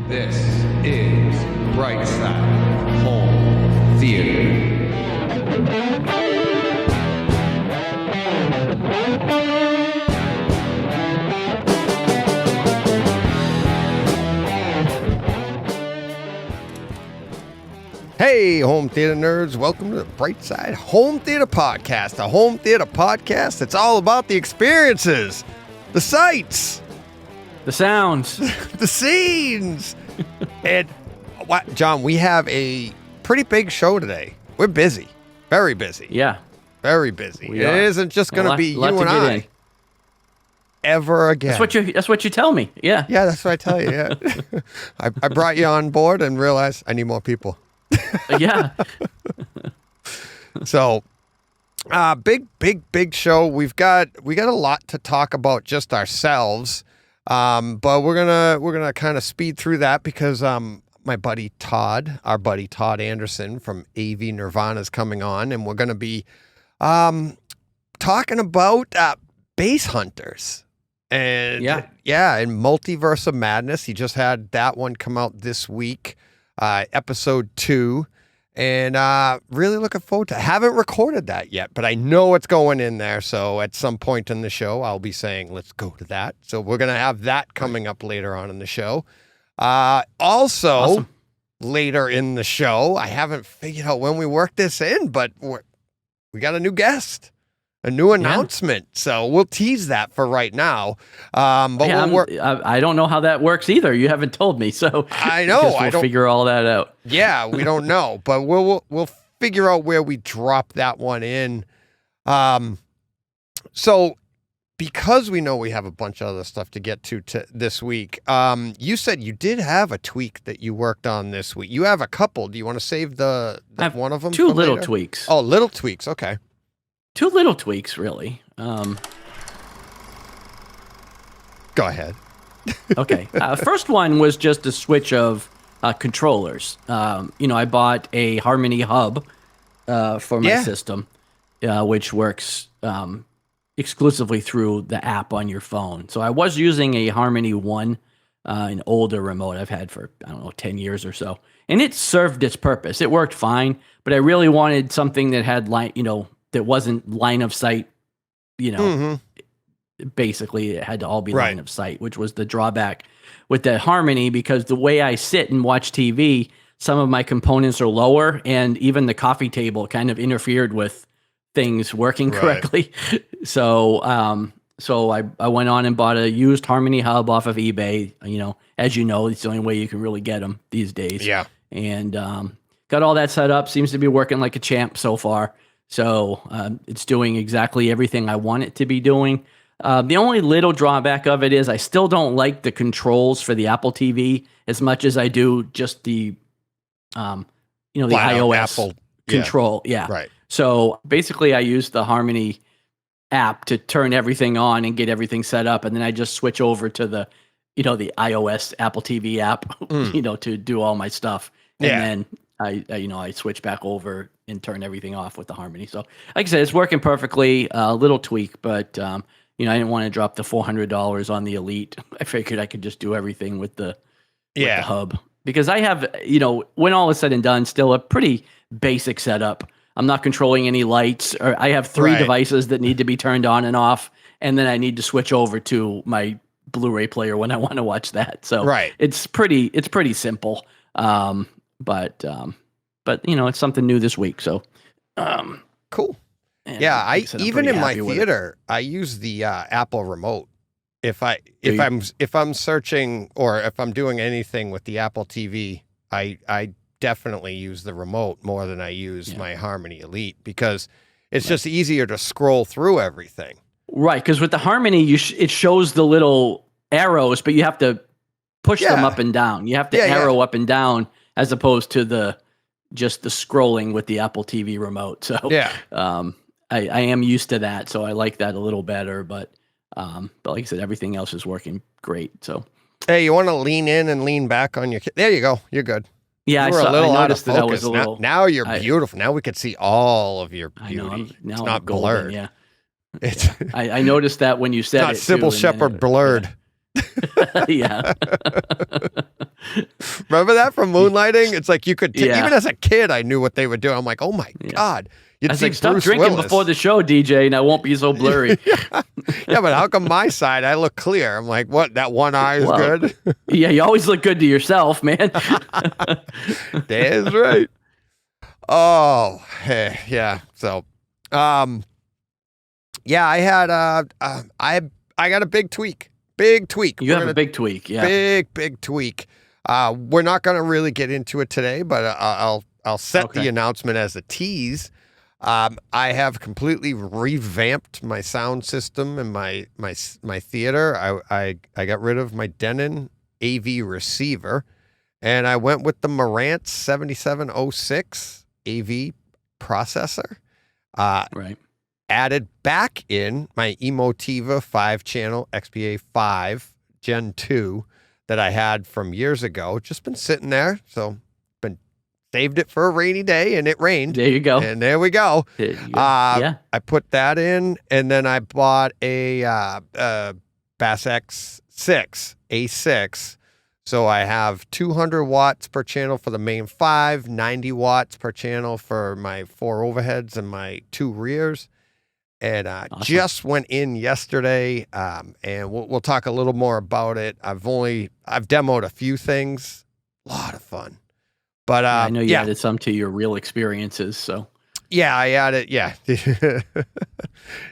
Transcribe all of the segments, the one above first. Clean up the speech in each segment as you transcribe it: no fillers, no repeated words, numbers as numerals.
This is Brightside Home Theater. Hey, home theater nerds, welcome to the Brightside Home Theater Podcast, a home theater podcast that's all about the experiences, the sights, the sounds, the scenes. And, John, we have a pretty big show today. We're busy, very busy. Yeah. Very busy. It isn't just going to be you and I ever again. That's what you tell me. Yeah. Yeah, that's what I tell you. Yeah. I brought you on board and realized I need more people. Yeah. So, big show. We got a lot to talk about just ourselves. But we're gonna kind of speed through that because my buddy Todd, our buddy Todd Anderson from AV Nirvana is coming on, and we're gonna be talking about base hunters. And and Multiverse of Madness. He just had that one come out this week. Episode 2, and really looking forward to it. Haven't recorded that yet, but I know it's going in there, so at some point in the show I'll be saying let's go to that. So we're gonna have that coming up later on in the show. Also later in the show, I haven't figured out when we work this in, but we got a new guest, a new announcement. Yeah. So we'll tease that for right now. But I don't know how that works either. You haven't told me, so I know we'll figure all that out. Yeah, we don't know, but we'll figure out where we drop that one in. So because we know we have a bunch of other stuff to get to this week, you said you did have a tweak that you worked on this week. You have a couple. Do you want to save the one of them? Two little tweaks. Oh, little tweaks. Okay. Two little tweaks, really. Go ahead. Okay. First one was just a switch of controllers. I bought a Harmony hub for my system, which works exclusively through the app on your phone. So I was using a Harmony 1, an older remote I've had for, 10 years or so. And it served its purpose. It worked fine, but I really wanted something that had that wasn't line of sight, basically it had to all be line of sight, which was the drawback with the Harmony, because the way I sit and watch TV, some of my components are lower, and even the coffee table kind of interfered with things working correctly. So I went on and bought a used Harmony hub off of eBay. As you know, it's the only way you can really get them these days. Yeah. And got all that set up. Seems to be working like a champ so far. So it's doing exactly everything I want it to be doing. The only little drawback of it is I still don't like the controls for the Apple TV as much as I do just the iOS Apple control. Yeah. Right. So basically I use the Harmony app to turn everything on and get everything set up. And then I just switch over to the iOS Apple TV app, to do all my stuff. And then I switch back over and turn everything off with the Harmony. So like I said, it's working perfectly. A little tweak, but I didn't want to drop the $400 on the Elite. I figured I could just do everything with the hub, because I have, when all is said and done, still a pretty basic setup. I'm not controlling any lights, or I have 3 devices that need to be turned on and off. And then I need to switch over to my Blu-ray player when I want to watch that. So it's pretty simple. But it's something new this week. So, cool. Yeah. Even in my theater, I use the Apple remote. If I'm searching, or if I'm doing anything with the Apple TV, I definitely use the remote more than I use my Harmony Elite, because it's just easier to scroll through everything. Right. Because with the Harmony, it shows the little arrows, but you have to push them up and down. You have to arrow up and down, as opposed to just the scrolling with the Apple TV remote. So I am used to that, so I like that a little better. But like I said, everything else is working great. So hey, you want to lean in and lean back on your? There you go. You're good. Yeah, I noticed that I was a little. Now you're beautiful. Now we can see all of your beauty. I know, now it's not blurred. Yeah. I noticed that when you said it's not Sybil Shepherd blurred. Yeah. Remember that from Moonlighting? It's like you could, even as a kid, I knew what they were doing. I'm like, oh my God. I was like, stop drinking before the show, DJ, and I won't be so blurry. Yeah, but how come my side, I look clear? I'm like, what? That one eye is good? Yeah, you always look good to yourself, man. That's right. Oh, hey, yeah. So, yeah, I had I got a big tweak. Big tweak. You have a big tweak, yeah. Big tweak. We're not going to really get into it today, but I'll set the announcement as a tease. I have completely revamped my sound system and my theater. I got rid of my Denon AV receiver, and I went with the Marantz 7706 AV processor. Right. Added back in my Emotiva 5-channel XPA 5 Gen 2 that I had from years ago. Just been sitting there, so saved it for a rainy day, and it rained. There you go. And there we go. Yeah. I put that in, and then I bought a Bass X6 A6. So I have 200 watts per channel for the main 5, 90 watts per channel for my 4 overheads and my 2 rears. And awesome. Just went in yesterday, and we'll talk a little more about it. I've demoed a few things. A lot of fun. But I know you added some to your real experiences, so. Yeah, I added, yeah.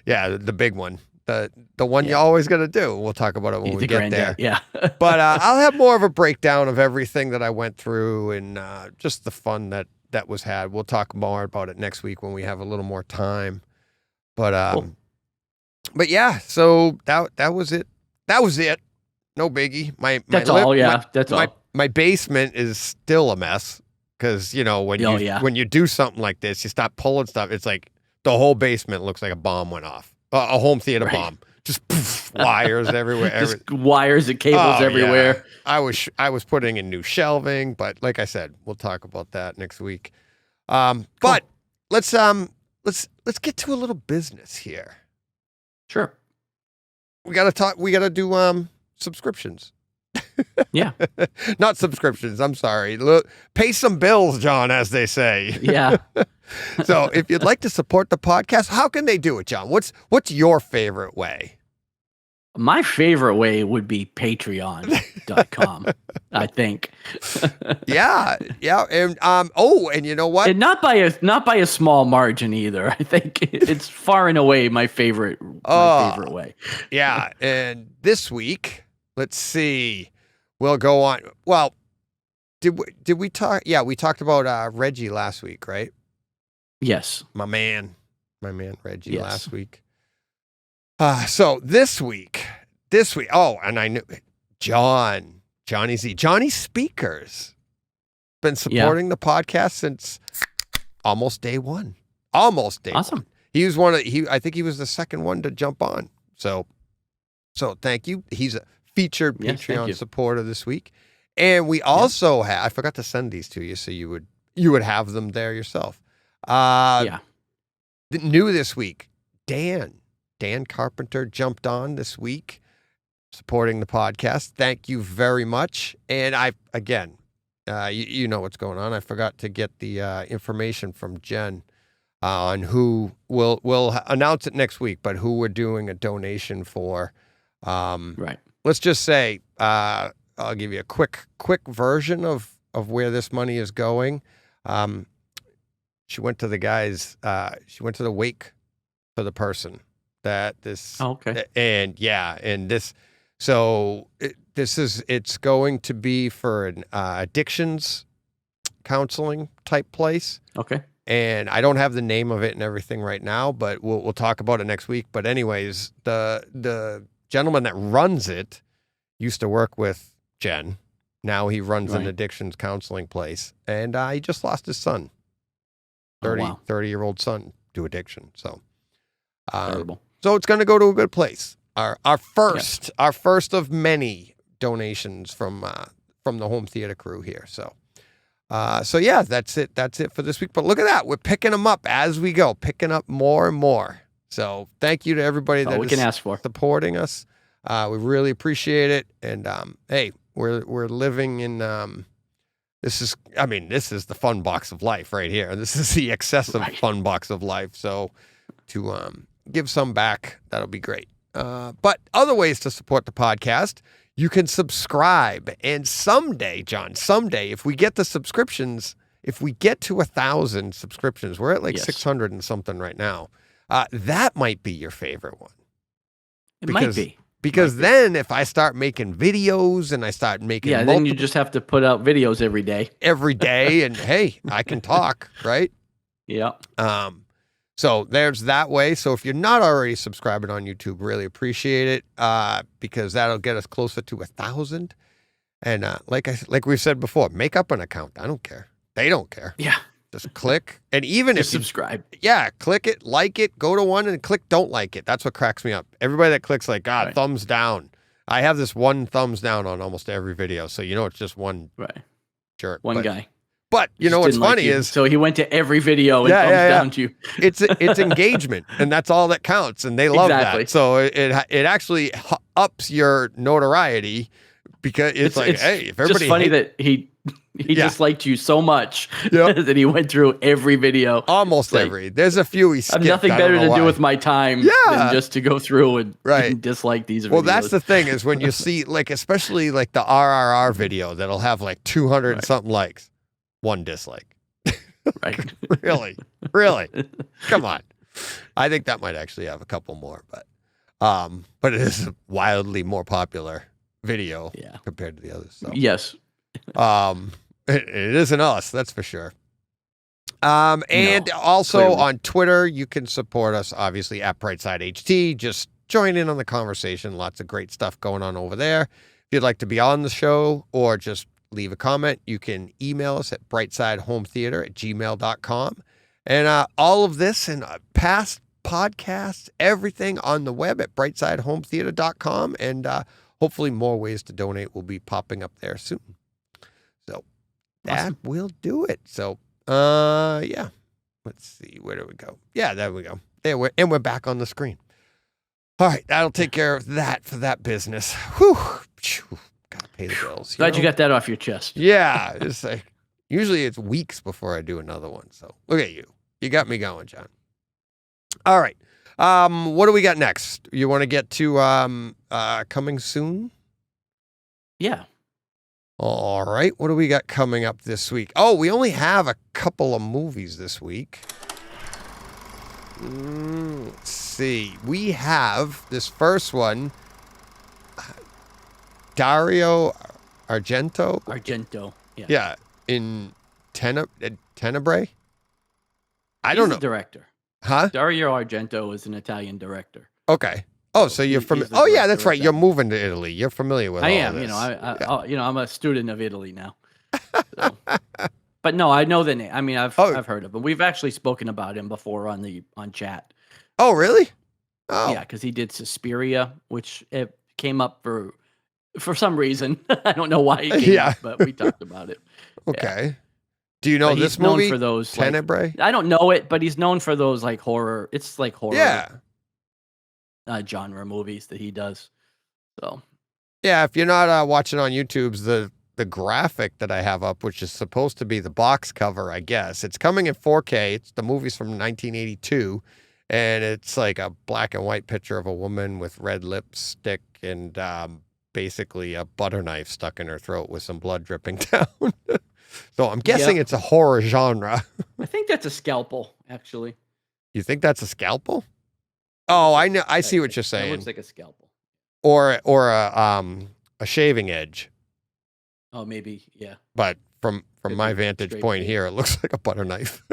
Yeah, the big one. The one you always got to do. We'll talk about it when we get there. Yeah. But I'll have more of a breakdown of everything that I went through and just the fun that was had. We'll talk more about it next week when we have a little more time. But cool. But yeah, so that was it. That was it. No biggie. That's all. My basement is still a mess because when you do something like this, you stop pulling stuff. It's like the whole basement looks like a bomb went off, a home theater bomb. Just poof, wires everywhere. Just wires and cables everywhere. Yeah. I was putting in new shelving, but like I said, we'll talk about that next week. But let's get to a little business here. Sure. We gotta do subscriptions. Yeah. Not subscriptions, I'm sorry. Look, pay some bills, John, as they say. Yeah. So if you'd like to support the podcast, how can they do it, John? What's your favorite way? My favorite way would be patreon.com, I think. Yeah. And and you know what? And not by a small margin either. I think it's far and away my favorite way. Yeah. And this week, let's see. We'll go on. Well, did we talk? Yeah, we talked about Reggie last week, right? Yes. My man Reggie last week. So this week, and I knew Johnny Z, Johnny Speakers, been supporting the podcast since almost day one. Awesome. He was I think he was the second one to jump on. So thank you. He's a featured Patreon supporter this week. And we also I forgot to send these to you so you would have them there yourself. New this week, Dan Carpenter jumped on this week supporting the podcast. Thank you very much. And you know what's going on. I forgot to get the information from Jen on who we'll announce it next week, but who we're doing a donation for. Right. Let's just say, I'll give you a quick version of where this money is going. She went to the guys, she went to the wake for the person that this, it's going to be for an addictions counseling type place. Okay. And I don't have the name of it and everything right now, but we'll talk about it next week. But anyways, the gentleman that runs it used to work with Jen. Now he runs an addictions counseling place, and he just lost his son, 30-year-old son, to addiction. So, terrible. So it's going to go to a good place. Our first of many donations from the home theater crew here. So yeah, that's it. That's it for this week. But look at that, we're picking them up as we go, picking up more and more. So thank you to everybody that is supporting us. We really appreciate it. And hey, we're living in this is the fun box of life right here. This is the excessive fun box of life. So to give some back, that'll be great. But other ways to support the podcast, you can subscribe. And someday, John, if we get the subscriptions, if we get to 1,000 subscriptions, we're at 600 and something right now. That might be your favorite one. It might be. Because then if I start making videos and I start making then you just have to put out videos every day. And hey, I can talk, right? Yeah. So there's that way. So if you're not already subscribing on YouTube, really appreciate it because that'll get us closer to 1,000. And like we've said before, make up an account. I don't care. They don't care. Yeah. Just click. And even if you subscribe. Yeah, click it, like it, go to one and click don't like it. That's what cracks me up. Everybody that clicks thumbs down. I have this one thumbs down on almost every video. So it's just one jerk. One guy. But what's funny is so he went to every video and thumbs down to you. It's engagement, and that's all that counts, and they love that. So it actually ups your notoriety because it's hey, if everybody just funny that he disliked you so much that he went through every video. Almost every. There's a few he skipped. I have nothing better to do with my time than just to go through and dislike these videos. Well, that's the thing is when you see especially the RRR video that'll have 200 and something likes, one dislike. Right. Really? Come on. I think that might actually have a couple more, but it is a wildly more popular video compared to the others. So. Yes. It isn't us, that's for sure. And also clearly. On Twitter, you can support us obviously at BrightSideHT. Just join in on the conversation. Lots of great stuff going on over there. If you'd like to be on the show or just leave a comment, you can email us at brightsidehometheater@gmail.com. And all of this and past podcasts, everything on the web at brightsidehometheater.com. And hopefully more ways to donate will be popping up there soon. So that will do it. So, let's see. Where do we go? Yeah, there we go. We're back on the screen. All right. That'll take care of that for that business. Whew. Gotta pay the bills. Glad you got that off your chest. Yeah. It's usually it's weeks before I do another one. So look at you. You got me going, John. All right. What do we got next? You want to get to coming soon? Yeah. All right. What do we got coming up this week? Oh, we only have a couple of movies this week. Let's see. We have this first one, Dario Argento. Yeah. Yeah. In Tenebrae. I don't know. He's the director. Huh? Dario Argento is an Italian director. Okay. Oh, so you're from? Oh, yeah, that's right. You're moving to Italy. You're familiar with. I all am. This. I'm a student of Italy now. So. But no, I know the name. I mean, I've heard of him. We've actually spoken about him before on chat. Oh, really? Oh, yeah, because he did Suspiria, which it came up for some reason. I don't know why it came up, but we talked about it. Okay. Yeah. Do you know this movie? Known for those Tenebrae? I don't know it, but he's known for those horror. It's horror. Yeah. Genre movies that he does. So. Yeah, if you're not watching on YouTube's the graphic that I have up, which is supposed to be the box cover, I guess. It's coming in 4K. It's the movie's from 1982, and it's a black and white picture of a woman with red lipstick and basically a butter knife stuck in her throat with some blood dripping down. So I'm guessing it's a horror genre. I think that's a scalpel, actually. You think that's a scalpel? Oh, I know. I see what you're saying. It looks like a scalpel. Or a shaving edge. Oh, maybe, yeah. But from my vantage point here, it looks like a butter knife.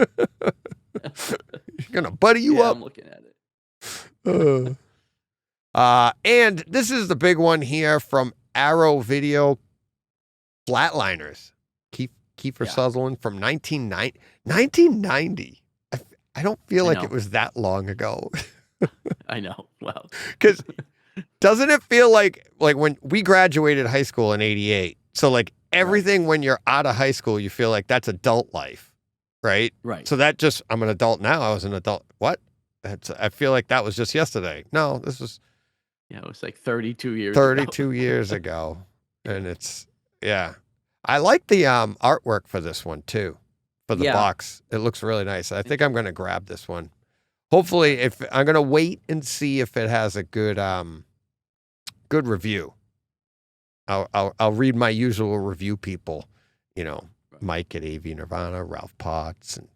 He's gonna butter you up. I'm looking at it. And this is the big one here from Arrow Video, Flatliners. Kiefer Sutherland from 1990. I don't feel like it was that long ago. I know. Wow. Because doesn't it feel like when we graduated high school in 88? So everything when you're out of high school, you feel like that's adult life, right? Right. So I'm an adult now. I was an adult. What? I feel like that was just yesterday. No, this was. Yeah, it was 32 years. 32 years ago, and it's I like the artwork for this one too, for the box. It looks really nice. I think I'm going to grab this one. Hopefully, if I'm going to wait and see if it has a good review. I'll read my usual review people, Mike at AV Nirvana, Ralph Potts, and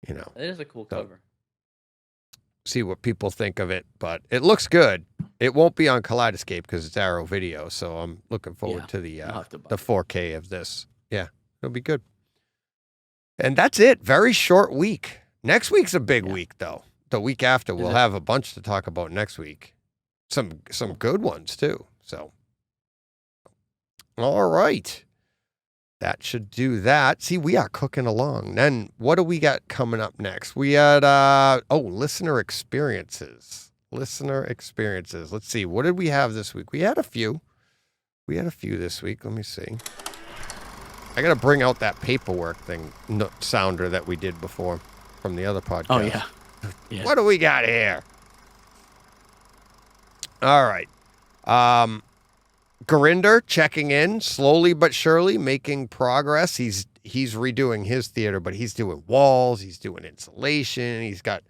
it is a cool cover. See what people think of it, but it looks good. It won't be on Kaleidoscape because it's Arrow Video, so I'm looking forward to the 4K of this. Yeah, it'll be good. And that's it. Very short week. Next week's a big week, though. The week after, we'll have a bunch to talk about next week. Some good ones too. So, all right. That should do that. See, we are cooking along. Then what do we got coming up next? We had, listener experiences. Listener experiences. Let's see. What did we have this week? We had a few. This week. Let me see. I got to bring out that paperwork sounder that we did before from the other podcast. Oh, yeah. What do we got here? All right. Gurinder checking in slowly but surely, making progress. He's redoing his theater, but he's doing walls, he's doing insulation, he's got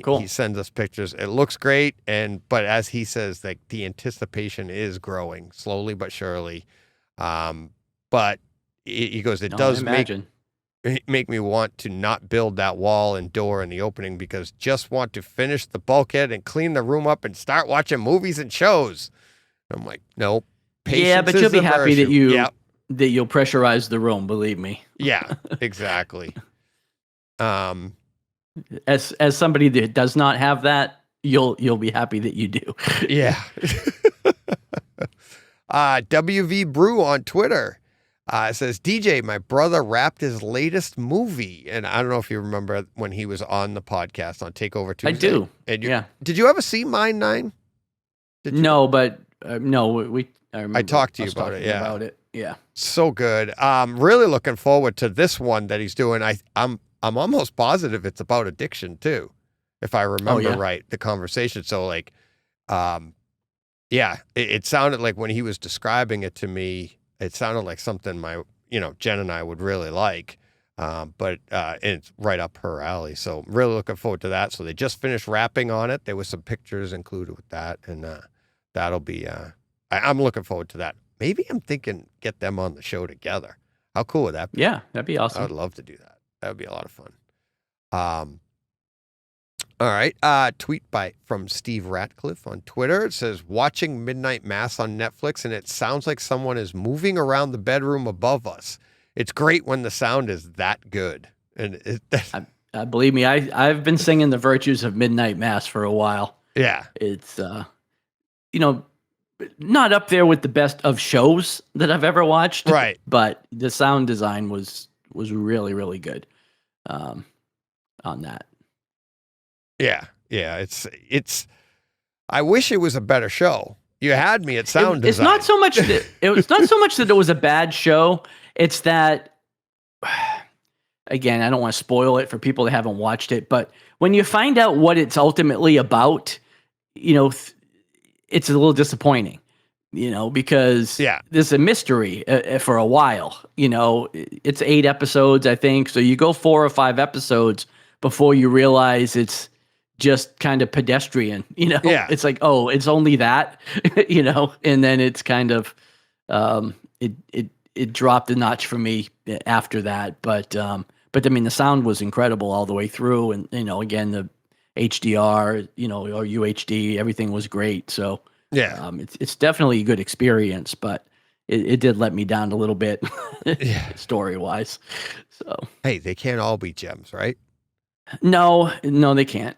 cool. He sends us pictures. It looks great, but as he says, like the anticipation is growing slowly but surely. But he goes, it does make me want to not build that wall and door in the opening because just want to finish the bulkhead and clean the room up and start watching movies and shows. I'm like, nope. Yeah, but you'll be happy that you'll pressurize the room. Believe me. Yeah, exactly. As somebody that does not have that, you'll be happy that you do. Yeah. WV Brew on Twitter says, DJ, my brother wrapped his latest movie, and I don't know if you remember when he was on the podcast on Takeover Tuesday. I do. And did you ever see Mine 9? No, but no, I talked to you about it. Yeah. About it. Yeah. So good. Really looking forward to this one that he's doing. I'm almost positive it's about addiction too, if I remember right, the conversation. So like, it sounded like when he was describing it to me, it sounded like something Jen and I would really like. But it's right up her alley. So really looking forward to that. So they just finished wrapping on it. There was some pictures included with that, and that'll be. I'm looking forward to that. Maybe I'm thinking get them on the show together. How cool would that be? Yeah, that'd be awesome. I would love to do that. That would be a lot of fun. All right. Tweet from Steve Ratcliffe on Twitter. It says, watching Midnight Mass on Netflix, and it sounds like someone is moving around the bedroom above us. It's great when the sound is that good. And believe me, I've been singing the virtues of Midnight Mass for a while. Yeah. It's, not up there with the best of shows that I've ever watched. Right. But the sound design was really, really good on that. Yeah. Yeah. It's, I wish it was a better show. You had me at sound design. It's not so much that it was a bad show. It's that, again, I don't want to spoil it for people that haven't watched it, but when you find out what it's ultimately about, it's a little disappointing, because there's a mystery for a while. It's 8 episodes, I think. So you go 4 or 5 episodes before you realize it's just kind of pedestrian. It's like, oh, it's only that, and then it's kind of it dropped a notch for me after that. But I mean, the sound was incredible all the way through, and again, the HDR, or UHD, everything was great. So it's definitely a good experience, but it did let me down a little bit story wise. So, hey, they can't all be gems, right? No, they can't.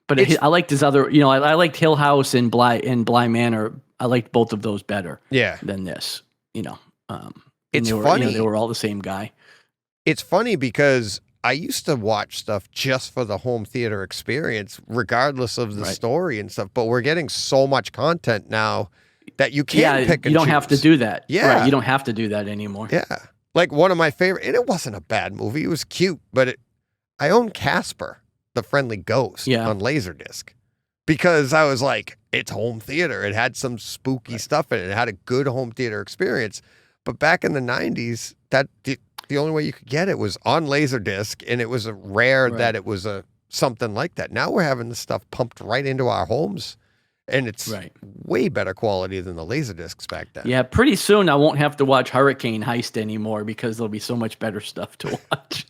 But I liked his other, I liked Hill House and Bly Manor. I liked both of those better than this, it's funny. They were all the same guy. It's funny because I used to watch stuff just for the home theater experience, regardless of the story and stuff. But we're getting so much content now that you can't pick and choose. You don't have to do that. Yeah. Right, you don't have to do that anymore. Yeah. Like one of my favorite, and it wasn't a bad movie. It was cute, but I own Casper, the Friendly Ghost, on Laserdisc because I was like, it's home theater. It had some spooky stuff in it. It had a good home theater experience. But back in the 90s, that the only way you could get it was on Laserdisc, and it was rare that it was something like that. Now we're having this stuff pumped right into our homes, and it's way better quality than the Laserdiscs back then. Yeah, pretty soon I won't have to watch Hurricane Heist anymore because there'll be so much better stuff to watch.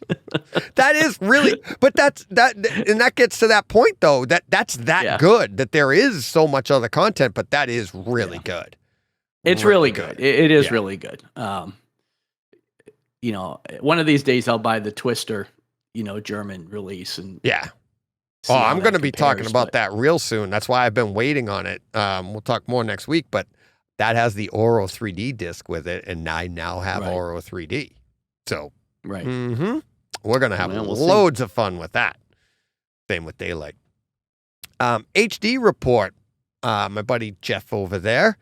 That is really, but and that gets to that point though, that's good, that there is so much other content, but that is really good. It's really good. It is really good. One of these days I'll buy the Twister, German release, and I'm going to be talking about that real soon. That's why I've been waiting on it. We'll talk more next week, but that has the Oro 3D disc with it, and I now have Oro 3D. So, we're going to have loads of fun with that. Same with Daylight. HD Report, my buddy Jeff over there,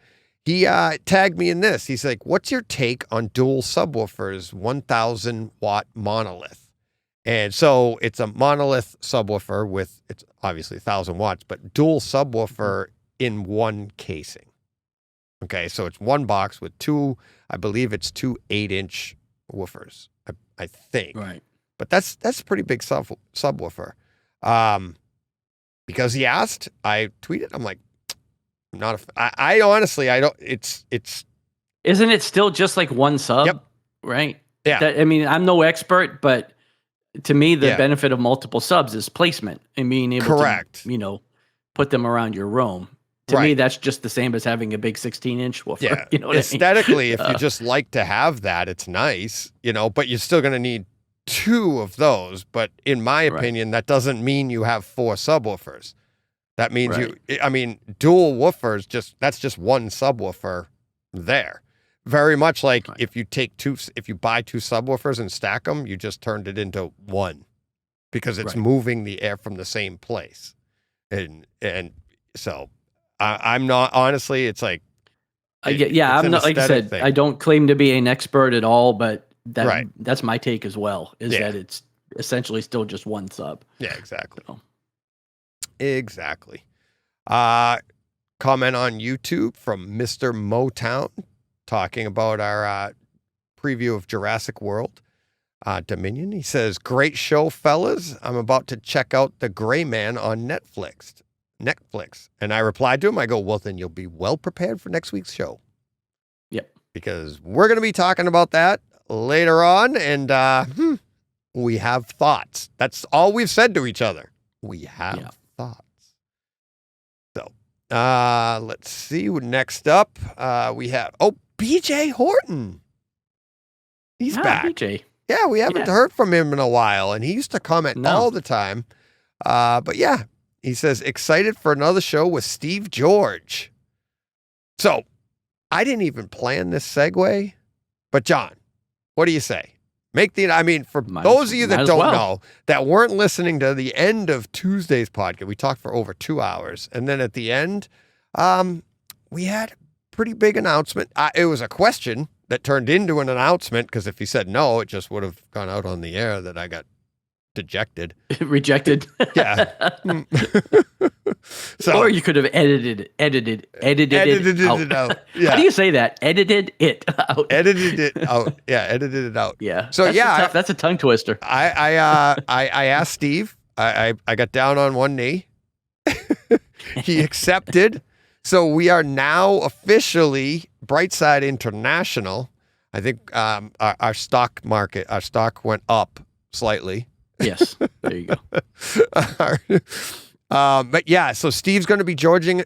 he tagged me in this. He's like, what's your take on dual subwoofers 1,000-watt monolith? And so it's a monolith subwoofer with, it's obviously 1,000 watts, but dual subwoofer in one casing. Okay, so it's one box with I believe it's two 8-inch woofers, I think. Right. But that's a pretty big subwoofer. Because he asked, I tweeted, I'm like, I honestly, I don't, it's. Isn't it still just like one sub? Yep. Right? Yeah. I'm no expert, but to me, the benefit of multiple subs is placement and being able to, put them around your room. To me, that's just the same as having a big 16-inch woofer. Yeah. You know what Aesthetically, if you just like to have that, it's nice, but you're still going to need 2 of those. But in my opinion, that doesn't mean you have 4 subwoofers. That means dual woofers, that's just one subwoofer there. Very much like if you buy 2 subwoofers and stack them, you just turned it into one because it's moving the air from the same place. And so I'm not, honestly, it's like, I'm not, like I said, I don't claim to be an expert at all, but that's my take as well, that it's essentially still just one sub. Yeah, exactly. Exactly. Comment on YouTube from Mr. Motown talking about our preview of Jurassic World Dominion. He says, great show, fellas. I'm about to check out The Gray Man on Netflix. And I replied to him, I go, well, then you'll be well prepared for next week's show. Yep. Because we're going to be talking about that later on, and we have thoughts. That's all we've said to each other. We have thoughts. So, let's see. Next up, we have, BJ Horton. He's back. BJ. Yeah, we haven't heard from him in a while, and he used to comment all the time. But yeah, he says, excited for another show with Steve George. So, I didn't even plan this segue, but John, what do you say? For those of you that don't know, that weren't listening to the end of Tuesday's podcast, we talked for over 2 hours. And then at the end, we had a pretty big announcement. It was a question that turned into an announcement, because if he said no, it just would have gone out on the air that I got dejected. Rejected. Yeah. Or you could have edited it out. Yeah. How do you say that? Edited it out. Edited it out. Yeah, edited it out. Yeah. So that's a tongue twister. I asked Steve. I got down on one knee. He accepted. So we are now officially Brightside International. I think our stock went up slightly. Yes, there you go. But yeah, so Steve's going to be Georging us.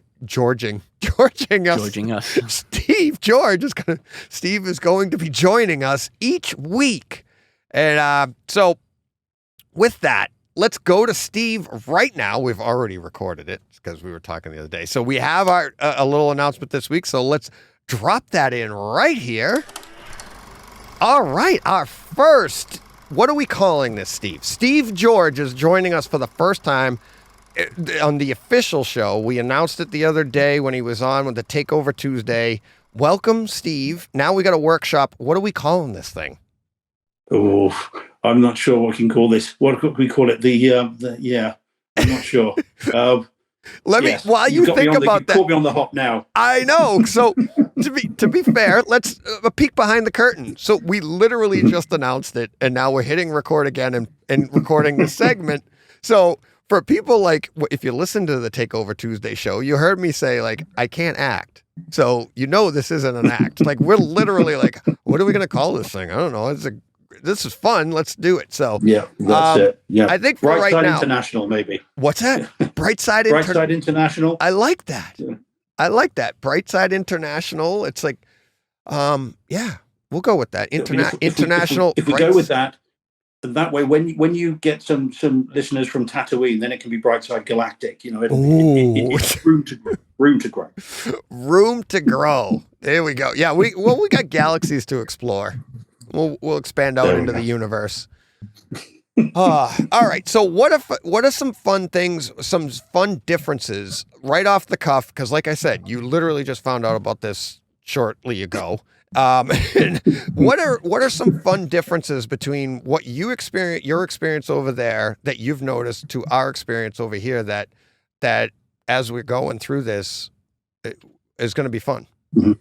Steve is going to be joining us each week. And so with that, let's go to Steve right now. We've already recorded it because we were talking the other day. So we have a little announcement this week. So let's drop that in right here. All right, our first, what are we calling this, Steve? Steve George is joining us for the first time on the official show. We announced it the other day when he was on with the Takeover Tuesday. Welcome, Steve. Now we got a workshop. What are we calling this thing? Oh, I'm not sure what we can call this. What could we call it? I'm not sure. While you think about that. You caught me on the hop now. I know. So to be fair, let's a peek behind the curtain. So we literally just announced it, and now we're hitting record again and recording the segment. So for people like, if you listen to the Takeover Tuesday show, you heard me say like, I can't act. So this isn't an act. Like we're literally like, what are we gonna call this thing? I don't know. This is fun. Let's do it. So yeah, that's it. Yeah, I think for Bright right Side now, International, maybe. What's that? Brightside International. I like that. Yeah. I like that. Brightside International. It's like, yeah, we'll go with that. International. If we go with that, that way, when you get some listeners from Tatooine, then it can be Brightside Galactic. It's room to grow. Room to grow. There we go. Yeah, we got galaxies to explore. We'll expand out into the universe. All right. So what are some fun things, some fun differences right off the cuff? Because like I said, you literally just found out about this shortly ago. What are some fun differences between what your experience over there that you've noticed to our experience over here that as we're going through this is going to be fun? Mm-hmm.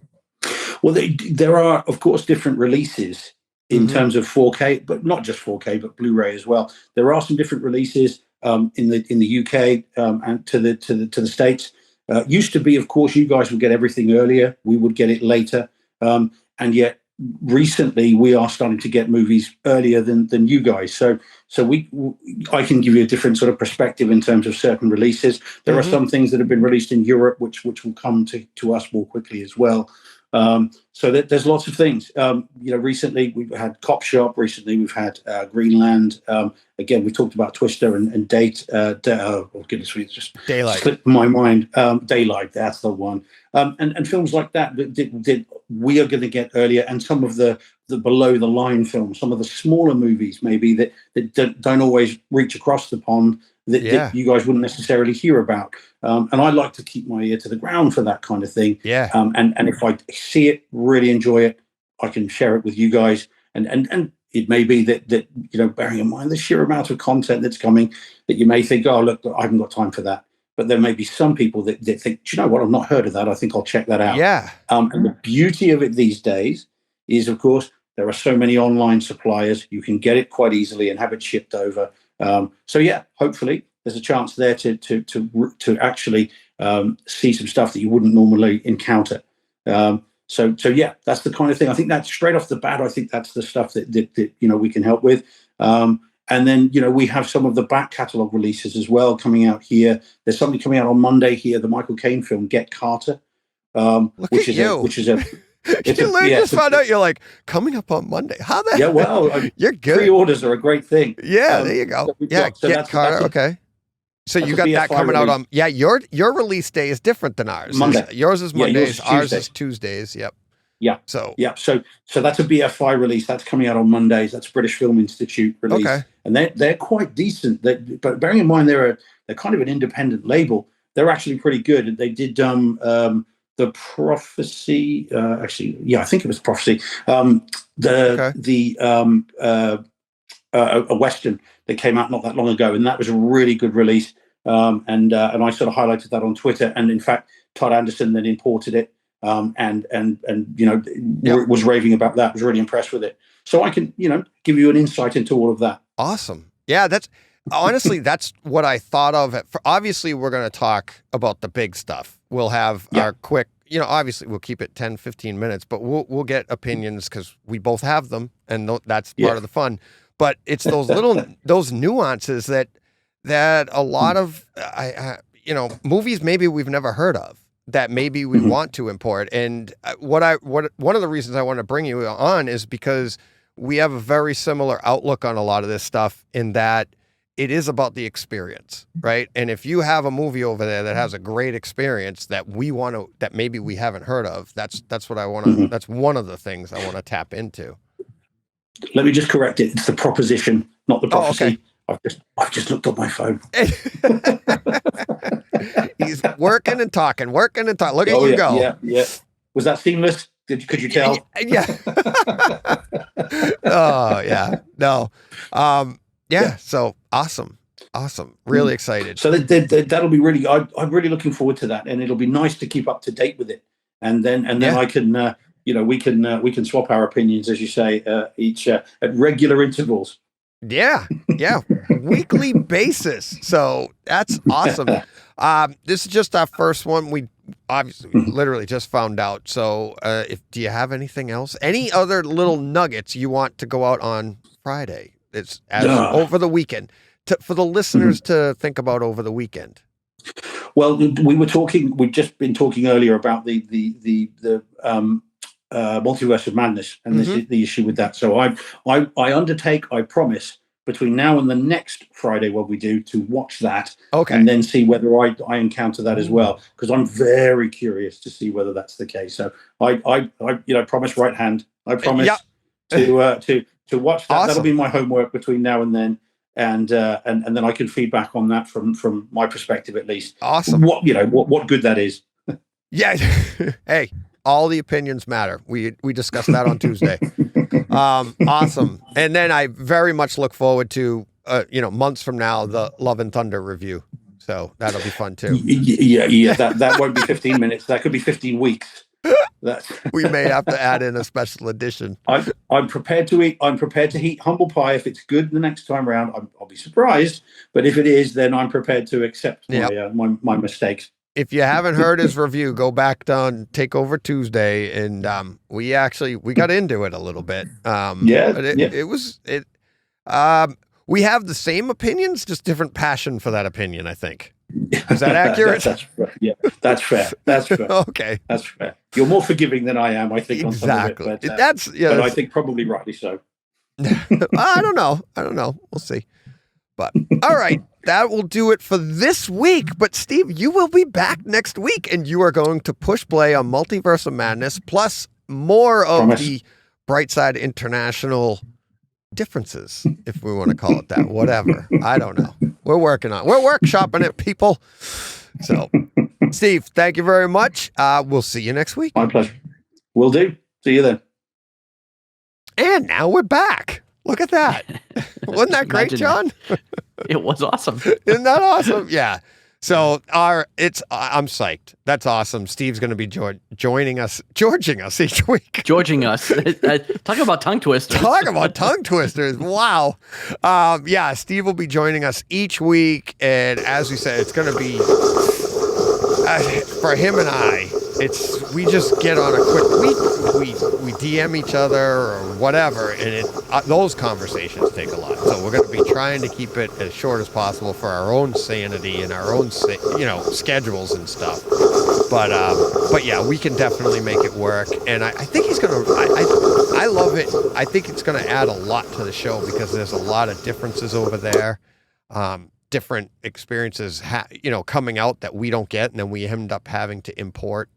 Well, there are, of course, different releases in terms of 4K, but not just 4K, but Blu-ray as well. There are some different releases in the UK and to the States. Used to be, of course, you guys would get everything earlier. We would get it later. And yet recently we are starting to get movies earlier than you guys. So I can give you a different sort of perspective in terms of certain releases. There are some things that have been released in Europe, which will come to us more quickly as well. So there's lots of things. Recently we've had Cop Shop. Recently we've had Greenland. Again, we talked about Twister and Date. Oh goodness, it's just Daylight slipped my mind. Daylight, that's the one. And films like that we are going to get earlier, and some of the below the line films, some of the smaller movies maybe that don't always reach across the pond that you guys wouldn't necessarily hear about. And I like to keep my ear to the ground for that kind of thing. Yeah. And if I see it, really enjoy it, I can share it with you guys. And it may be that bearing in mind the sheer amount of content that's coming, that you may think, oh, look, I haven't got time for that. But there may be some people that think, do you know what, I've not heard of that. I think I'll check that out. Yeah. And the beauty of it these days is, of course, there are so many online suppliers. You can get it quite easily and have it shipped over. So yeah, hopefully there's a chance there to actually see some stuff that you wouldn't normally encounter. So yeah, that's the kind of thing. I think that's straight off the bat. I think that's the stuff that we can help with. And then, we have some of the back catalogue releases as well coming out here. There's something coming out on Monday here, the Michael Caine film, Get Carter. Which is you just found out you're like, coming up on Monday. How the hell? Well, you're good. Pre-orders are a great thing. Yeah, there you go. Get Carter. Okay. So you got that coming out on, your release day is different than ours. Monday. Yours is Mondays, ours is Tuesdays. Yep. Yeah. So that's a BFI release. That's coming out on Mondays. That's British Film Institute release. Okay. And they're quite decent. But bearing in mind they're kind of an independent label, they're actually pretty good. They did The Prophecy. I think it was Prophecy. A Western that came out not that long ago, and that was a really good release. And I sort of highlighted that on Twitter. And in fact, Todd Anderson then imported it. Was raving about that, was really impressed with it. So I can, give you an insight into all of that. Awesome. Yeah, that's what I thought of. Obviously, we're going to talk about the big stuff. We'll have our quick, obviously we'll keep it 10, 15 minutes, but we'll get opinions because we both have them, and that's part of the fun. But it's those those nuances that a lot of, movies maybe we've never heard of, that maybe we want to import. And one of the reasons I want to bring you on is because we have a very similar outlook on a lot of this stuff, in that it is about the experience, right? And if you have a movie over there that has a great experience that that maybe we haven't heard of, that's what I want to, that's one of the things I want to tap into. Let me just correct it. It's The Proposition, not The Prophecy. Oh, okay. I've just looked at my phone. He's working and talking. Look at you go. Yeah. Was that seamless? Could you tell? Yeah. Oh, yeah. No. So awesome. Really excited. So that'll be really, I'm really looking forward to that. And it'll be nice to keep up to date with it. and then I can we can swap our opinions, as you say, each at regular intervals. Yeah, weekly basis. So that's awesome. This is just our first one. We obviously literally just found out. So do you have anything else? Any other little nuggets you want to go out on Friday? It's over the weekend for the listeners to think about over the weekend. Well, we've just been talking earlier about the Multiverse of Madness, and this is the issue with that. So I promise, between now and the next Friday, what we do, to watch that, and then see whether I encounter that as well, because I'm very curious to see whether that's the case. So I promise, right hand, I promise to watch that. Awesome. That'll be my homework between now and then. And then I can feedback on that from my perspective, at least. Awesome. What good that is. Yeah. Hey, all the opinions matter. We discussed that on Tuesday. Awesome. And then I very much look forward to months from now, the Love and Thunder review. So that'll be fun too. Yeah. That won't be 15 minutes. That could be 15 weeks. We may have to add in a special edition. I'm prepared to eat. I'm prepared to eat humble pie if it's good the next time around. I'll be surprised, but if it is, then I'm prepared to accept my mistakes. If you haven't heard his review, go back down Takeover Tuesday, and we got into it a little bit. We have the same opinions, just different passion for that opinion, I think. Is that accurate? That's fair. That's fair. Okay. That's fair. You're more forgiving than I am, I think, exactly. on some of it. But I think probably rightly so. I don't know. We'll see. But all right, that will do it for this week. But Steve, you will be back next week, and you are going to push play on Multiverse of Madness, plus more of the Brightside International differences, if we want to call it that. Whatever. I don't know. We're workshopping it, people. So, Steve, thank you very much. We'll see you next week. My pleasure. Will do. See you then. And now we're back. Look at that. Wasn't that great, John? It was awesome. Isn't that awesome? Yeah. So I'm psyched. That's awesome. Steve's going to be joining us each week. Georging us. Talk about tongue twisters. Wow. Steve will be joining us each week. And as we said, it's going to be, for him and I, we just get on a quick, we DM each other or whatever, and those conversations take a lot. So we're going to be trying to keep it as short as possible for our own sanity and our own, schedules and stuff. But yeah, we can definitely make it work. And I think he's going to, I love it. I think it's going to add a lot to the show because there's a lot of differences over there. Different experiences, coming out that we don't get, and then we end up having to import,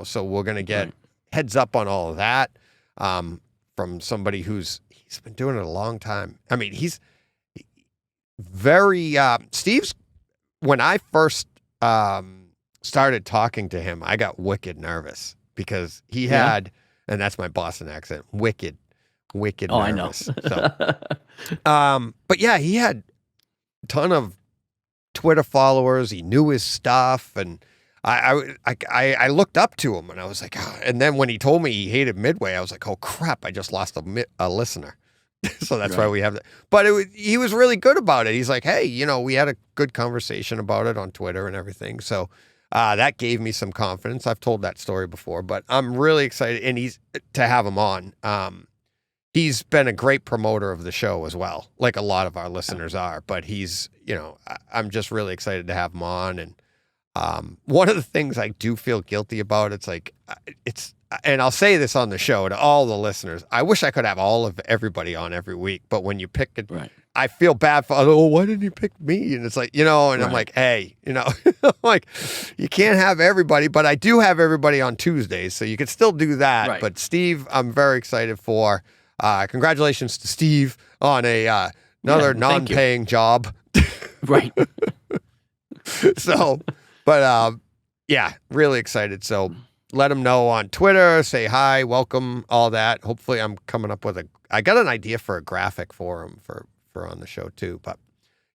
so we're going to get heads up on all of that from somebody he's been doing it a long time. I mean, he's very, Steve's, when I first started talking to him, I got wicked nervous because he had, and that's my Boston accent, wicked nervous. So, but yeah, he had ton of Twitter followers. He knew his stuff, and I looked up to him, and I was like, and then when he told me he hated Midway, I was like, oh crap, I just lost a listener. So that's why we have that. But he was really good about it. He's like, hey, we had a good conversation about it on Twitter and everything. So that gave me some confidence. I've told that story before, but I'm really excited, and to have him on. He's been a great promoter of the show as well, like a lot of our listeners are. But he's, I'm just really excited to have him on. And one of the things I do feel guilty about, and I'll say this on the show to all the listeners, I wish I could have everybody on every week. But when you pick it, I feel bad for, why didn't you pick me? And it's like, I'm like, hey, like, you can't have everybody, but I do have everybody on Tuesdays. So you can still do that. Right. But Steve, I'm very excited for. Congratulations to Steve on another non-paying job. Right. So, but really excited. So let him know on Twitter, say hi, welcome, all that. Hopefully I'm coming up with I got an idea for a graphic for him for on the show too. But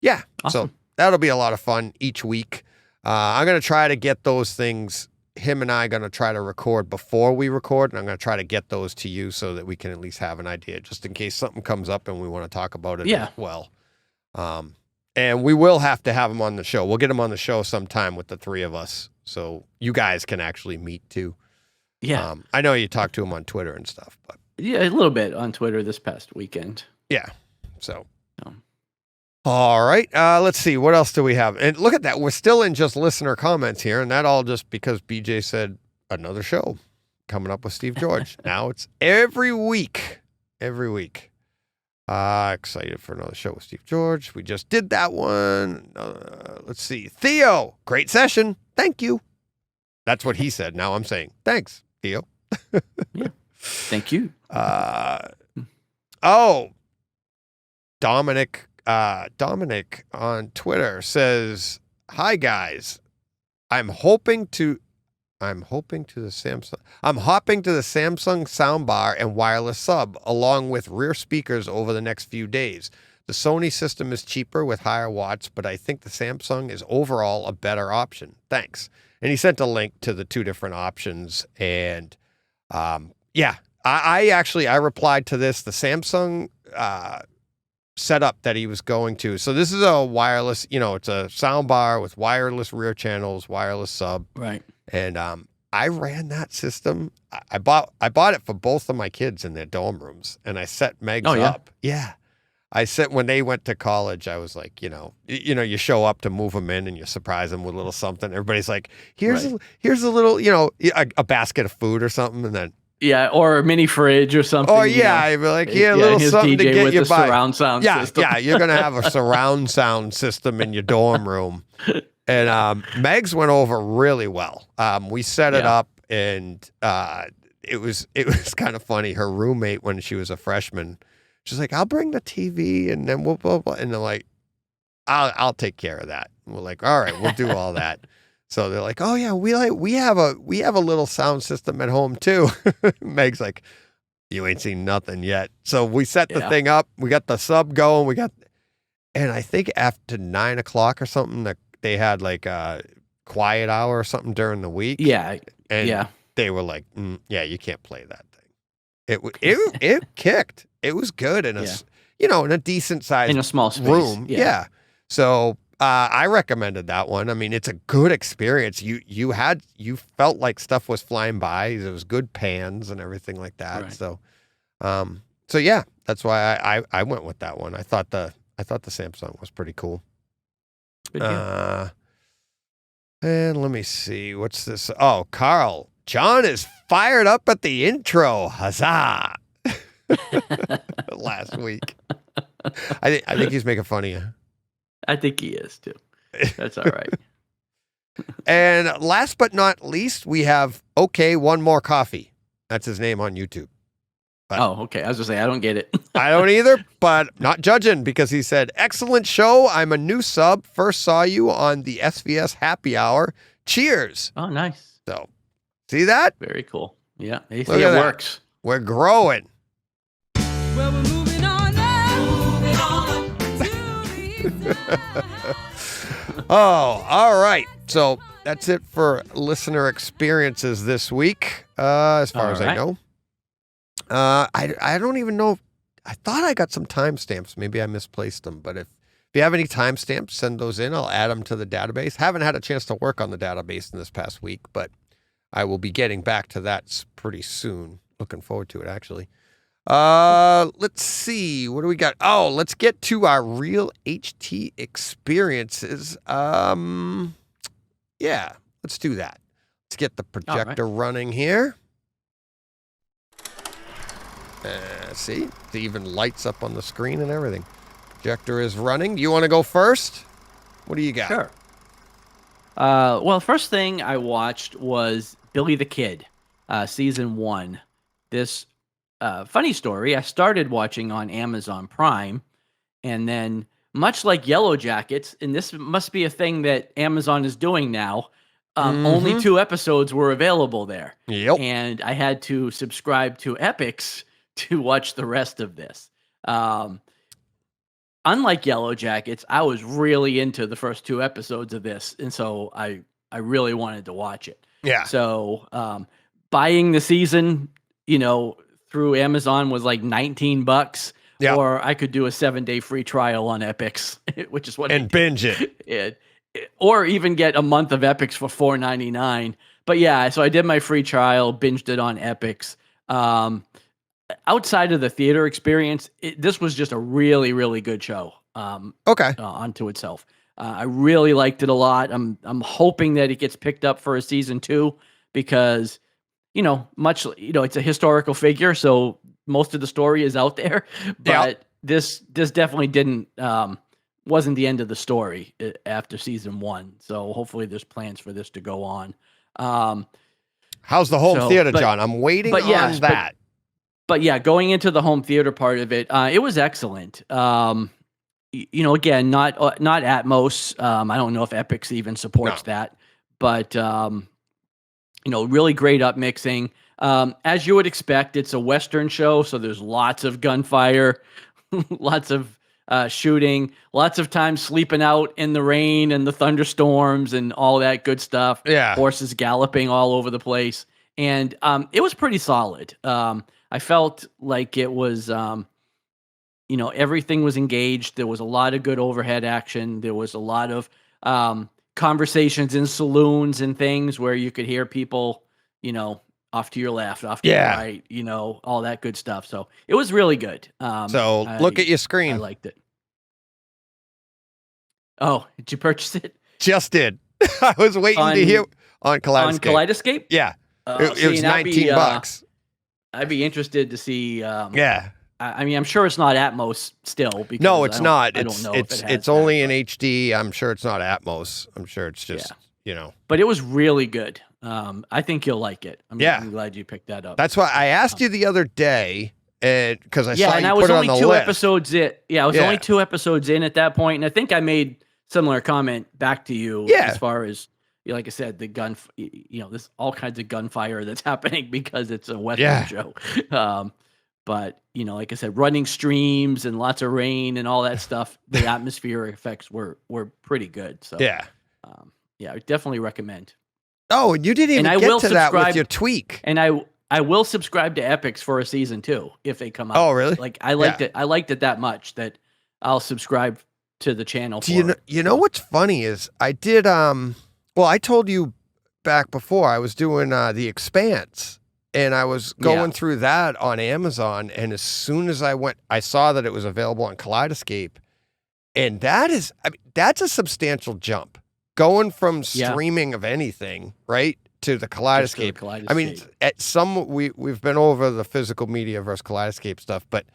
yeah, awesome. So that'll be a lot of fun each week. I'm going to try to get those things him and I going to try to record before we record, and I'm going to try to get those to you so that we can at least have an idea, just in case something comes up and we want to talk about it as well. And we will have to have him on the show. We'll get him on the show sometime with the three of us, so you guys can actually meet too. Yeah. I know you talked to him on Twitter and stuff, but yeah, a little bit on Twitter this past weekend. Yeah. So. All right. Let's see. What else do we have? And look at that. We're still in just listener comments here, and that all just because BJ said another show coming up with Steve George. Now it's every week. Every week. Excited for another show with Steve George. We just did that one. Let's see. Theo, great session. Thank you. That's what he said. Now I'm saying thanks, Theo. Yeah. Thank you. Dominic on Twitter says, "Hi guys, I'm hopping to the Samsung soundbar and wireless sub along with rear speakers over the next few days. The Sony system is cheaper with higher watts, but I think the Samsung is overall a better option. Thanks." And he sent a link to the two different options. And I replied to this, the Samsung setup that he was going to. So this is a wireless, it's a sound bar with wireless rear channels, wireless sub. Right. And I ran that system. I bought it for both of my kids in their dorm rooms, and I set Megs up. Yeah. I said when they went to college, I was like, you show up to move them in and you surprise them with a little something. Everybody's like, here's a little, a basket of food or something, and then or a mini fridge or something. Oh yeah, I'd be like, a little something DJ to get with you by. Surround sound system. Yeah, you're gonna have a surround sound system in your dorm room, and Megs went over really well. We set it up, and it was kind of funny. Her roommate, when she was a freshman, she's like, "I'll bring the TV, and then we'll blah, blah," and they're like, "I'll take care of that." And we're like, "All right, we'll do all that." So they're like, "Oh yeah, we have a little sound system at home too." Meg's like, "You ain't seen nothing yet." So we set the thing up. We got the sub going. And I think after 9 o'clock or something, that they had like a quiet hour or something during the week. Yeah, and they were like, "You can't play that thing." It kicked. It was good in in a decent sized in a small space. room. Yeah. So. I recommended that one. I mean, it's a good experience. You felt like stuff was flying by. There was good pans and everything like that. Right. So yeah, that's why I went with that one. I thought the Samsung was pretty cool. And let me see, what's this? Oh, Carl, John is fired up at the intro. Huzzah! Last week, I think he's making fun of you. I think he is too. That's all right. And last but not least, we have One More Coffee. That's his name on YouTube. But okay. I was gonna say I don't get it. I don't either, but not judging, because he said, "Excellent show. I'm a new sub. First saw you on the SVS Happy Hour. Cheers." Oh, nice. So, see that? Very cool. Yeah, it works. We're growing. Well, we're moving on now. Moving on. Oh, all right. So that's it for listener experiences this week, as far as I know. I don't even know. I thought I got some timestamps. Maybe I misplaced them. But if you have any timestamps, send those in. I'll add them to the database. Haven't had a chance to work on the database in this past week, but I will be getting back to that pretty soon. Looking forward to it, actually. Let's see. What do we got? Oh, let's get to our real HT experiences. Yeah, let's do that. Let's get the projector running here. See, it even lights up on the screen and everything. Projector is running. Do you want to go first? What do you got? Sure. Well, first thing I watched was Billy the Kid, season 1. This funny story, I started watching on Amazon Prime, and then much like Yellow Jackets, and this must be a thing that Amazon is doing now, only 2 episodes were available there. Yep. And I had to subscribe to Epix to watch the rest of this. Unlike Yellow Jackets, I was really into the first 2 episodes of this, and so I really wanted to watch it. Yeah. So buying the season, through Amazon was like $19. Yeah. Or I could do a 7-day free trial on Epics, which is what and binge it. Or even get a month of Epics for $4.99. But yeah, so I did my free trial, binged it on Epics. Outside of the theater experience, this was just a really, really good show. Onto itself. I really liked it a lot. I'm hoping that it gets picked up for a season 2 because, it's a historical figure, so most of the story is out there. But this definitely wasn't the end of the story after season 1. So hopefully there's plans for this to go on. How's the home theater, John? I'm waiting on that. But yeah, going into the home theater part of it, it was excellent. Again, not Atmos. I don't know if Epix even supports that, but really great upmixing. As you would expect, it's a Western show, so there's lots of gunfire, lots of shooting, lots of time sleeping out in the rain and the thunderstorms and all that good stuff. Yeah, horses galloping all over the place, and it was pretty solid. I felt like it was, everything was engaged. There was a lot of good overhead action. There was a lot of conversations in saloons and things where you could hear people, off to your left, off to your right, all that good stuff. So it was really good. Look at your screen. I liked it. Oh, did you purchase it? Just did. I was waiting to hear on Kaleidoscape. On Kaleidoscape? Yeah. It was $19. I'd be interested to see. Yeah. I mean, I'm sure it's not Atmos still. Because no, it's not. I don't know. It's only in HD. I'm sure it's not Atmos. I'm sure it's just, But it was really good. I think you'll like it. I'm glad you picked that up. That's why I asked you the other day, because I saw and you I was put it on only the two list. episodes in. Yeah, I was only 2 episodes in at that point, and I think I made similar comment back to you as far as. Like I said, the gun, there's all kinds of gunfire that's happening because it's a Western show. But, like I said, running streams and lots of rain and all that stuff, the atmospheric effects were pretty good. So, I definitely recommend. Oh, and you didn't even get to that with your tweak. And I will subscribe to Epix for a season 2 if they come out. Oh, really? Like, I liked it. I liked it that much that I'll subscribe to the channel for it. You know what's funny is I did, well, I told you back before I was doing The Expanse, and I was going through that on Amazon, and as soon as I saw that it was available on Kaleidoscape, and that's a substantial jump, going from streaming of anything, right, to the Kaleidoscape. I mean, we've been over the physical media versus Kaleidoscape stuff, but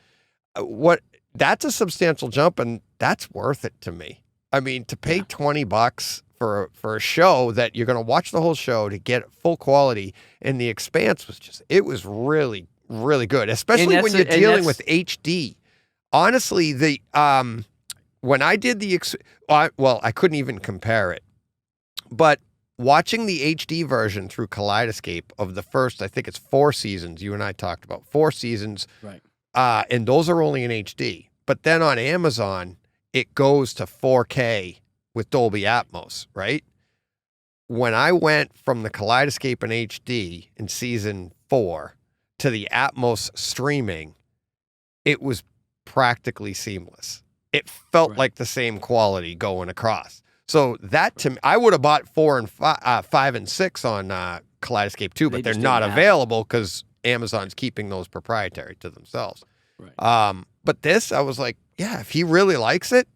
that's a substantial jump, and that's worth it to me. I mean, to pay $20 for a show that you're going to watch the whole show to get full quality, and The Expanse it was really, really good, especially when you're dealing with HD. Honestly, when I did I couldn't even compare it, but watching the HD version through Kaleidoscape of the first, I think it's 4 seasons, you and I talked about 4 seasons, right? And those are only in HD, but then on Amazon, it goes to 4K with Dolby Atmos, right? When I went from the Kaleidoscape in HD in season 4 to the Atmos streaming, it was practically seamless. It felt like the same quality going across. So that, to me, I would have bought 4 and 5 and 6 on Kaleidoscape too, but they're not available because Amazon's keeping those proprietary to themselves. Right. But this, I was like, if he really likes it,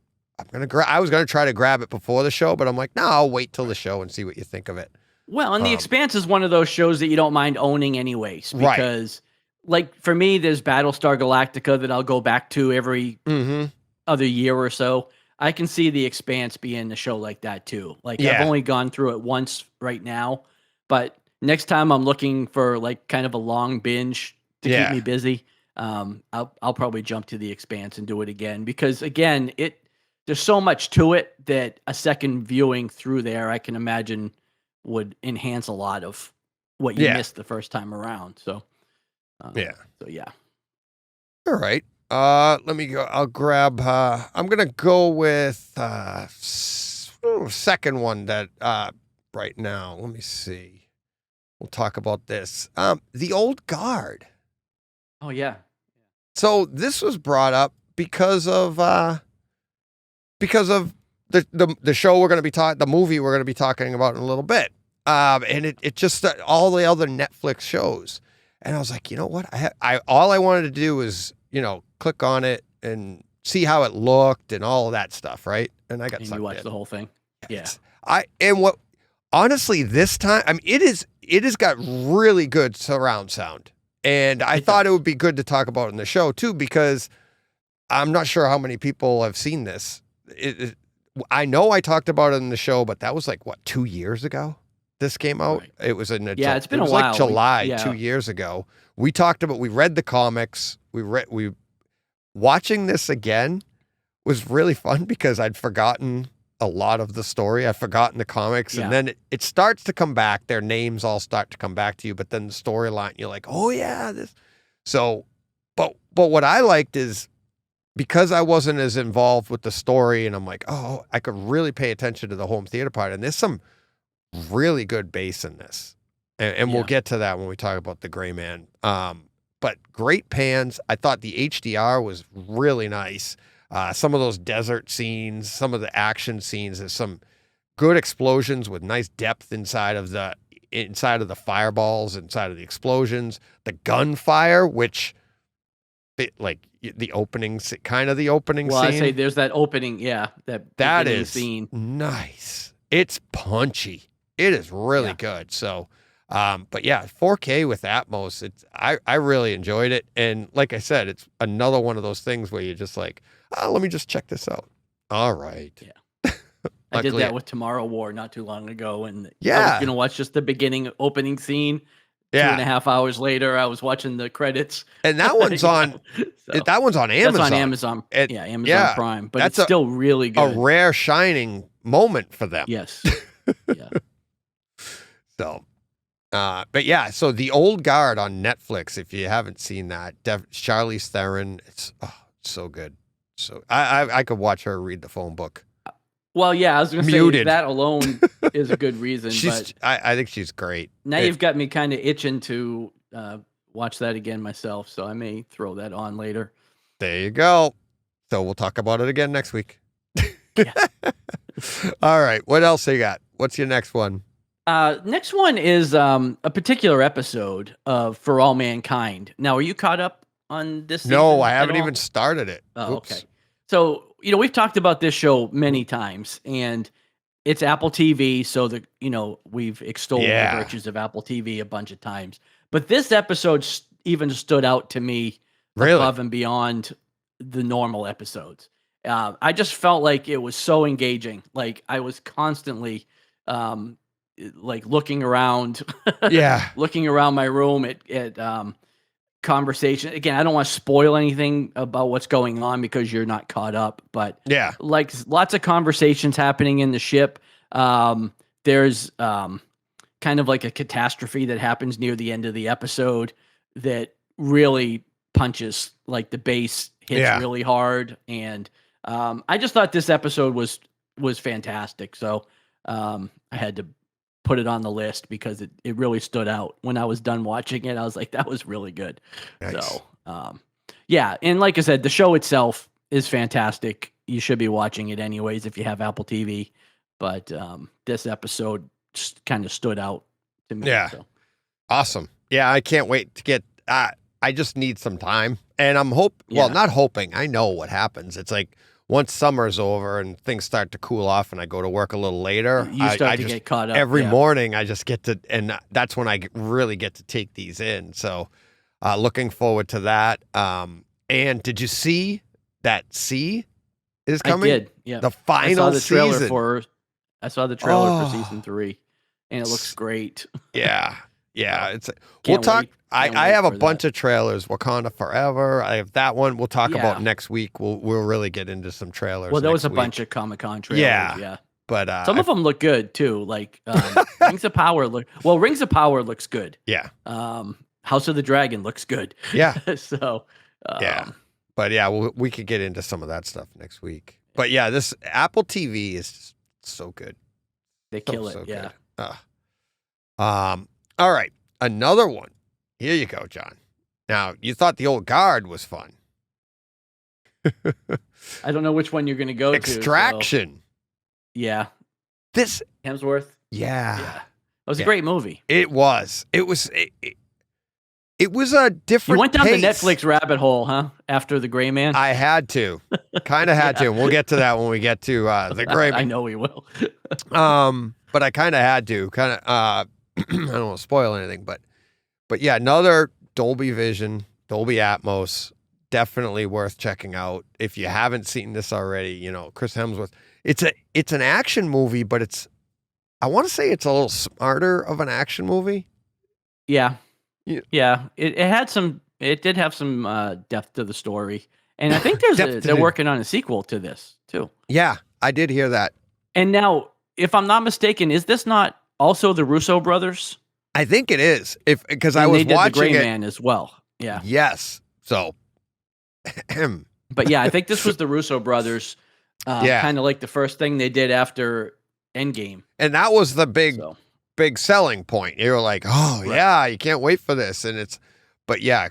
I was gonna try to grab it before the show, but I'm like, no, I'll wait till the show and see what you think of it. Well, and The Expanse is one of those shows that you don't mind owning anyways, because, like, for me, there's Battlestar Galactica that I'll go back to every other year or so. I can see The Expanse being a show like that too. Like, I've only gone through it once right now, but next time I'm looking for like kind of a long binge to keep me busy, I'll probably jump to The Expanse and do it again, because again, there's so much to it that a second viewing through there, I can imagine, would enhance a lot of what you missed the first time around. So, All right. Let me go. I'll grab, I'm going to go with, second one that, right now, let me see. we'll talk about this. The Old Guard. Oh yeah. So this was brought up because of the show we're going to be talking, the movie we're going to be talking about in a little bit. And it just all the other Netflix shows, and I was like, you know what? All I wanted to do was click on it and see how it looked and all of that stuff, right? And I got sucked in. You watched the whole thing. Yeah. Honestly, this time, I mean, it has got really good surround sound. And I thought it would be good to talk about it in the show too, because I'm not sure how many people have seen this. I know I talked about it in the show, but that was like, what, 2 years ago this came out? Right. It was it's been a while. Like July 2 years ago. We read the comics. Watching this again was really fun because I'd forgotten a lot of the story. I'd forgotten the comics, and then it starts to come back. Their names all start to come back to you, but then the storyline, you're like, oh yeah, this. So, but what I liked is because I wasn't as involved with the story, and I'm like, oh, I could really pay attention to the home theater part, and there's some really good bass in this, and we'll get to that when we talk about the Gray Man. But great pans. I thought the HDR was really nice. Some of those desert scenes, some of the action scenes, there's some good explosions with nice depth inside of the fireballs, inside of the explosions, the gunfire, which the opening, kind of the opening scene. Well, I say there's that opening, that is scene. Nice. It's punchy. It is really good. So, but yeah, 4K with Atmos. I really enjoyed it, and like I said, it's another one of those things where you're just like, let me just check this out. All right. Yeah. I did that with Tomorrow War not too long ago, and I was gonna watch just the opening scene. 2.5 hours later, I was watching the credits, and that one's on. That one's on Amazon. That's on Amazon. Amazon Prime, but it's still really good. A rare shining moment for them. Yes. Yeah. So, but yeah, so The Old Guard on Netflix. If you haven't seen that, Charlize Theron, it's so good. So I could watch her read the phone book. Well, yeah, I was going to say that alone is a good reason. I think she's great. Now you've got me kind of itching to watch that again myself, so I may throw that on later. There you go. So we'll talk about it again next week. All right. What else you got? What's your next one? Next one is a particular episode of For All Mankind. Now, are you caught up on this season? No, I haven't even started it. Oh, okay. So, we've talked about this show many times, and it's Apple TV, so we've extolled the virtues of Apple TV a bunch of times. But this episode even stood out to me above and beyond the normal episodes. I just felt like it was so engaging. Like I was constantly looking around, looking around my room at conversation. Again, I don't want to spoil anything about what's going on because you're not caught up, but lots of conversations happening in the ship. There's kind of like a catastrophe that happens near the end of the episode that really punches, like the bass hits really hard. And I just thought this episode was fantastic. So I had to put it on the list because it really stood out. When I was done watching it, I was like, that was really good. Nice. So, and like I said, the show itself is fantastic. You should be watching it anyways if you have Apple TV. But this episode just kind of stood out to me. Yeah. So. Awesome. Yeah, I can't wait to get I just need some time. And I'm not hoping. I know what happens. It's like once summer's over and things start to cool off and I go to work a little later, you start to get caught up. Every morning I just get to, and that's when I really get to take these in. So looking forward to that. And did you see that C is coming? I did, yeah. The final season. I saw the trailer for season 3 and it looks great. Yeah. We'll talk. I have a bunch of trailers. Wakanda Forever. I have that one. We'll talk about next week. We'll really get into some trailers. Well, there was a bunch of Comic-Con trailers. Yeah. But some of them look good too. Like Rings of Power Rings of Power looks good. Yeah. House of the Dragon looks good. Yeah. So. But we could get into some of that stuff next week. But yeah, this Apple TV is so good. They kill it. Yeah. Good. All right. Another one. Here you go, John. Now, you thought The Old Guard was fun. I don't know which one you're going to go Extraction. to. So. Yeah. This Hemsworth. Yeah. It was a great movie. It was. It was a different You went down pace. the Netflix rabbit hole, huh? After The Gray Man? I had to. Kind of had to. We'll get to that when we get to The Gray Man. I know we will. But I kind of had to. I don't want to spoil anything, but yeah, another Dolby Vision, Dolby Atmos, definitely worth checking out. If you haven't seen this already, Chris Hemsworth. It's an action movie, but I want to say it's a little smarter of an action movie. Yeah. Yeah. It did have some depth to the story. And I think they're working on a sequel to this too. Yeah, I did hear that. And now, if I'm not mistaken, is this not also the Russo brothers? I think it is. Because I was watching The Gray Man as well. Yeah. Yes. So. But yeah, I think this was the Russo brothers. Kind of like the first thing they did after Endgame. And that was the big selling point. You were like, oh, right. Yeah, you can't wait for this. But yeah,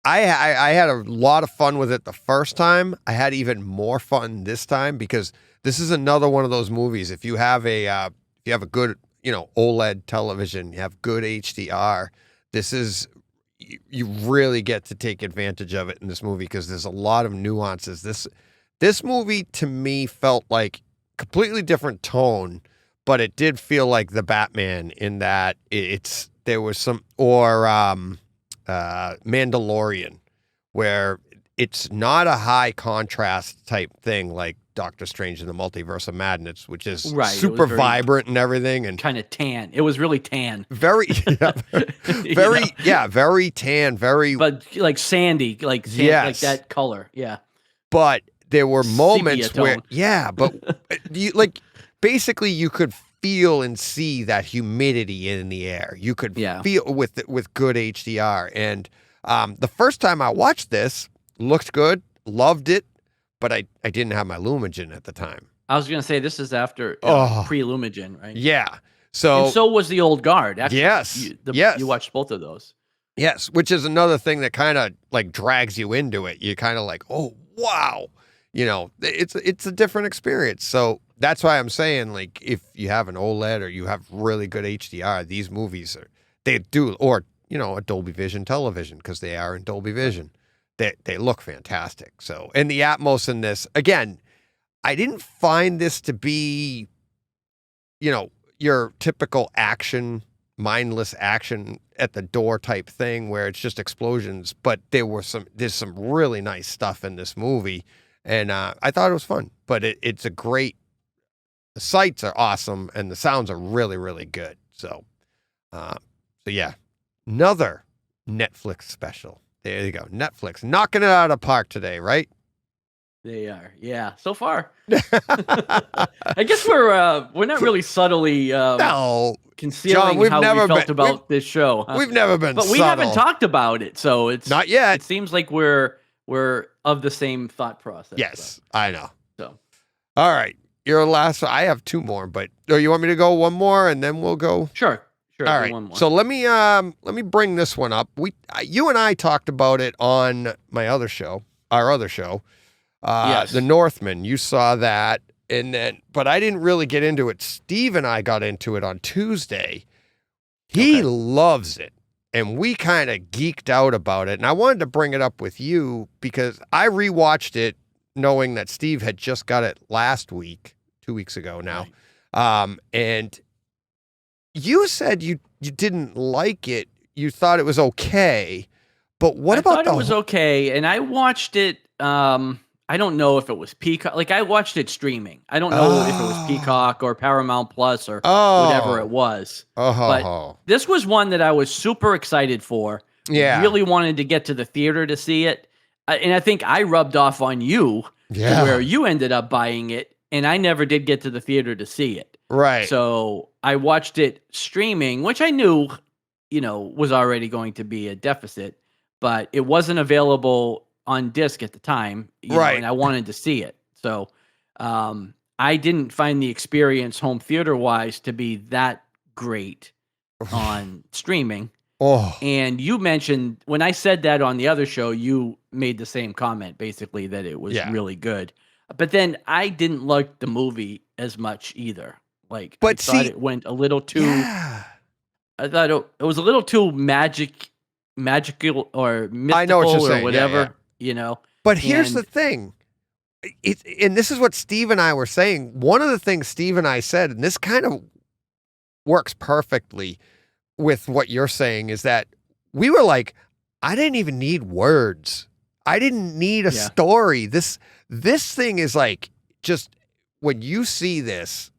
I had a lot of fun with it the first time. I had even more fun this time because this is another one of those movies. If you have a good, OLED television, you have good HDR, you really get to take advantage of it in this movie because there's a lot of nuances. This movie to me felt like completely different tone, but it did feel like the Batman in that there was some Mandalorian where it's not a high contrast type thing like Doctor Strange in the Multiverse of Madness, which is super vibrant and everything, and kind of tan. It was really tan. Very tan, but like sandy, like that color. Yeah. But there were moments where, but basically you could feel and see that humidity in the air. You could feel with good HDR. And the first time I watched this, looked good, loved it, but I didn't have my Lumigen at the time. I was going to say, this is after pre-Lumigen, right? Yeah. And so was The Old Guard. Actually, yes. You watched both of those. Yes, which is another thing that kind of like drags you into it. You're kind of like, oh, wow. It's a different experience. So that's why I'm saying, like, if you have an OLED or you have really good HDR, these movies or a Dolby Vision television, because they are in Dolby Vision. They look fantastic. So, and the Atmos in this, again, I didn't find this to be, your typical mindless action at the door type thing where it's just explosions, but there's some really nice stuff in this movie. And I thought it was fun, but it's a great, the sights are awesome and the sounds are really, really good. So yeah, another Netflix special. There you go. Netflix knocking it out of the park today, right? They are. Yeah. So far. I guess we're not really subtly concealing John, how we felt about this show. Huh? We've never been But we haven't talked about it, so it's not yet. It seems like we're of the same thought process. Yes, so. I know. So, all right. Your last. I have two more, but you want me to go one more and then we'll go? Sure. All right. One more. So let me bring this one up. You and I talked about it on our other show. Yes. The Northman. You saw that, but I didn't really get into it. Steve and I got into it on Tuesday. He loves it. And we kind of geeked out about it. And I wanted to bring it up with you because I rewatched it knowing that Steve had just got it last week, 2 weeks ago now. Right. And you said you didn't like it. You thought it was okay. But I thought it was okay. And I watched it. I don't know if it was Peacock. Like, I watched it streaming. I don't know if it was Peacock or Paramount Plus or whatever it was. But this was one that I was super excited for. Yeah. Really wanted to get to the theater to see it. And I think I rubbed off on you where you ended up buying it, and I never did get to the theater to see it. Right. So I watched it streaming, which I knew, was already going to be a deficit, but it wasn't available on disc at the time, right? And I wanted to see it, so I didn't find the experience home theater wise to be that great. on streaming. Oh, And you mentioned when I said that on the other show, you made the same comment, basically that it was really good. But then I didn't like the movie as much either. Like, I thought it went a little too. Yeah. I thought it was a little too magical or mystical I know what you're saying. whatever. But here's the thing. And this is what Steve and I were saying. One of the things Steve and I said, and this kind of works perfectly with what you're saying, is that we were like, I didn't even need words. I didn't need a story. This thing is like, just when you see this,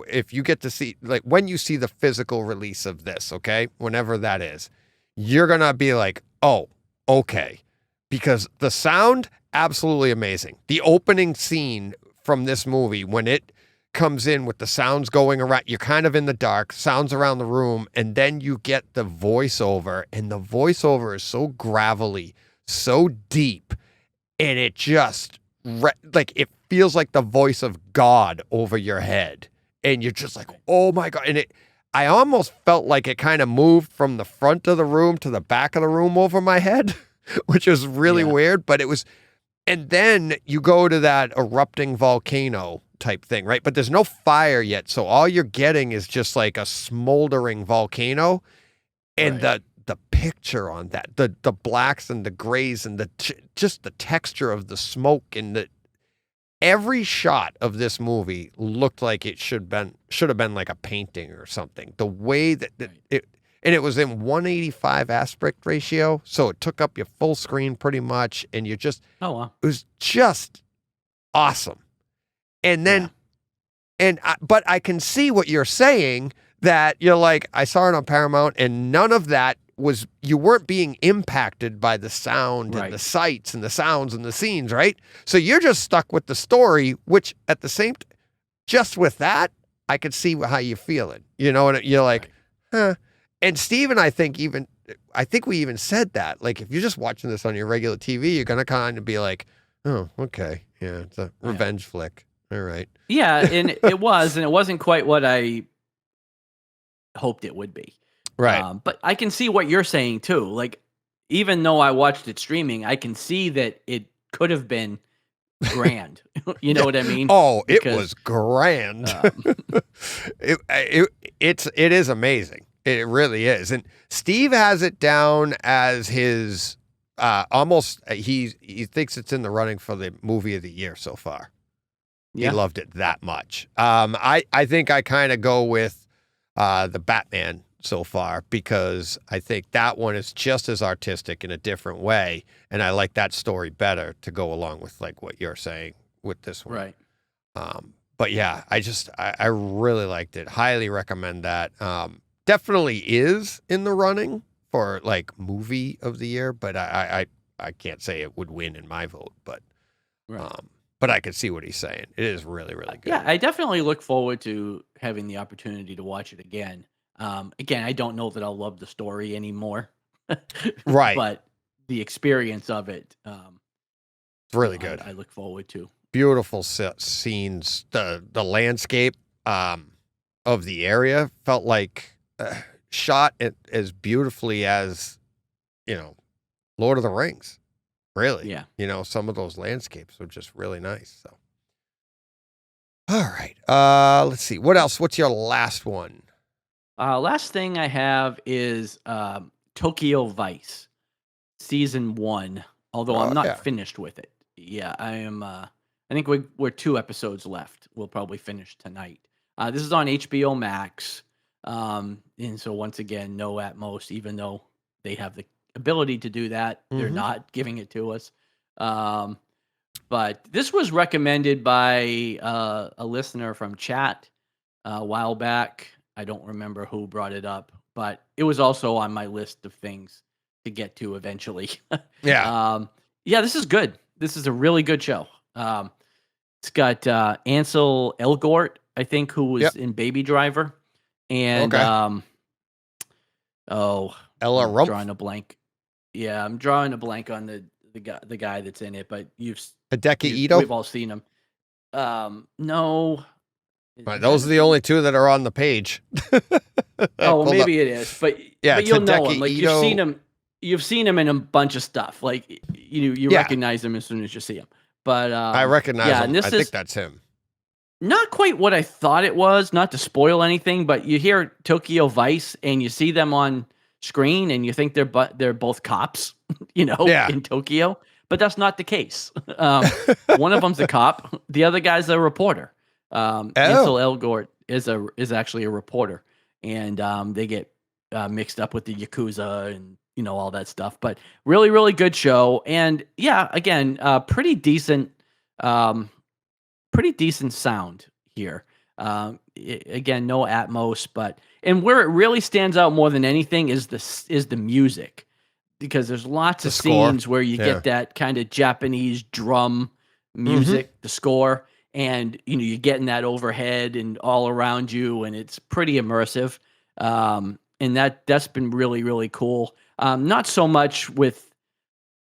if you get to see, like when you see the physical release of this, okay, whenever that is, you're going to be like, oh, okay. Because the sound, absolutely amazing. The opening scene from this movie, when it comes in with the sounds going around, you're kind of in the dark, sounds around the room, and then you get the voiceover, and the voiceover is so gravelly, so deep, and it just, like, it feels like the voice of God over your head, and you're just like, oh my God, and I almost felt like it kind of moved from the front of the room to the back of the room over my head, which was really weird, but it was, and then you go to that erupting volcano type thing, right? But there's no fire yet, so all you're getting is just like a smoldering volcano, and the picture on that, the blacks and the grays and just the texture of the smoke, and every shot of this movie looked like it should have been like a painting or something. The way that it was in 185 aspect ratio, so it took up your full screen pretty much, and you just it was just awesome. And then, but I can see what you're saying, that you're like, I saw it on Paramount, and none of that you weren't being impacted by the sound and the sights and the sounds and the scenes, right? So you're just stuck with the story, which at the same, just with that, I could see how you feel it. You know, and you're like, huh. And Steve and I think we even said that, like, if you're just watching this on your regular TV, you're going to kind of be like, oh, okay. Yeah. It's a revenge flick. All right. Yeah, and it wasn't quite what I hoped it would be. Right. But I can see what you're saying too. Like, even though I watched it streaming, I can see that it could have been grand. You know what I mean? Oh, it was grand. It is amazing. It really is. And Steve has it down as his almost. He thinks it's in the running for the movie of the year so far. Yeah. He loved it that much. I think I kind of go with the Batman so far, because I think that one is just as artistic in a different way, and I like that story better to go along with like what you're saying with this one. Right. But yeah, I really liked it. Highly recommend that. Definitely is in the running for like movie of the year, but I can't say it would win in my vote, but but I could see what he's saying. It is really, really good. Yeah, I definitely look forward to having the opportunity to watch it again. Again, I don't know that I'll love the story anymore. Right. But the experience of it, it's really good. I look forward to. Beautiful scenes. The landscape of the area felt like shot as beautifully as, Lord of the Rings. Really. Yeah. Some of those landscapes were just really nice. So, all right. Let's see. What else? What's your last one? Last thing I have is Tokyo Vice season 1. Although I'm not finished with it. Yeah, I am. I think we're 2 episodes left. We'll probably finish tonight. This is on HBO Max. And so once again, no Atmos, even though they have the ability to do that, they're not giving it to us. But this was recommended by a listener from chat a while back. I don't remember who brought it up, but it was also on my list of things to get to eventually. Yeah. This is good. This is a really good show. It's got Ansel Elgort, I think, who was in Baby Driver. And Ella Rumpf. Drawing a blank. Yeah, I'm drawing a blank on the guy that's in it, but Hideki Ito? We've all seen him. No. Right, those are the only 2 that are on the page. well, maybe it is, but you'll know him. Like Ito. You've seen him in a bunch of stuff. Like you recognize him as soon as you see him. But I recognize him. I think that's him. Not quite what I thought it was. Not to spoil anything, but you hear Tokyo Vice and you see them on screen, and you think they're both cops, in Tokyo. But that's not the case. One of them's a cop. The other guy's a reporter. Ansel Elgort is actually a reporter, and they get mixed up with the Yakuza and all that stuff. But really, really good show, and again, pretty decent sound here. Again, no Atmos, and where it really stands out more than anything is the music. Because there's lots of scenes where you get that kind of Japanese drum music, the score, and you're getting that overhead and all around you, and it's pretty immersive. And that's been really, really cool. Not so much with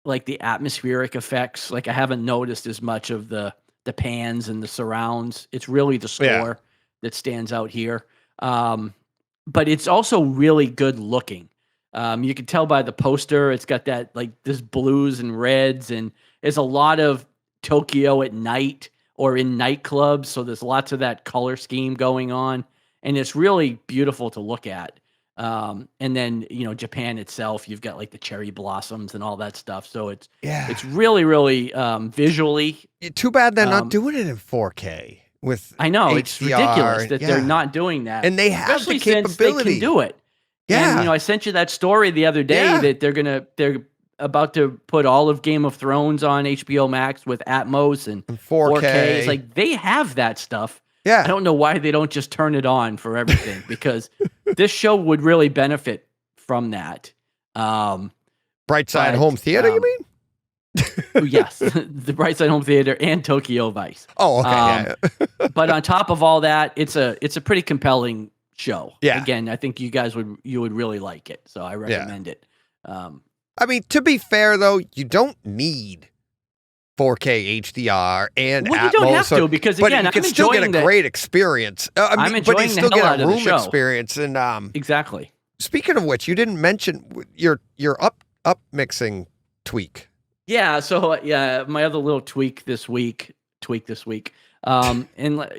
like the atmospheric effects. Like I haven't noticed as much of the pans and the surrounds. It's really the score that stands out here. But it's also really good looking. You can tell by the poster, it's got that like this blues and reds, and there's a lot of Tokyo at night or in nightclubs. So there's lots of that color scheme going on, and it's really beautiful to look at. And then, Japan itself, you've got like the cherry blossoms and all that stuff. So it's really, really, visually. Too bad they're not doing it in 4K with I know HDR, it's ridiculous that they're not doing that. And they have especially the capability. Since they can do it. Yeah. And, I sent you that story the other day that they're about to put all of Game of Thrones on HBO Max with Atmos and 4K. It's like they have that stuff. Yeah. I don't know why they don't just turn it on for everything, because this show would really benefit from that. Brightside Home Theater, you mean? Yes, the Brightside Home Theater and Tokyo Vice. Oh, okay. But on top of all that, it's a pretty compelling show. Yeah. Again, I think you guys would really like it, so I recommend it. I mean, to be fair though, you don't need 4K HDR and Atmos. You don't have to, because again, you can still get a great experience. I'm enjoying the hell out of the show. Experience, and exactly. Speaking of which, you didn't mention your up mixing tweak. Yeah. So my other little tweak this week. And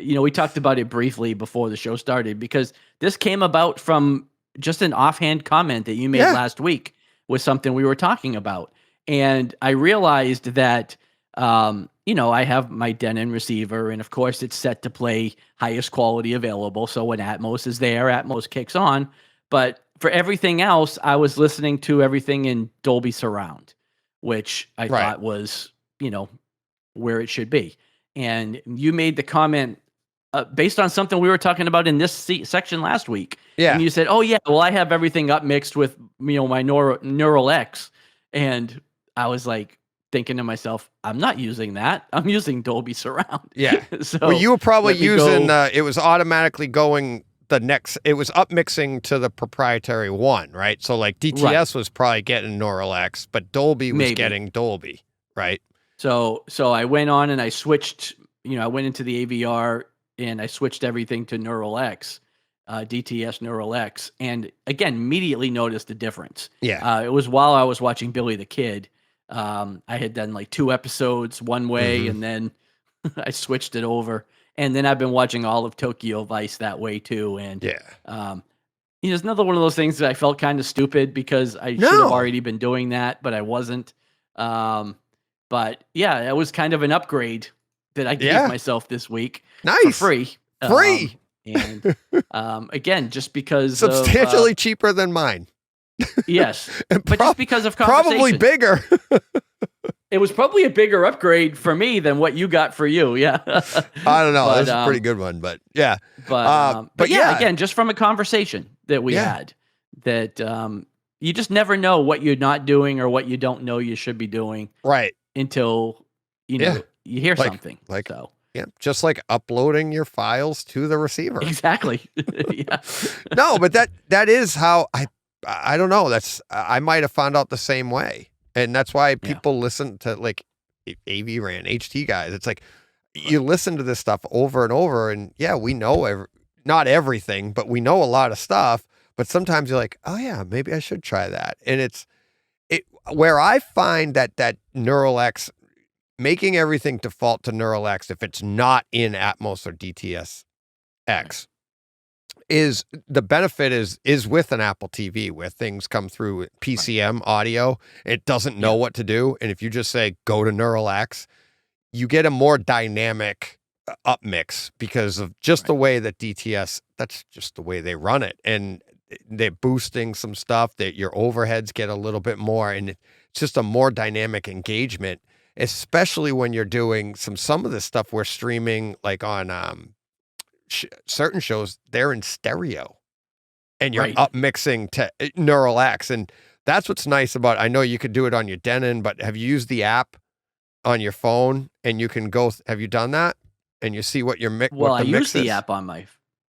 we talked about it briefly before the show started, because this came about from just an offhand comment that you made last week with something we were talking about. And I realized that, I have my Denon receiver, and of course it's set to play highest quality available. So when Atmos is there, Atmos kicks on. But for everything else, I was listening to everything in Dolby Surround, which I thought was, where it should be. And you made the comment based on something we were talking about in this section last week. Yeah. And you said, "Oh yeah, well I have everything up mixed with my Neural X," and I was like thinking to myself, "I'm not using that. I'm using Dolby Surround." Yeah. So well, you were probably using. It was automatically going the next. It was up mixing to the proprietary one, right? So like DTS was probably getting Neural X, but Dolby was getting Dolby, right? So I went on and I switched, I went into the AVR and I switched everything to Neural X, DTS Neural X, and again, immediately noticed a difference. Yeah. It was while I was watching Billy the Kid. I had done like 2 episodes one way, and then I switched it over. And then I've been watching all of Tokyo Vice that way too. And it's another one of those things that I felt kind of stupid, because I should have already been doing that, but I wasn't. But yeah, it was kind of an upgrade that I gave myself this week for free. And again, just because substantially cheaper than mine. Yes, but just because of conversation. Probably bigger. It was probably a bigger upgrade for me than what you got for you. Yeah. I don't know. That's a pretty good one, but yeah. But yeah, again, just from a conversation that we had, that you just never know what you're not doing or what you don't know you should be doing. Right. Until, you hear something. Just like uploading your files to the receiver. Exactly. Yeah. No, but that is how I don't know. I might have found out the same way. And that's why people listen to like AV-RAN, HT guys. It's like you listen to this stuff over and over, and we know not everything, but we know a lot of stuff. but sometimes you're like, oh yeah, maybe I should try that. And it's where I find that Neural X, making everything default to Neural X if it's not in Atmos or DTS X, is the benefit is with an Apple TV where things come through PCM audio. It doesn't know what to do. And if you just say, go to Neural X, you get a more dynamic upmix because of just the way that DTS, that's just the way they run it. And they're boosting some stuff that your overheads get a little bit more. And it's just a more dynamic engagement, especially when you're doing some of the stuff we're streaming, like on certain shows, they're in stereo and you're upmixing to Neural X. And that's what's nice about, I know you could do it on your Denon, but have you used the app on your phone and you can go, have you done that? And you see what your mix, well, what the I mix use the is? app on my,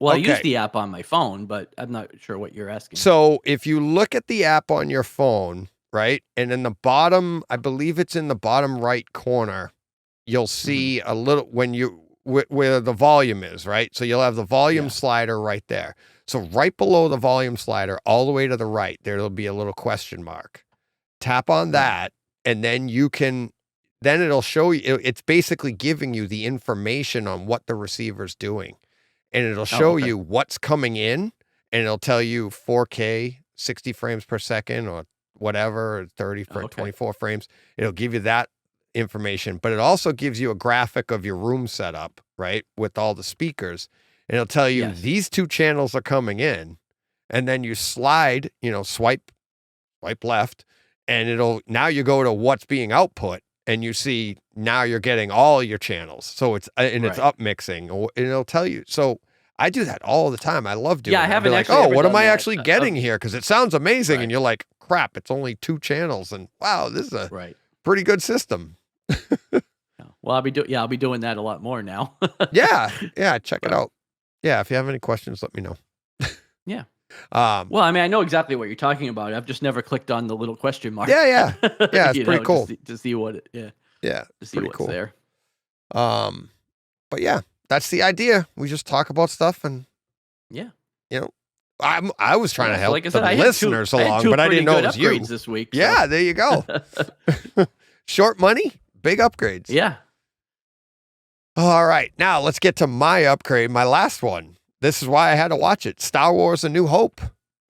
I use the app on my phone, but I'm not sure what you're asking. So if you look at the app on your phone, right, and in the bottom, I believe it's in the bottom right corner, you'll see a little, when you, where the volume is, right? So you'll have the volume slider right there. So right below the volume slider, all the way to the right, there'll be a little question mark. Tap on that, and then you can, then it'll show you, it's basically giving you the information on what the receiver's doing. And it'll show you what's coming in, and it'll tell you 4K, 60 frames per second, or whatever, or 30, 24 frames. It'll give you that information, but it also gives you a graphic of your room setup, right, with all the speakers, and it'll tell you these two channels are coming in, and then you slide, swipe left, and now you go to what's being output, and you see now you're getting all your channels. So it's it's up mixing, and it'll tell you. So I do that all the time. I love doing it. I haven't like, oh, what am I actually getting here? Because it sounds amazing, and you're like, crap, it's only 2 channels, and wow, this is a pretty good system. Well, I'll be doing that a lot more now. yeah, check it out. Yeah, if you have any questions, let me know. Yeah. Well, I mean, I know exactly what you're talking about. I've just never clicked on the little question mark. Yeah, it's pretty cool to see what it. To see what's cool there. But yeah, that's the idea. We just talk about stuff, and I was trying to help the listeners along, but I didn't know it was you. This week. Yeah, there you go. Short money, big upgrades. Yeah. All right, now let's get to my upgrade, my last one. This is why I had to watch it. Star Wars: A New Hope.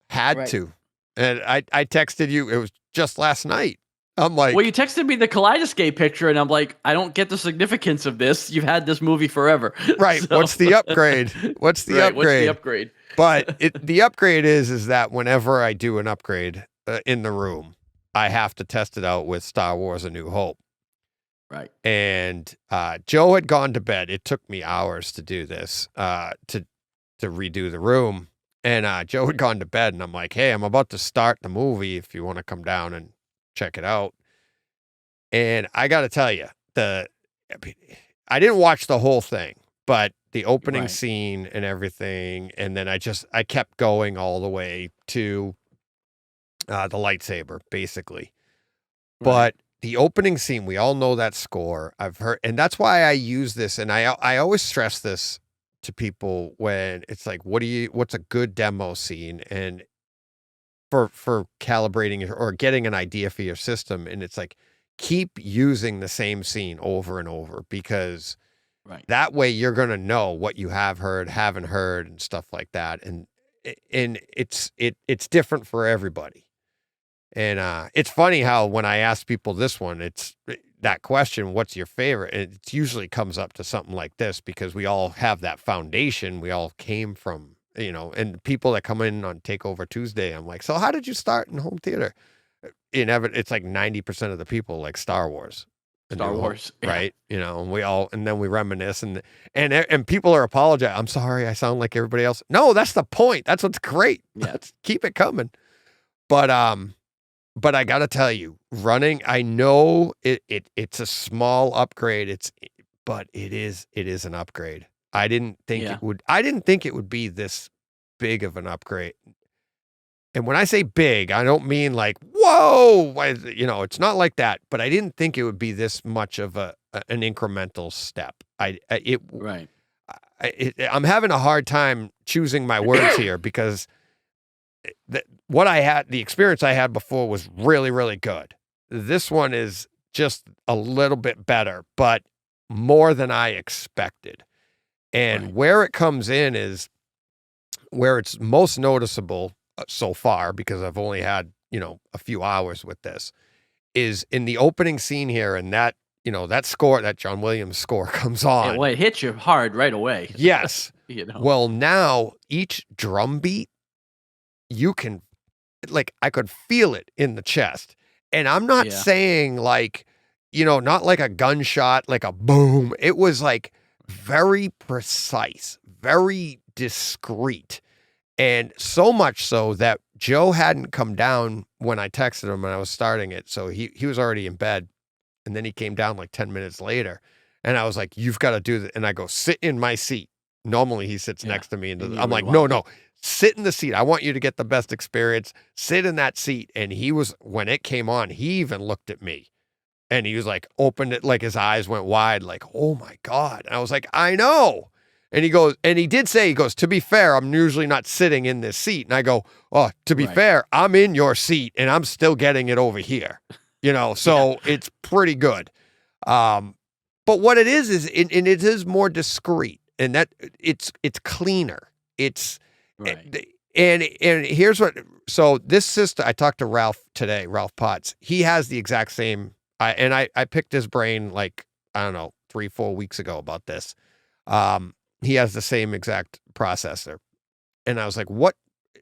Had to. And I texted you. It was just last night. I'm like, well, you texted me the Kaleidoscape picture, and I'm like, I don't get the significance of this. You've had this movie forever. Right. So. What's the upgrade? What's the upgrade? But the upgrade is that whenever I do an upgrade in the room, I have to test it out with Star Wars: A New Hope. Right. And Joe had gone to bed. It took me hours to do this, to redo the room. And Joe had gone to bed, and I'm like, hey, I'm about to start the movie if you want to come down and check it out. And I got to tell you, I didn't watch the whole thing, but the opening scene and everything, and then I kept going all the way to the lightsaber, basically. But the opening scene, we all know that score. I've heard, and that's why I use this, and I always stress this to people when it's like, what's a good demo scene, and for calibrating or getting an idea for your system. And it's like, keep using the same scene over and over, because that way you're going to know what you have heard, haven't heard, and stuff like that. And it's different for everybody. And it's funny how when I ask people this one, it's that question, what's your favorite? It usually comes up to something like this, because we all have that foundation. We all came from, and people that come in on Takeover Tuesday, I'm like, so how did you start in home theater? It's like 90% of the people like Star Wars. Right? And then we reminisce, and people are apologizing. I'm sorry, I sound like everybody else. No, that's the point. That's what's great. Let's keep it coming. But I got to tell you, running, I know it's a small upgrade. But it is an upgrade. I didn't think it would be this big of an upgrade. And when I say big, I don't mean like, whoa, it's not like that, but I didn't think it would be this much of an incremental step. I'm having a hard time choosing my words here, because the experience I had before was really, really good. This one is just a little bit better, but more than I expected. And where it comes in is where it's most noticeable so far, because I've only had, a few hours with this, is in the opening scene here. And that, that score, that John Williams score comes on. Well, it hits you hard right away. Yes. Well, now each drum beat, you can, I could feel it in the chest. And I'm not saying not like a gunshot, like a boom. It was very precise, very discreet. And so much so that Joe hadn't come down when I texted him and I was starting it. So he was already in bed. And then he came down 10 minutes later. And I was like, you've got to do this. And I go, sit in my seat. Normally he sits next to me. And I'm like, no, sit in the seat. I want you to get the best experience. Sit in that seat. And when it came on, he even looked at me. And he was opened it, his eyes went wide, oh my God. And I was like, I know. And he did say, to be fair, I'm usually not sitting in this seat. And I go, oh, to be fair, I'm in your seat and I'm still getting it over here, so it's pretty good. But what it is and it is more discreet, and that it's cleaner. It's, and here's so this sister, I talked to Ralph today, Ralph Potts. He has the exact same, I picked his brain 3-4 weeks ago about this. He has the same exact processor. And I was like,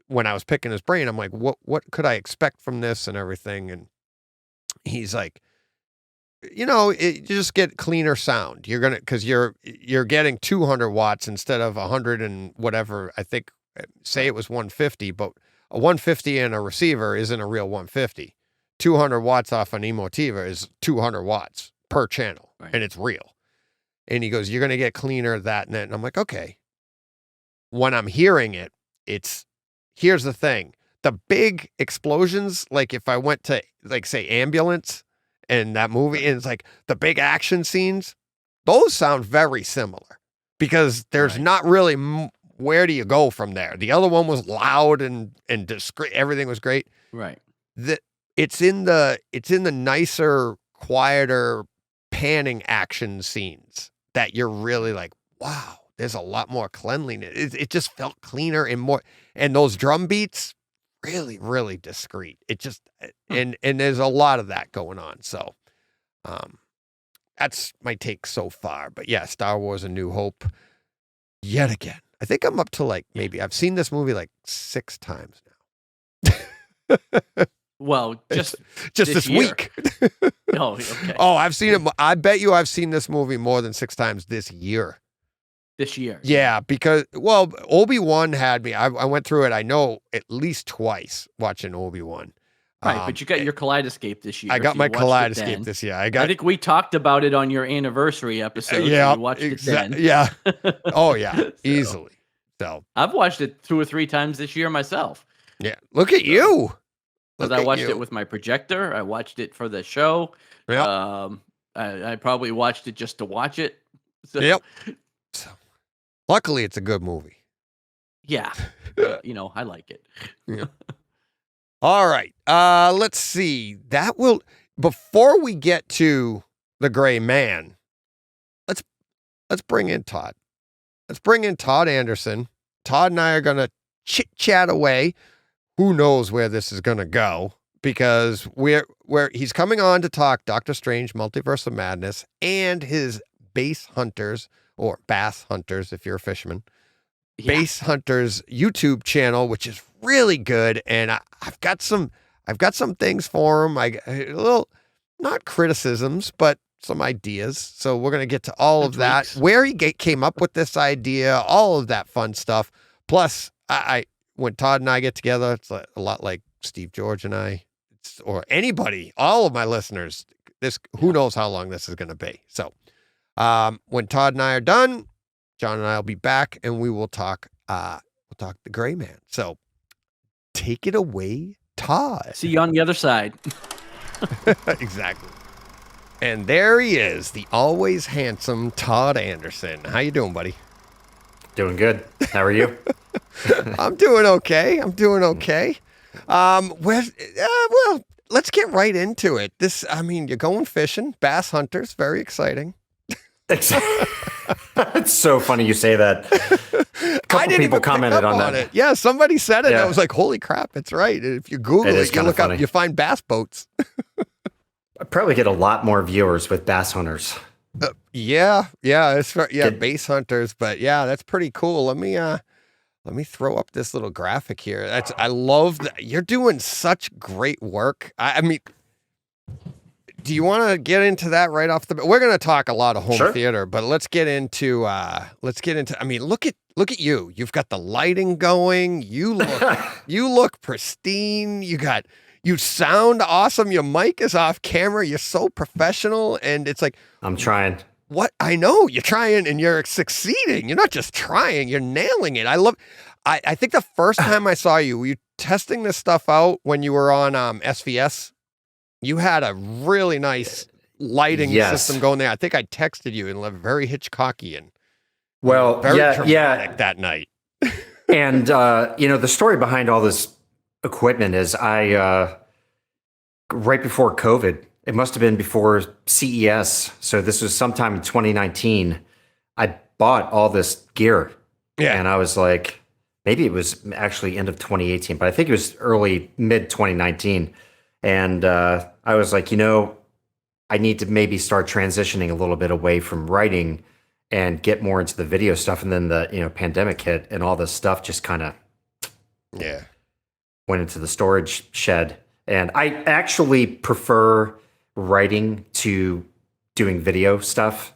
when I was picking his brain, I'm like, what could I expect from this and everything? And he's like, you just get cleaner sound. You're going to, cause you're getting 200 watts instead of 100 and whatever. I think, say it was 150, but a 150 in a receiver isn't a real 150. 200 watts off an Emotiva is 200 watts per channel, and it's real. And he goes, you're going to get cleaner, that and that. And I'm like, okay. When I'm hearing it, here's the thing. The big explosions, if I went to, say, Ambulance and that movie, and it's the big action scenes, those sound very similar because there's not really, where do you go from there? The other one was loud and discreet. Everything was great. Right. It's in the nicer, quieter, panning action scenes that you're really wow, there's a lot more cleanliness. It just felt cleaner and more, and those drum beats, really, really discreet. It just, and there's a lot of that going on. So, that's my take so far. But yeah, Star Wars: A New Hope, yet again. I think I'm up to maybe I've seen this movie 6 times now. Well, just this week. Oh, okay. Oh, I've seen it. I bet you I've seen this movie more than 6 times this year. This year. Yeah, because, Obi-Wan had me. I went through it, I know, at least twice watching Obi-Wan. Right, but you got your Kaleidoscape this year. I got my Kaleidoscape this year. I think we talked about it on your anniversary episode. Yeah, so watched it then. Yeah. Oh, yeah, easily. So I've watched it 2 or 3 times this year myself. Yeah, look at you. Because I watched it with my projector. I watched it for the show. Yep. I probably watched it just to watch it. So, yep. So, luckily, it's a good movie. Yeah. I like it. Yeah. All right. Let's see. Before we get to the Gray Man, let's bring in Todd. Let's bring in Todd Anderson. Todd and I are going to chit-chat away. Who knows where this is going to go, because he's coming on to talk Doctor Strange, Multiverse of Madness, and his Bass Hunters, or Bass Hunters if you're a fisherman, Bass Hunters YouTube channel, which is really good. And I've got some things for him. A little, not criticisms, but some ideas. So we're going to get to all of that, where he came up with this idea, all of that fun stuff. Plus, when Todd and I get together, it's a lot like Steve George and I, or anybody, all of my listeners. Who knows how long this is going to be. So, when Todd and I are done, John and I will be back, and we will talk. We'll talk the Gray Man. So, take it away, Todd. See you on the other side. Exactly. And there he is, the always handsome Todd Anderson. How you doing, buddy? Doing good. How are you? I'm doing okay. Well, let's get right into it. You're going fishing, bass hunters, very exciting. It's so funny you say that. A couple people commented on that. It. Yeah, somebody said it. Yeah. I was like, holy crap, it's right. If you Google it, you look up, you find bass boats. I probably get a lot more viewers with bass hunters. Bass hunters. But yeah, that's pretty cool. Let me throw up this little graphic here. I love that you're doing such great work. I mean, do you want to get into that right off the bat? We're going to talk a lot of home theater, but let's get into, I mean, look at you. You've got the lighting going. You look pristine. You sound awesome. Your mic is off camera. You're so professional. And it's like, I'm trying. What? I know you're trying and you're succeeding. You're not just trying, you're nailing it. I think the first time I saw you, were you testing this stuff out when you were on SVS? You had a really nice lighting system going there. I think I texted you and very Hitchcockian. Well, very dramatic that night. And, the story behind all this equipment is right before COVID, it must have been before CES. So this was sometime in 2019. I bought all this gear. Yeah. And I was like, maybe it was actually end of 2018, but I think it was mid 2019. And I was like, I need to maybe start transitioning a little bit away from writing and get more into the video stuff. And then the pandemic hit and all this stuff just kind of went into the storage shed. And I actually prefer writing to doing video stuff.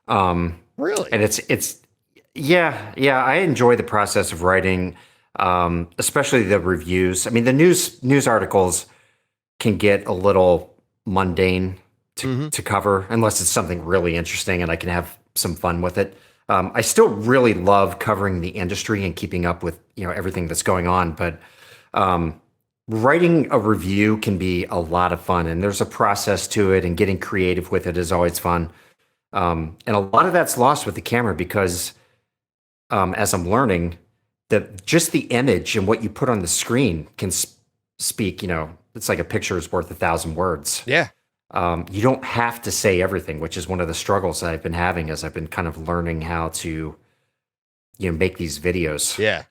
Really? And it's I enjoy the process of writing, especially the reviews. I mean, the news articles can get a little mundane to cover unless it's something really interesting and I can have some fun with it. I still really love covering the industry and keeping up with everything that's going on, but writing a review can be a lot of fun, and there's a process to it, and getting creative with it is always fun. And a lot of that's lost with the camera because as I'm learning, that just the image and what you put on the screen can speak, it's like a picture is worth 1,000 words. Yeah. You don't have to say everything, which is one of the struggles that I've been having as I've been kind of learning how to, make these videos. Yeah.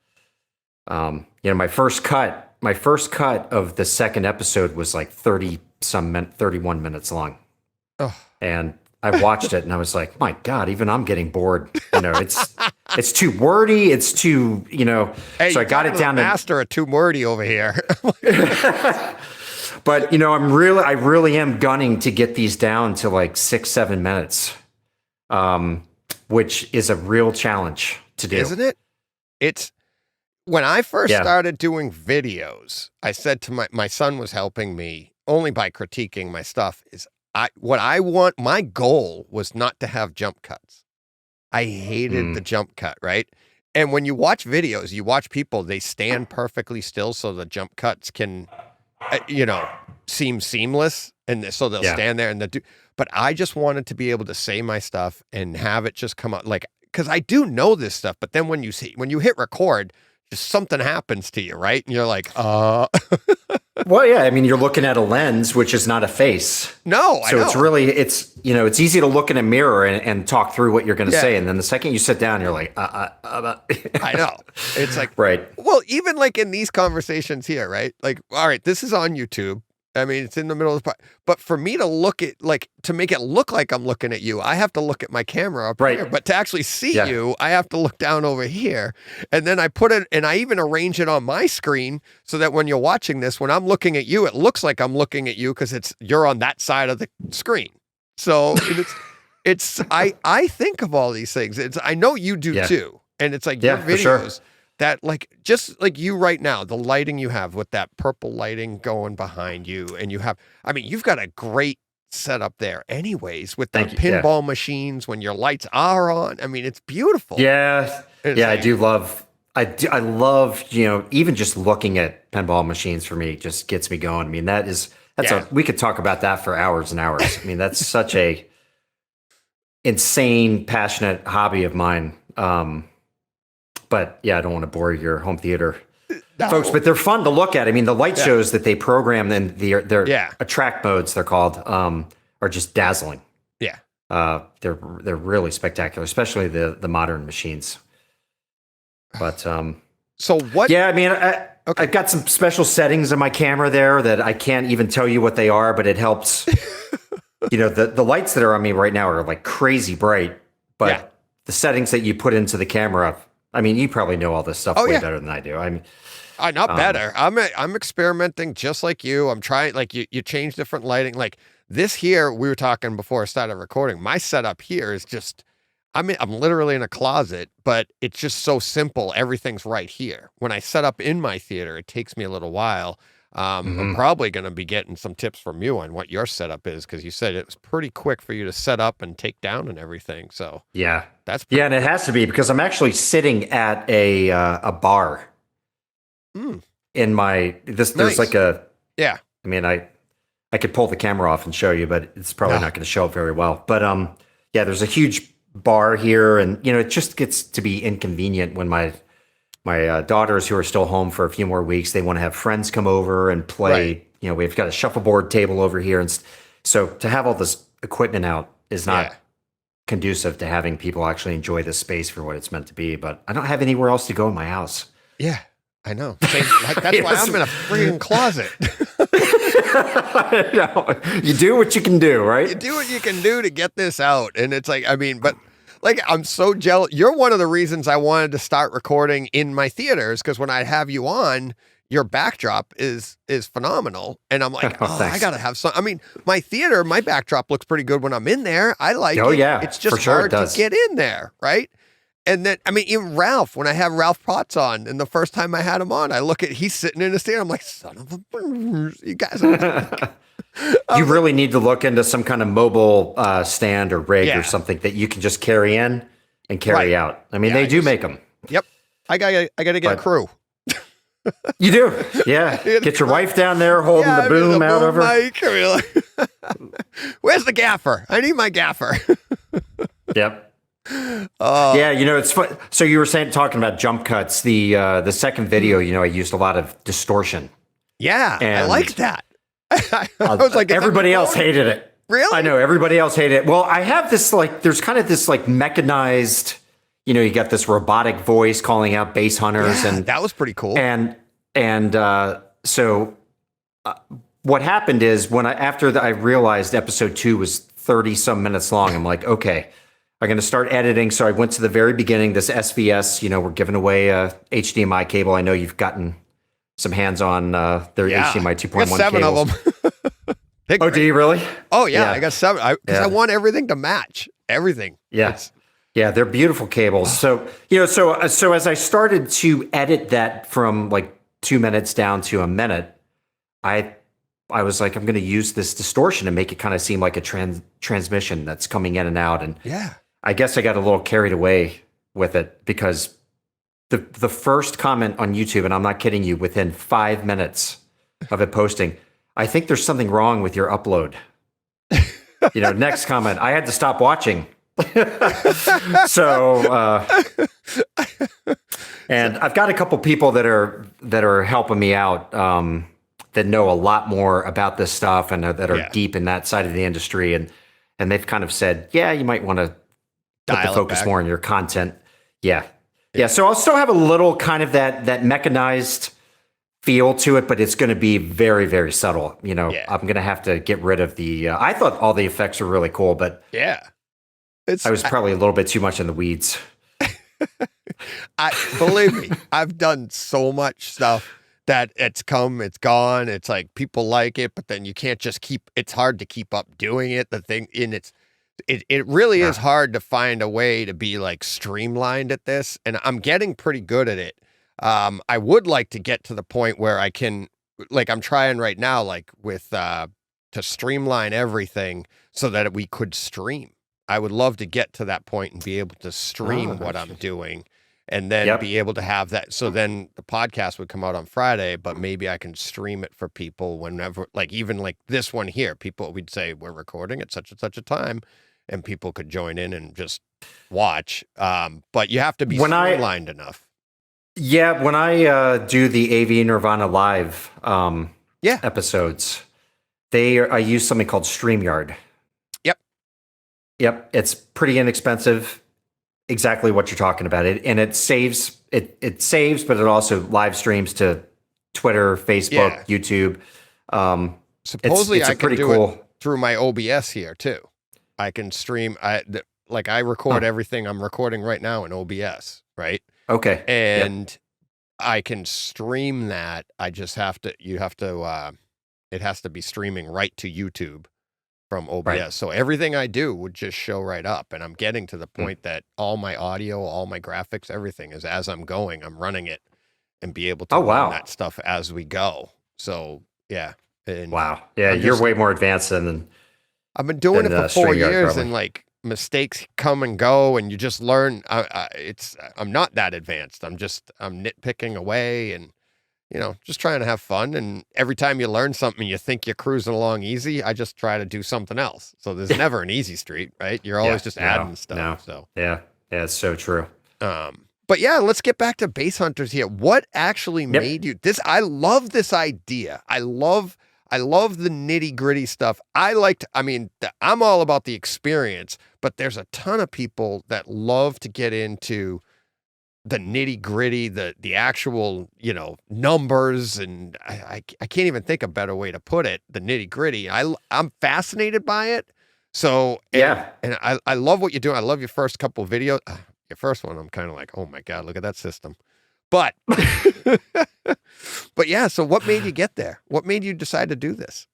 My first cut of the second episode was like 31 minutes long. Oh. And I watched it and I was like, my God, even I'm getting bored. It's too wordy. It's too, Hey, so I got it down to master of too wordy over here. But, I really am gunning to get these down to like 6-7 minutes, which is a real challenge to do. Isn't it? It's when I first started doing videos, I said to my son was helping me only by critiquing my stuff my goal was not to have jump cuts. I hated the jump cut, right? And when you watch videos, you watch people, they stand perfectly still so the jump cuts can, seem seamless. And so they'll stand there and but I just wanted to be able to say my stuff and have it just come out because I do know this stuff, but then when you hit record, just something happens to you, right? And you're like, Well, yeah, I mean, you're looking at a lens, which is not a face. No, so it's really, it's easy to look in a mirror and talk through what you're going to say. And then the second you sit down, you're like, I know. It's like, right. Well, even like in these conversations here, right? Like, all right, this is on YouTube. I mean, it's in the middle of the but for me to to make it look like I'm looking at you, I have to look at my camera up here. But to actually see you, I have to look down over here. And then I put it, and I even arrange it on my screen so that when you're watching this, when I'm looking at you, it looks like I'm looking at you because you're on that side of the screen. So I think of all these things. I know you do too. And it's like your videos. That just like you right now, the lighting you have with that purple lighting going behind you, and you've got a great setup there anyways with the pinball machines when your lights are on. I mean, it's beautiful. Yeah. I do love, I love, even just looking at pinball machines for me just gets me going. I mean, we could talk about that for hours and hours. I mean, that's such a insane, passionate hobby of mine. But yeah, I don't want to bore your home theater folks, but they're fun to look at. I mean, the light shows that they program and their attract modes, they're called, are just dazzling. Yeah. They're really spectacular, especially the modern machines. But so what? Yeah, I mean, I've got some special settings on my camera there that I can't even tell you what they are, but it helps. The lights that are on me right now are like crazy bright, but the settings that you put into the camera, I mean, you probably know all this stuff way better than I do. I mean, not better. I'm experimenting just like you. I'm trying, like you change different lighting. Like this here, we were talking before I started recording. My setup here is just, I'm literally in a closet, but it's just so simple. Everything's right here. When I set up in my theater, it takes me a little while. I'm probably going to be getting some tips from you on what your setup is, because you said it was pretty quick for you to set up and take down and everything. So that's and it has to be, because I'm actually sitting at a bar in my There's like a I mean, I could pull the camera off and show you, but it's probably not going to show up very well. But there's a huge bar here, and it just gets to be inconvenient when my daughters, who are still home for a few more weeks, they want to have friends come over and play. We've got a shuffleboard table over here, and so to have all this equipment out is not conducive to having people actually enjoy this space for what it's meant to be. But I don't have anywhere else to go in my house. Yeah, I know. That's why I'm in a freaking closet. You do what you can do, right? You do what you can do to get this out. And it's like, I mean, but like, I'm so jealous. You're one of the reasons I wanted to start recording in my theaters, because when I have you on, your backdrop is phenomenal. And I'm like, I got to have some. I mean, my theater, my backdrop looks pretty good when I'm in there. I like it. Yeah. It's just hard to get in there, right? And then, I mean, even Ralph, when I have Ralph Potts on, and the first time I had him on, he's sitting in his theater. I'm like, son of a, you guys are you really need to look into some kind of mobile stand or rig or something that you can just carry in and carry out. I mean, they do make them. Yep. I gotta get a crew. You do. Yeah. Get your wife down there holding the boom out of her. Where's the gaffer? I need my gaffer. Yep. It's fun. So you were talking about jump cuts. The second video, I used a lot of distortion. Yeah, and I like that. I was like, everybody else hated it. Really? I know, everybody else hated it. Well, I have this, there's kind of this mechanized, you got this robotic voice calling out bass hunters, and that was pretty cool. So what happened is after I realized episode 2 was 30 some minutes long, I'm like, okay, I'm going to start editing. So I went to the very beginning, this SVS, we're giving away a HDMI cable. I know you've gotten some hands on their HDMI 2.1 cables. 7 of them. Do you really? Oh, yeah. I got 7. Because I want everything to match. Everything. Yes. Yeah, they're beautiful cables. So, so as I started to edit that from 2 minutes down to a minute, I was like, I'm going to use this distortion and make it kind of seem like a transmission that's coming in and out. And I guess I got a little carried away with it, because the first comment on YouTube, and I'm not kidding you, within 5 minutes of it posting, I think there's something wrong with your upload. Next comment, I had to stop watching. And I've got a couple people that are helping me out, that know a lot more about this stuff and that are deep in that side of the industry, and they've kind of said, you might want to put the focus more on your content. Yeah. So I'll still have a little kind of that mechanized feel to it, but it's going to be very, very subtle. I'm going to have to get rid of the. I thought all the effects were really cool, but I was probably a little bit too much in the weeds. Believe me, I've done so much stuff that it's come, it's gone. It's like people like it, but then you can't just it's hard to keep up doing it. The thing it really is hard to find a way to be streamlined at this. And I'm getting pretty good at it. I would like to get to the point where I can, I'm trying right now, with, to streamline everything so that we could stream. I would love to get to that point and be able to stream what I'm doing, and then be able to have that. So then the podcast would come out on Friday, but maybe I can stream it for people whenever, even this one here, we'd say we're recording at such and such a time, and people could join in and just watch. But you have to be streamlined enough. Yeah, when I do the AV Nirvana Live episodes, I use something called StreamYard. Yep, it's pretty inexpensive. Exactly what you're talking about. It saves, but it also live streams to Twitter, Facebook, YouTube. Supposedly, it's I can do cool. it through my OBS here too. I can stream. I record everything I'm recording right now in OBS, right? Okay, and I can stream that. I just have to. It has to be streaming right to YouTube from OBS. Right. So everything I do would just show right up. And I'm getting to the point that all my audio, all my graphics, everything is as I'm going, I'm running it and be able to run that stuff as we go. So yeah. And wow. Yeah. You're way more advanced than I've been doing it for 4 years, and like mistakes come and go, and you just learn. I'm not that advanced. I'm nitpicking away and, just trying to have fun. And every time you learn something, you think you're cruising along easy, I just try to do something else. So there's never an easy street, right? You're always just adding stuff. No. So yeah, it's so true. But yeah, let's get back to Base Hunters here. What actually made you this? I love this idea. I love the nitty gritty stuff. I'm all about the experience, but there's a ton of people that love to get into the nitty gritty, the actual, numbers. And I can't even think a better way to put it. The nitty gritty. I'm fascinated by it. So, and I love what you're doing. I love your first couple of videos. Your first one, I'm kind of like, oh my God, look at that system. But, but yeah, so what made you get there? What made you decide to do this?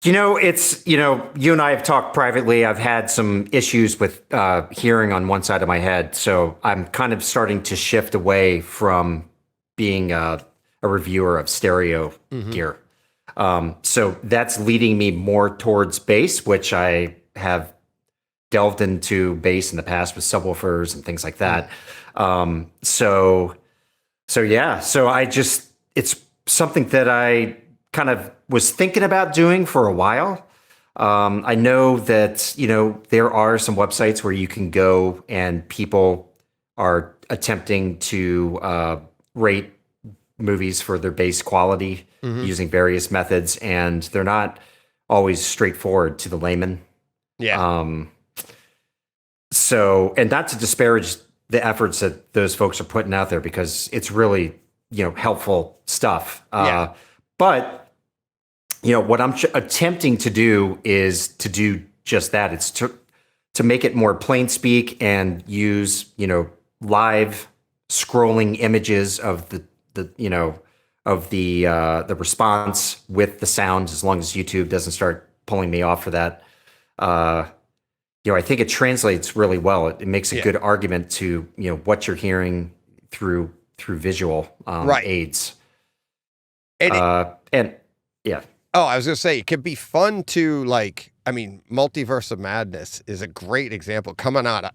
It's, you and I have talked privately. I've had some issues with hearing on one side of my head. So I'm kind of starting to shift away from being a reviewer of stereo gear. So that's leading me more towards bass, which I have delved into bass in the past with subwoofers and things like that. So it's something that I kind of was thinking about doing for a while. I know that, there are some websites where you can go and people are attempting to rate movies for their bass quality using various methods, and they're not always straightforward to the layman. Yeah. So, and not to disparage the efforts that those folks are putting out there, because it's really, helpful stuff. But, what I'm attempting to do is to do just that. It's to make it more plain speak and use, live scrolling images of the response with the sound, as long as YouTube doesn't start pulling me off for that. I think it translates really well. It makes a good argument to, what you're hearing through visual aids. And yeah. Oh, I was going to say, it could be fun to Multiverse of Madness is a great example coming out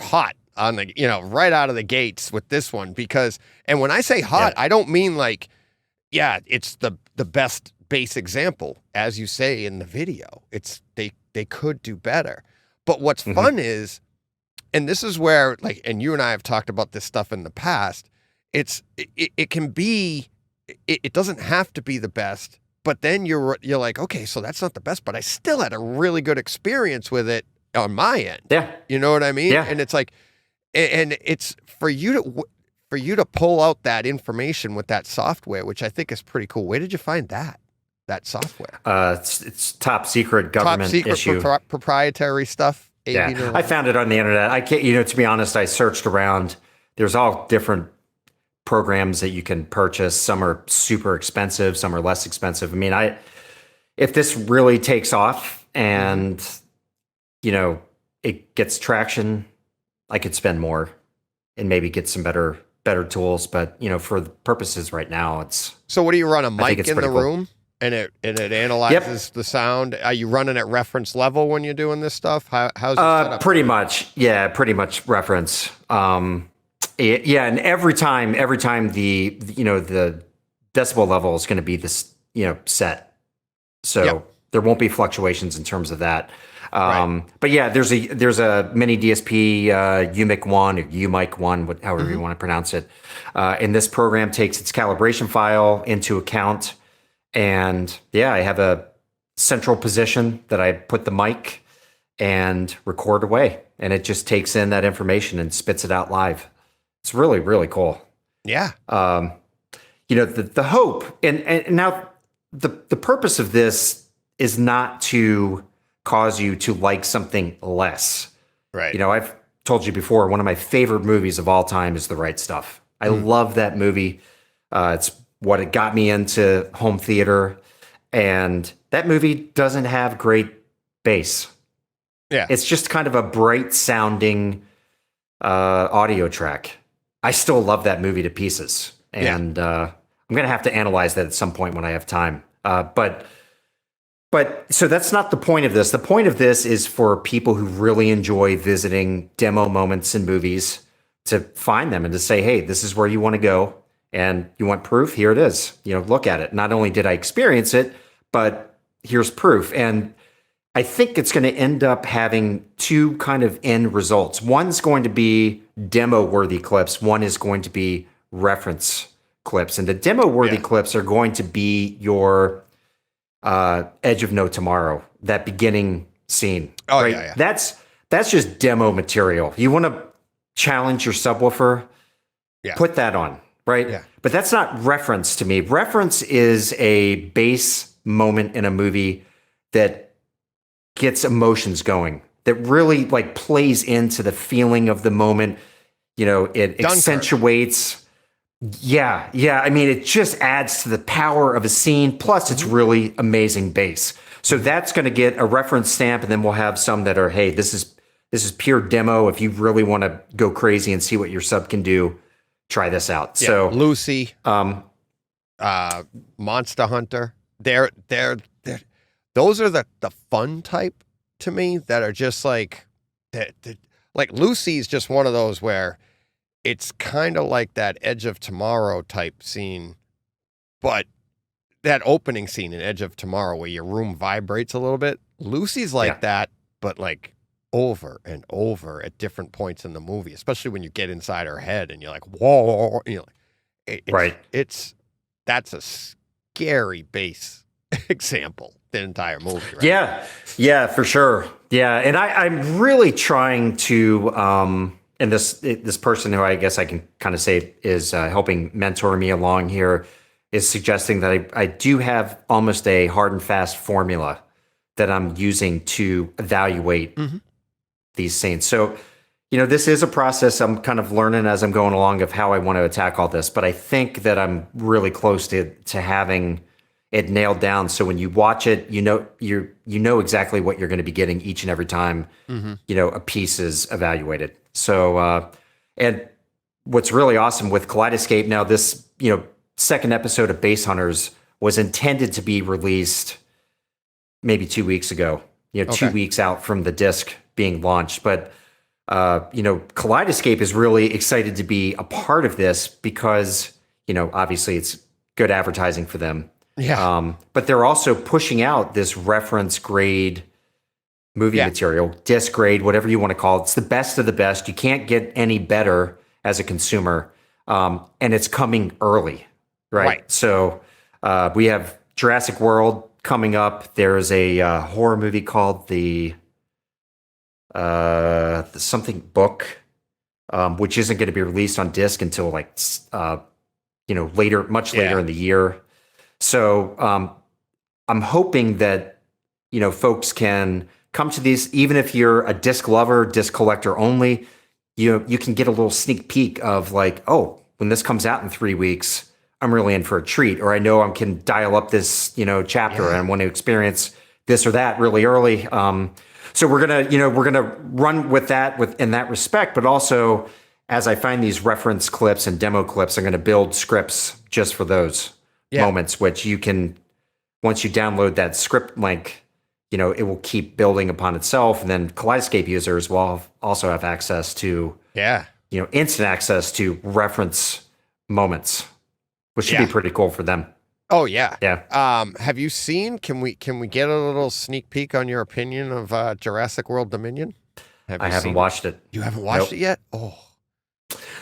hot on the, right out of the gates with this one, because, and when I say hot, I don't mean it's the best bass example, as you say in the video. It's, they could do better. But what's fun is, and this is where, and you and I have talked about this stuff in the past, it can be, it doesn't have to be the best, but then you're like, okay, so that's not the best, but I still had a really good experience with it on my end. Yeah. You know what I mean? Yeah. And it's like, and it's for you to pull out that information with that software, which I think is pretty cool. Where did you find that software? It's top secret government issue. Proprietary stuff. Yeah, I found it on the internet. I can't, to be honest, I searched around. There's all different programs that you can purchase. Some are super expensive, some are less expensive. If this really takes off and, it gets traction, I could spend more and maybe get some better tools. But, for the purposes right now, it's. So what do you run, a mic in the room? And it analyzes the sound. Are you running at reference level when you're doing this stuff? How's it set up? Pretty much. Yeah, pretty much reference. And every time the decibel level is going to be this, set. So there won't be fluctuations in terms of that. But yeah, there's a mini DSP, UMIC 1 or UMIC 1, however you want to pronounce it. And this program takes its calibration file into account. And yeah, I have a central position that I put the mic and record away. And it just takes in that information and spits it out live. It's really, really cool. Yeah. The hope, and now the purpose of this is not to cause you to like something less. Right. I've told you before, one of my favorite movies of all time is The Right Stuff. I love that movie. It's what it got me into home theater. And that movie doesn't have great bass. Yeah. It's just kind of a bright sounding audio track. I still love that movie to pieces. And I'm going to have to analyze that at some point when I have time. But so that's not the point of this. The point of this is for people who really enjoy visiting demo moments in movies to find them and to say, hey, this is where you want to go. And you want proof? Here it is. Look at it. Not only did I experience it, but here's proof. And I think it's going to end up having two kind of end results. One's going to be demo-worthy clips. One is going to be reference clips. And the demo-worthy clips are going to be your Edge of No Tomorrow, that beginning scene. Oh, right? yeah. That's just demo material. You want to challenge your subwoofer? Yeah. Put that on. Right? Yeah. But that's not reference to me. Reference is a bass moment in a movie that gets emotions going, that really plays into the feeling of the moment. It accentuates. Yeah. I mean, it just adds to the power of a scene. Plus, it's really amazing bass. So that's going to get a reference stamp, and then we'll have some that are, hey, this is pure demo. If you really want to go crazy and see what your sub can do, try this out. Yeah. So Lucy, Monster Hunter, they're those are the fun type to me that are just like Lucy's just one of those where it's kind of like that Edge of Tomorrow type scene, but that opening scene in Edge of Tomorrow where your room vibrates a little bit. Lucy's like that, but over and over at different points in the movie, especially when you get inside her head and you're like, whoa, that's a scary bass example, the entire movie. Right? Yeah, for sure. Yeah. And I'm really trying to, and this person who I guess I can kind of say is helping mentor me along here is suggesting that I do have almost a hard and fast formula that I'm using to evaluate these scenes. So, this is a process I'm kind of learning as I'm going along of how I want to attack all this, but I think that I'm really close to having it nailed down. So when you watch it, you know exactly what you're going to be getting each and every time, a piece is evaluated. So, and what's really awesome with Kaleidoscape now, this, second episode of Bass Hunters was intended to be released maybe 2 weeks ago, 2 weeks out from the disc being launched. But, Kaleidoscape is really excited to be a part of this because, obviously it's good advertising for them. Yeah. But they're also pushing out this reference grade movie material, disc grade, whatever you want to call it. It's the best of the best. You can't get any better as a consumer. And it's coming early, right? So we have Jurassic World coming up. There's a horror movie called the something book, which isn't going to be released on disc until later, much later in the year. So I'm hoping that folks can come to these, even if you're a disc lover, disc collector only. You can get a little sneak peek of when this comes out in 3 weeks, I'm really in for a treat, or I know I can dial up this chapter and I want to experience this or that really early. So we're gonna run with that in that respect, but also as I find these reference clips and demo clips, I'm going to build scripts just for those moments, which you can, once you download that script link, it will keep building upon itself. And then Kaleidoscape users will also have access to, instant access to reference moments, which should be pretty cool for them. Oh yeah. Yeah. Have you seen? Can we get a little sneak peek on your opinion of Jurassic World Dominion? I haven't watched it. You haven't watched it yet? Oh.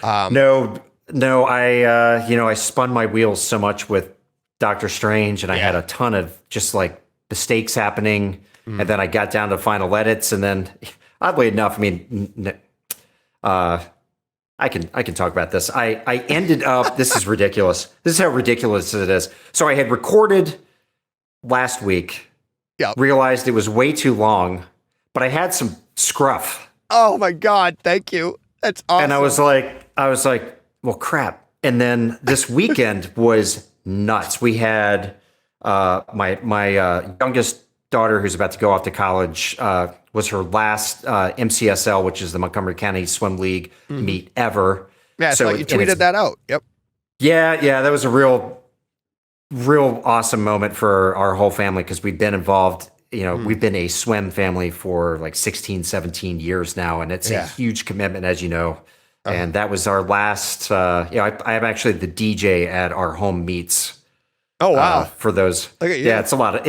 No. I spun my wheels so much with Doctor Strange, and I had a ton of just like mistakes happening, and then I got down to final edits, and then oddly enough, I mean, I can talk about this. I ended up. This is ridiculous. This is how ridiculous it is. So I had recorded last week. Yeah. Realized it was way too long, but I had some scruff. Oh my God! Thank you. That's awesome. And I was like, well, crap. And then this weekend was nuts. We had my youngest daughter, who's about to go off to college, was her last MCSL, which is the Montgomery County Swim League meet ever. Yeah, so you tweeted that out. Yep. Yeah, that was a real awesome moment for our whole family because we've been involved. We've been a swim family for like 16, 17 years now, and it's a huge commitment, as you know. And that was our last. I am actually the DJ at our home meets. Oh wow! For those, yeah, it's a lot of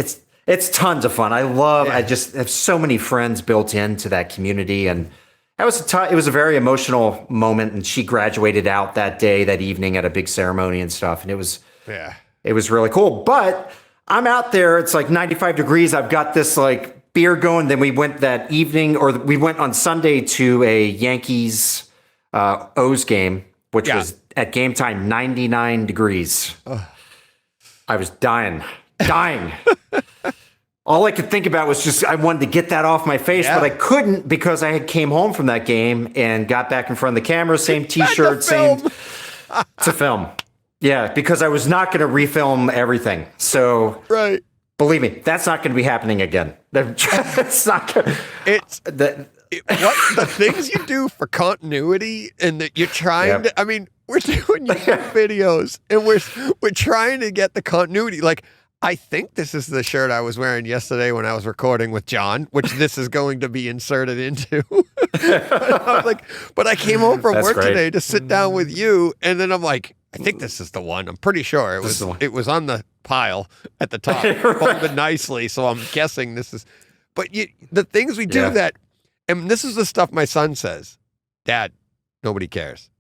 it's tons of fun. I just have so many friends built into that community, and that was it was a very emotional moment. And she graduated out that evening at a big ceremony and stuff, and it was really cool. But I'm out there. It's like 95 degrees. I've got this like beer going. Then we went that evening, or we went on Sunday to a Yankees O's game, which was at game time 99 degrees. I was dying. All I could think about was just I wanted to get that off my face, but I couldn't because I had came home from that game and got back in front of the camera, same T-shirt, same to film. Yeah, because I was not going to refilm everything. So, believe me, that's not going to be happening again. It's not going to. The things you do for continuity and that you're trying to. I mean, we're doing YouTube videos and we're trying to get the continuity. Like, I think this is the shirt I was wearing yesterday when I was recording with John, which this is going to be inserted into. But I came home from work today to sit down with you, and then I'm like, I think this is the one. I'm pretty sure it was on the pile at the top, folded nicely. So I'm guessing this is. But the things we do that, and this is the stuff my son says, Dad, nobody cares.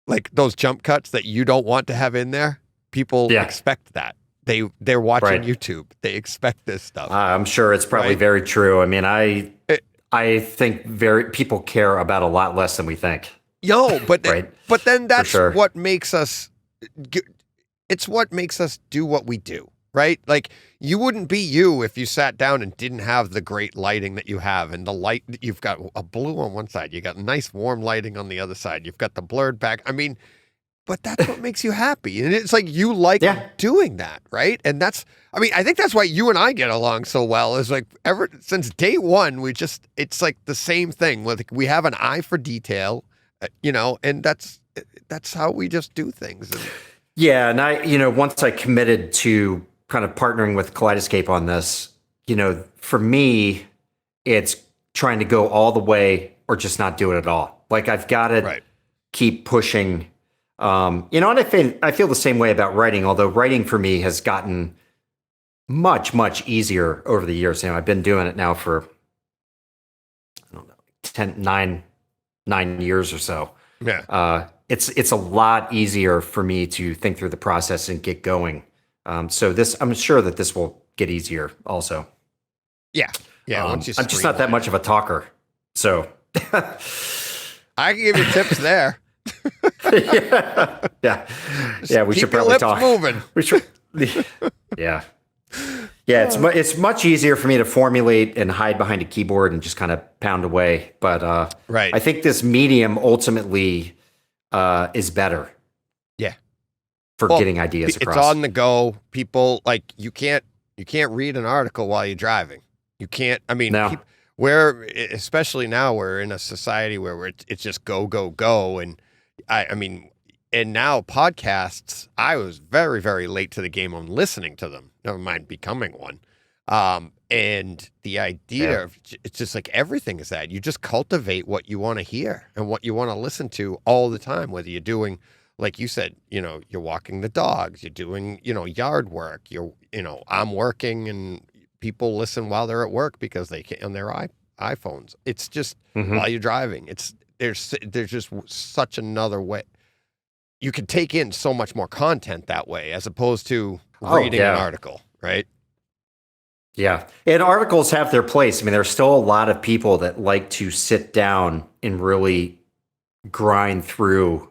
Like those jump cuts that you don't want to have in there, people expect that. They're watching YouTube. They expect this stuff. I'm sure it's probably very true. I mean, I think people care about a lot less than we think. But then that's what makes us. It's what makes us do what we do, right? Like you wouldn't be you if you sat down and didn't have the great lighting that you have, and the light you've got a blue on one side, you got nice warm lighting on the other side, you've got the blurred back. I mean. But that's what makes you happy. And it's like you like doing that, right? And I think that's why you and I get along so well is like ever since day one, it's like the same thing. We have an eye for detail, and that's how we just do things. Yeah. And I, once I committed to kind of partnering with Kaleidoscape on this, for me, it's trying to go all the way or just not do it at all. Like I've got to keep pushing. And I feel the same way about writing, although writing for me has gotten much, much easier over the years. I've been doing it now for, I don't know, 9 years or so. Yeah. It's a lot easier for me to think through the process and get going. So I'm sure that this will get easier also. Yeah. Yeah. I'm just not that much of a talker. So I can give you tips there. We should probably talk. Moving. We should. It's much easier for me to formulate and hide behind a keyboard and just kind of pound away. But I think this medium ultimately is better. Yeah, for getting ideas across. It's on the go. People like you can't read an article while you're driving. You can't. I mean, especially now we're in a society where it's just go go go and. I mean, and now podcasts, I was very, very late to the game on listening to them, never mind becoming one. And the idea of it's just like everything is that you just cultivate what you want to hear and what you want to listen to all the time, whether you're doing like you said, you're walking the dogs, you're doing, yard work, I'm working, and people listen while they're at work because they can on their iPhones. It's just while you're driving. There's just such another way. You can take in so much more content that way as opposed to reading an article, right? Yeah. And articles have their place. I mean, there's still a lot of people that like to sit down and really grind through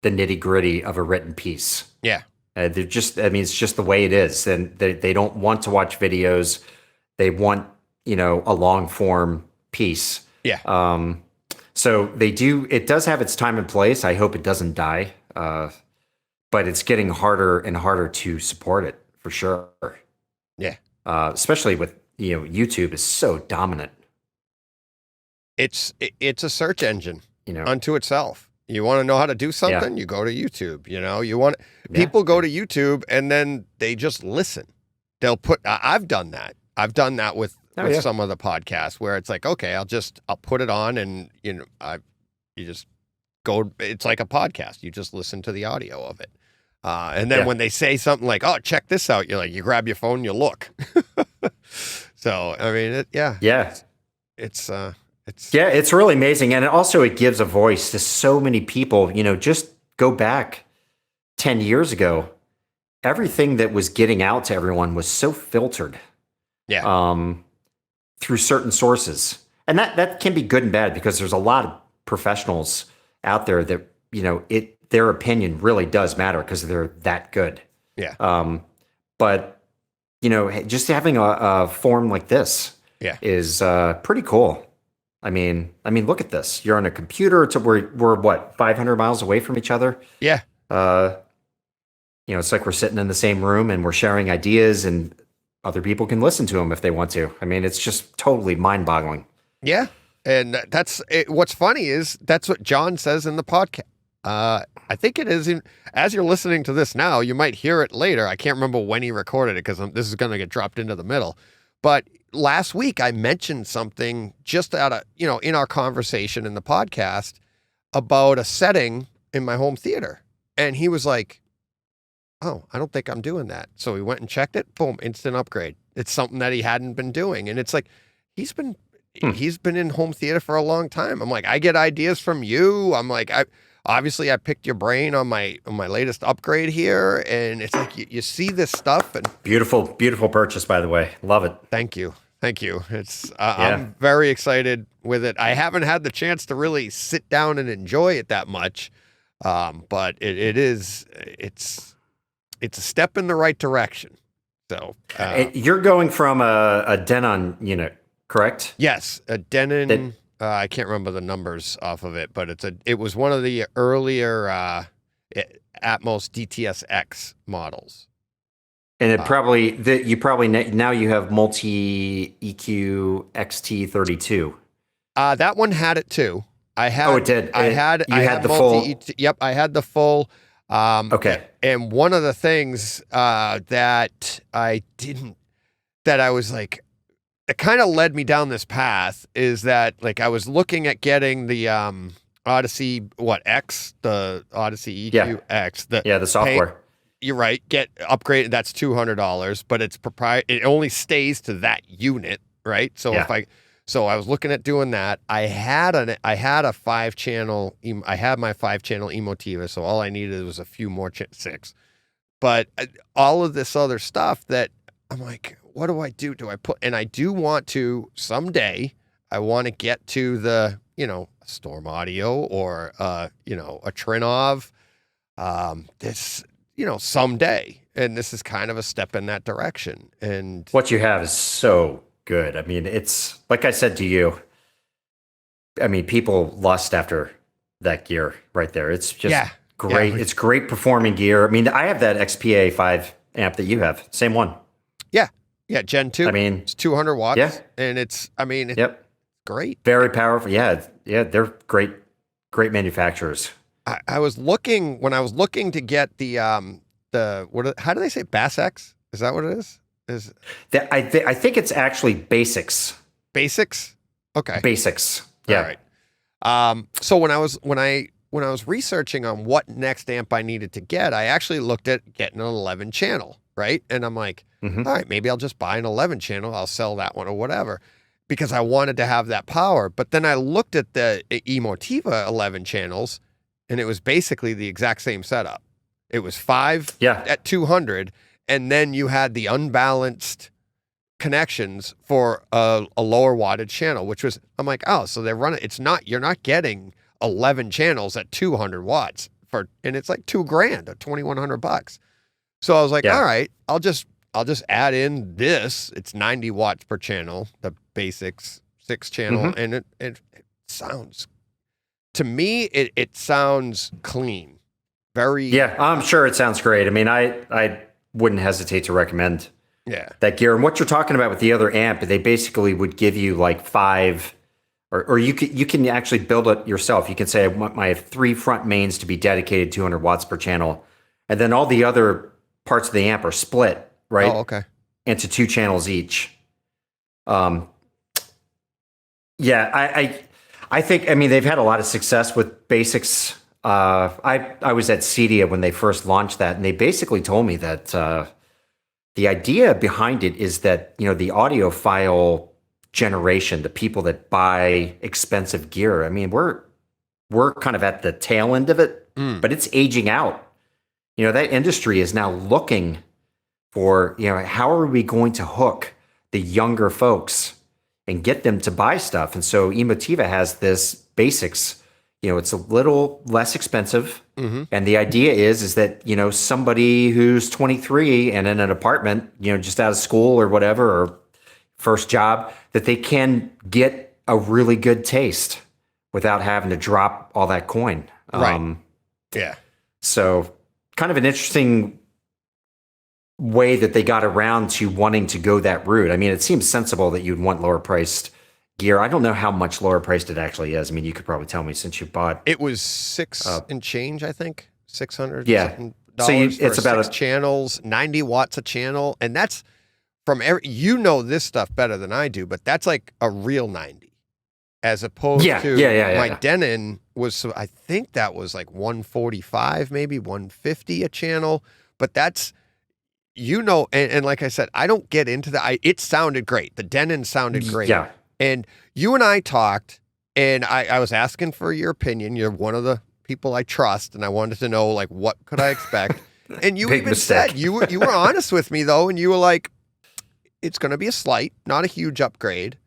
the nitty gritty of a written piece. Yeah. They're just, it's just the way it is. And they don't want to watch videos. They want, a long form piece. Yeah. So it does have its time and place. I hope it doesn't die. But it's getting harder and harder to support it for sure. Yeah. Especially with, YouTube is so dominant. It's a search engine, unto itself. You want to know how to do something, you go to YouTube. People go to YouTube and then they just listen. I've done that. I've done that with some of the podcasts where it's like, okay, I'll put it on and you just go. It's like a podcast. You just listen to the audio of it. And then when they say something like, "Oh, check this out," you grab your phone, you look. So I mean, it's really amazing, and it gives a voice to so many people. Just go back 10 years ago, everything that was getting out to everyone was so filtered, through certain sources, and that can be good and bad because there's a lot of professionals out there that their opinion really does matter because they're that good. Yeah. But just having a form like this is pretty cool. I mean, look at this. You're on a computer. We're what, 500 miles away from each other? Yeah. It's like we're sitting in the same room and we're sharing ideas, and other people can listen to them if they want to. I mean, it's just totally mind-boggling. Yeah. And what's funny is that's what John says in the podcast. I think it is, as you're listening to this now, you might hear it later. I can't remember when he recorded it because this is going to get dropped into the middle. But last week I mentioned something just in our conversation in the podcast about a setting in my home theater. And he was like, "Oh, I don't think I'm doing that." So he went and checked it. Boom, instant upgrade. It's something that he hadn't been doing. And it's like, he's been in home theater for a long time. I'm like, I get ideas from you. I'm like, obviously I picked your brain on my latest upgrade here. And it's like, you see this stuff and beautiful purchase, by the way. Love it. Thank you. It's, I'm very excited with it. I haven't had the chance to really sit down and enjoy it that much. But it's a step in the right direction. So, you're going from a Denon unit, correct? Yes, a Denon. I can't remember the numbers off of it, but it was one of the earlier Atmos DTS-X models. And now you have multi EQ XT32. That one had it too. It did. I had the full. Yep, I had the full. Okay. And one of the things that I was like, it kind of led me down this path is that like I was looking at getting the Odyssey X, the Odyssey EQ X. The software. You're right. Get upgraded. That's $200, but it's it only stays to that unit, right? So So I was looking at doing that. I had a 5-channel. I had my 5-channel Emotiva, so all I needed was a few more 6. But all of this other stuff that I'm like, what do I do? Do I put? And I do want to someday. I want to get to the Storm Audio or a Trinov. This someday, and this is kind of a step in that direction. And what you have is so good. I mean, it's like I said to you. I mean, people lust after that gear right there. It's just great. It's great performing gear. I mean, I have that XPA 5 amp that you have. Same one. Yeah, Gen 2. I mean, it's 200 watts. Yeah. And it's great. Very powerful. Yeah, they're great manufacturers. I was looking to get the how do they say Bass X? Is that what it is? I think it's actually Basics. Basics? Okay. Basics. Yeah. All right. So when I when I was researching on what next amp I needed to get, I actually looked at getting an 11 channel, right? And I'm like, all right, maybe I'll just buy an 11 channel. I'll sell that one or whatever, because I wanted to have that power. But then I looked at the Emotiva 11 channels, and it was basically the exact same setup. It was 5 at 200, and then you had the unbalanced connections for a lower wattage channel, which was, I'm like, oh, so they're running, you're not getting 11 channels at 200 watts and it's like $2,000 or $2,100. So I was like, all right, I'll just add in this. It's 90 watts per channel, the basics 6 channel. And it sounds, to me, it sounds clean. Very. Yeah, I'm sure it sounds great. I mean, I wouldn't hesitate to recommend that gear. And what you're talking about with the other amp, they basically would give you like 5, or you can actually build it yourself. You can say, I want my 3 front mains to be dedicated 200 watts per channel. And then all the other parts of the amp are split, right? Oh, okay. Into 2 channels each. I think, I mean, they've had a lot of success with basics. I was at Cedia when they first launched that, and they basically told me that the idea behind it is that, the audiophile generation, the people that buy expensive gear, I mean, we're kind of at the tail end of it, but it's aging out. That industry is now looking for, how are we going to hook the younger folks and get them to buy stuff? And so Emotiva has this basics. It's a little less expensive. And the idea is that, somebody who's 23 and in an apartment, just out of school or whatever, or first job, that they can get a really good taste without having to drop all that coin. Right. So kind of an interesting way that they got around to wanting to go that route. I mean, it seems sensible that you'd want lower priced gear. I don't know how much lower priced it actually is. I mean, you could probably tell me since you bought. It was 6 and change, I think. $600. Yeah. So it's about 6 channels, 90 watts a channel, and that's from this stuff better than I do, but that's like a real 90, as opposed to my Denon was. I think that was like 145, maybe 150 a channel, but that's. And like I said, I don't get into that. It sounded great. The Denon sounded great. Yeah. And you and I talked, and I was asking for your opinion. You're one of the people I trust, and I wanted to know, like, what could I expect? And you even said, you were honest with me, though, and you were like, it's going to be a slight, not a huge upgrade.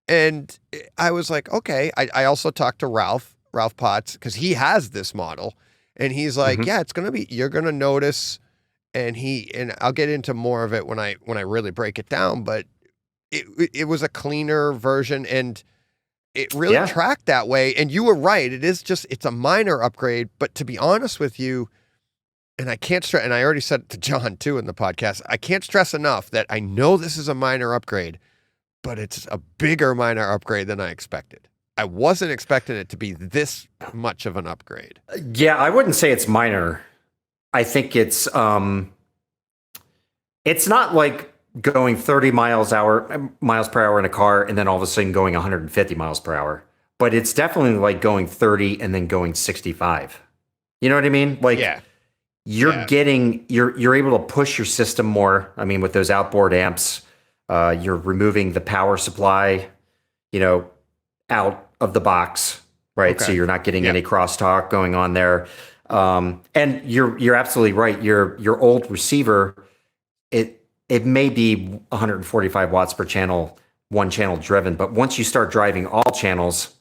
And I was like, okay. I also talked to Ralph Potts, because he has this model, and he's like, yeah, it's going to be, you're going to notice. And I'll get into more of it when I really break it down, but it was a cleaner version, and it really tracked that way. And you were right. It's a minor upgrade, but to be honest with you, and I can't stress, and I already said it to John too in the podcast, I can't stress enough that I know this is a minor upgrade, but it's a bigger minor upgrade than I expected. I wasn't expecting it to be this much of an upgrade. Yeah, I wouldn't say it's minor. I think it's not like going 30 miles per hour in a car and then all of a sudden going 150 miles per hour. But it's definitely like going 30 and then going 65. You know what I mean? Like you're able to push your system more. I mean, with those outboard amps, you're removing the power supply, out of the box, right? Okay. So you're not getting any crosstalk going on there. And you're absolutely right. Your old receiver, it may be 145 watts per channel, one channel driven, but once you start driving all channels,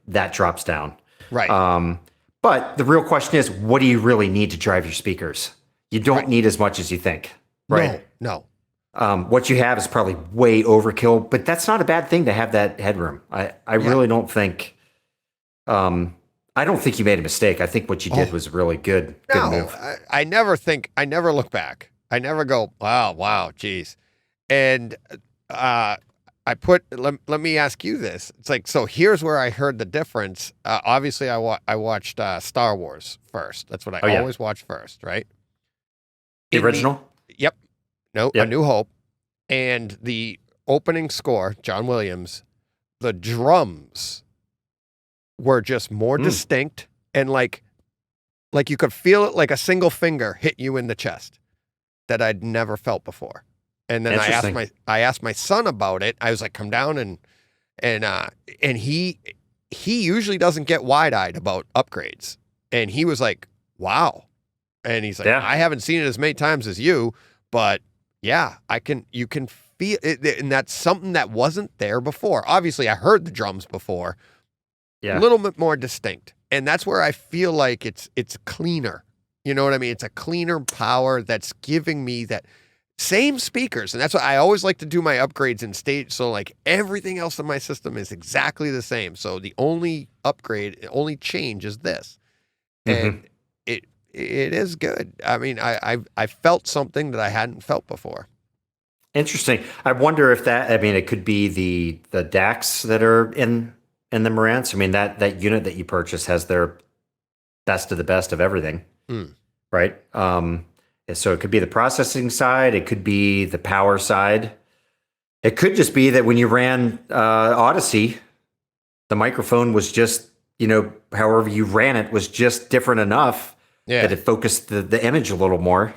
that drops down. Right. But the real question is, what do you really need to drive your speakers? You don't need as much as you think, right? No. What you have is probably way overkill, but that's not a bad thing to have that headroom. I really don't think. I don't think you made a mistake. I think what you did was a really good move. I never look back. I never go, wow, geez. And let me ask you this. It's like, so here's where I heard the difference. Obviously, I watched Star Wars first. That's what I always watch first, right? The original? Yep. No, A New Hope. And the opening score, John Williams, the drums were just more distinct, and like Like you could feel it like a single finger hit you in the chest that I'd never felt before. And then I asked my son about it. I was like, come down and he usually doesn't get wide-eyed about upgrades. And he was like, wow. And he's like, I haven't seen it as many times as you, but yeah, you can feel it. And that's something that wasn't there before. Obviously I heard the drums before, a little bit more distinct. And that's where I feel like it's cleaner. You know what I mean? It's a cleaner power that's giving me that same speakers. And that's why I always like to do my upgrades in stage. So like everything else in my system is exactly the same. So the only change is this. And it is good. I mean, I felt something that I hadn't felt before. Interesting. I wonder if it could be the DACs that are in the Marantz. I mean, that unit that you purchased has their best of the best of everything. Right? So it could be the processing side. It could be the power side. It could just be that when you ran Odyssey, the microphone was just, however you ran it was just different enough that it focused the image a little more.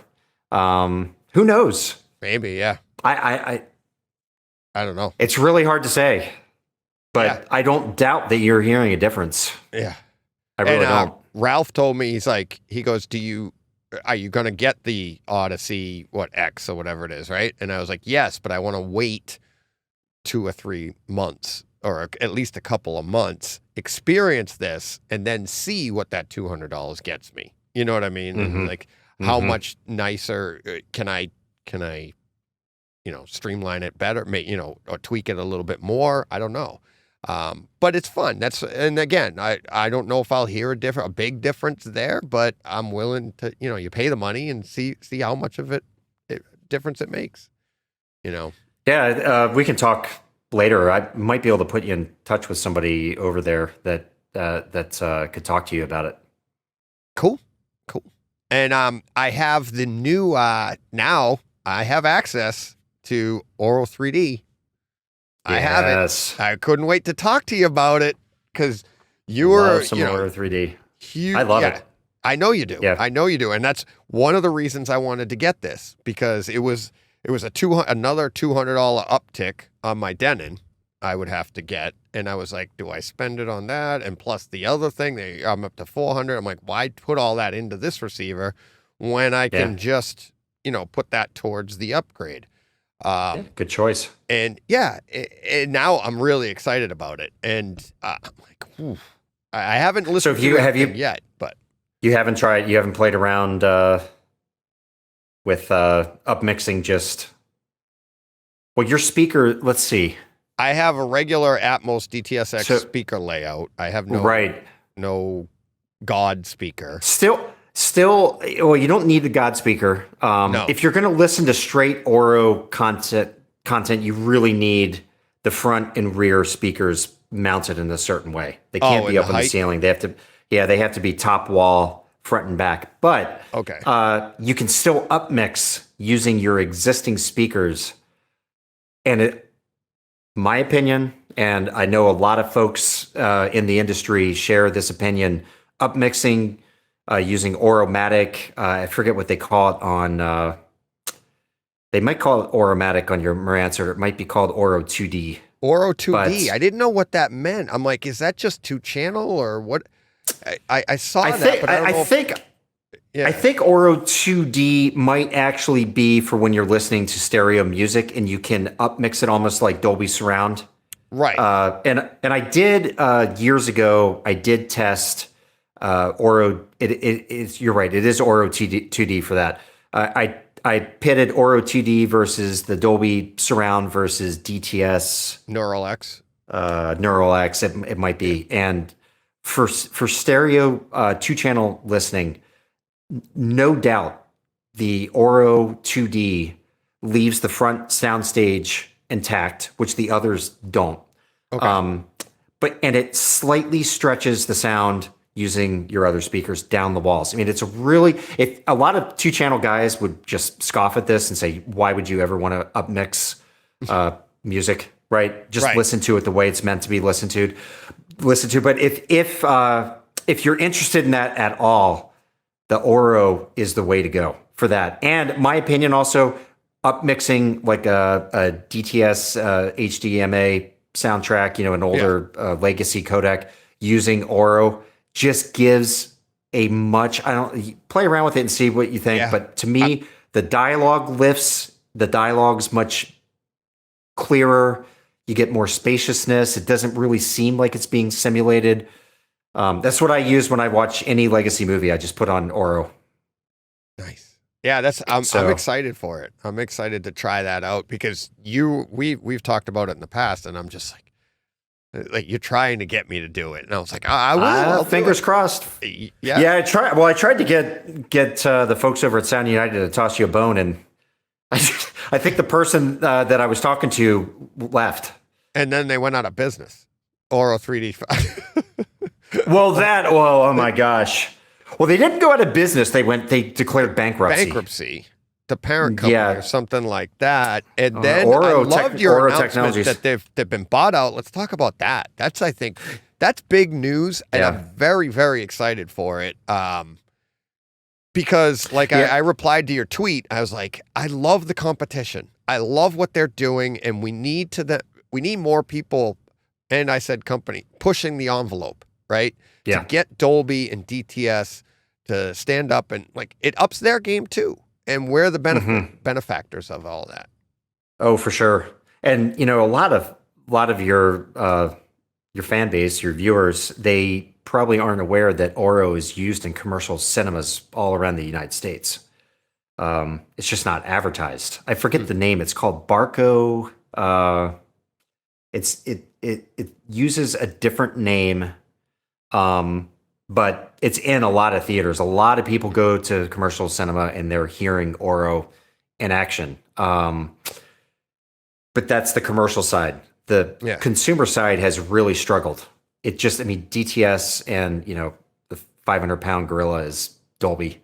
Who knows? Maybe, yeah. I don't know. It's really hard to say, but I don't doubt that you're hearing a difference. Yeah. I really don't. Ralph told me, he goes, are you going to get the Odyssey, X or whatever it is, right? And I was like, yes, but I want to wait 2 or 3 months or at least a couple of months, experience this, and then see what that $200 gets me. You know what I mean? And like, how much nicer can I, streamline it better, or tweak it a little bit more? I don't know. But it's fun. And again, I don't know if I'll hear a big difference there, but I'm willing to, you pay the money and see how much of difference it makes, Yeah. We can talk later. I might be able to put you in touch with somebody over there that could talk to you about it. Cool. And, I have the new, now I have access to Oro 3D. I have it. I couldn't wait to talk to you about it because you were some Oro 3D. Huge, I love it. I know you do. Yeah. I know you do, and that's one of the reasons I wanted to get this because it was another $200 uptick on my Denon I would have to get, and I was like, do I spend it on that? And plus the other thing, I'm up to $400. I'm like, why put all that into this receiver when I can just put that towards the upgrade? Good choice. And and now I'm really excited about it. And I'm like, whew. I haven't listened to it yet, but you haven't played around with upmixing your speaker, let's see. I have a regular Atmos DTSX speaker layout. I have no God speaker. Still, well, you don't need the God speaker. No. If you're going to listen to straight Oro content, you really need the front and rear speakers mounted in a certain way. They can't be up in the ceiling. They have to be top wall, front and back. But you can still upmix using your existing speakers. And my opinion, and I know a lot of folks in the industry share this opinion, upmixing using Oromatic. I forget what they call it on. They might call it Oromatic on your Marantz, or it might be called Oro 2D. Oro 2D. I didn't know what that meant. I'm like, is that just 2-channel or what? I saw that, but I think Oro 2D might actually be for when you're listening to stereo music and you can upmix it almost like Dolby Surround. Right. And I did years ago. I did test Oro. You're right. It is Oro 2D for that. I pitted Oro 2D versus the Dolby Surround versus DTS Neural X. Neural X. It might be. And for stereo 2-channel listening, no doubt the Oro 2D leaves the front soundstage intact, which the others don't. Okay. And it slightly stretches the sound using your other speakers down the walls. I mean, if a lot of 2-channel guys would just scoff at this and say, why would you ever want to upmix music, right? Just listen to it the way it's meant to be listened to. But if you're interested in that at all, the Oro is the way to go for that. And my opinion also, upmixing like a DTS HDMA soundtrack, an older legacy codec using Oro just gives a much, play around with it and see what you think. But to me, the dialogue lifts, the dialogue's much clearer. You get more spaciousness. It doesn't really seem like it's being simulated. That's what I use when I watch any legacy movie. I just put on Oro. Nice. Yeah, I'm excited for it. I'm excited to try that out because we've talked about it in the past, and I'm just like you're trying to get me to do it, and I was like, I will. Fingers crossed. Yeah. I tried to get the folks over at Sound United to toss you a bone, and I think the person that I was talking to left, and then they went out of business. Oro 3D. Oh my gosh. Well, they didn't go out of business. They declared bankruptcy. The parent company or something like that. And then I loved your announcement that they've been bought out. Let's talk about that. I think that's big news, and I'm very, very excited for it. Because I replied to your tweet, I was like, I love the competition. I love what they're doing, and we need more people. And I said company pushing the envelope, right? Yeah. To get Dolby and DTS to stand up and it ups their game too. And we're the benefactors of all that. Oh, for sure. And a lot of your fan base, your viewers, they probably aren't aware that Oro is used in commercial cinemas all around the United States. It's just not advertised. I forget the name. It's called Barco. It uses a different name. But it's in a lot of theaters. A lot of people go to commercial cinema and they're hearing Oro in action. But that's the commercial side. The consumer side has really struggled. DTS and, the 500-pound gorilla is Dolby.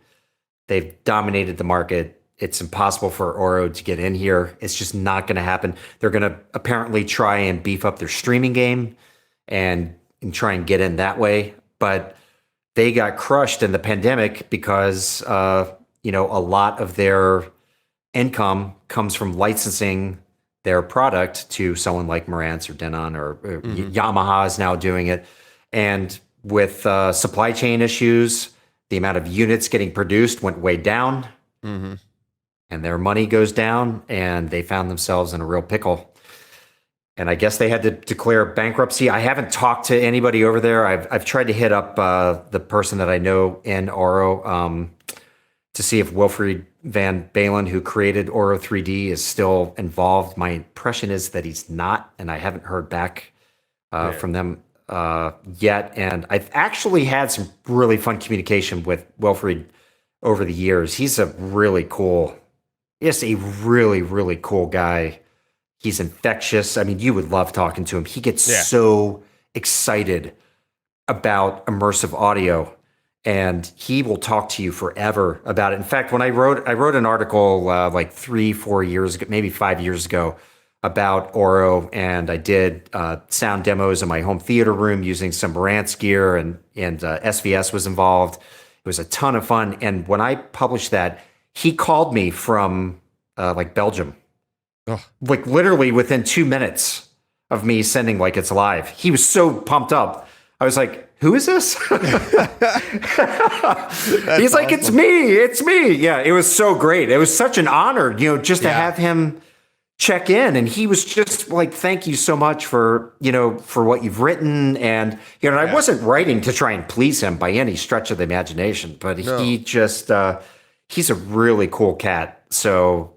They've dominated the market. It's impossible for Oro to get in here. It's just not going to happen. They're going to apparently try and beef up their streaming game and try and get in that way. But they got crushed in the pandemic because, a lot of their income comes from licensing their product to someone like Marantz or Denon or Yamaha is now doing it. And with supply chain issues, the amount of units getting produced went way down, and their money goes down, and they found themselves in a real pickle. And I guess they had to declare bankruptcy. I haven't talked to anybody over there. I've tried to hit up the person that I know in Oro to see if Wilfried Van Balen, who created Oro 3D, is still involved. My impression is that he's not, and I haven't heard back from them yet. And I've actually had some really fun communication with Wilfried over the years. He's a really cool guy. He's infectious. I mean, you would love talking to him. He gets so excited about immersive audio, and he will talk to you forever about it. In fact, when I wrote an article 3-4 years ago, maybe 5 years ago, about Oro, and I did sound demos in my home theater room using some Marantz gear, and SVS was involved. It was a ton of fun. And when I published that, he called me from Belgium. Literally within 2 minutes of me sending it's live. He was so pumped up. I was like, who is this? He's like, awesome. It's me. Yeah, it was so great. It was such an honor, just to have him check in. And he was just like, thank you so much for what you've written. And, I wasn't writing to try and please him by any stretch of the imagination, but he just, he's a really cool cat. So,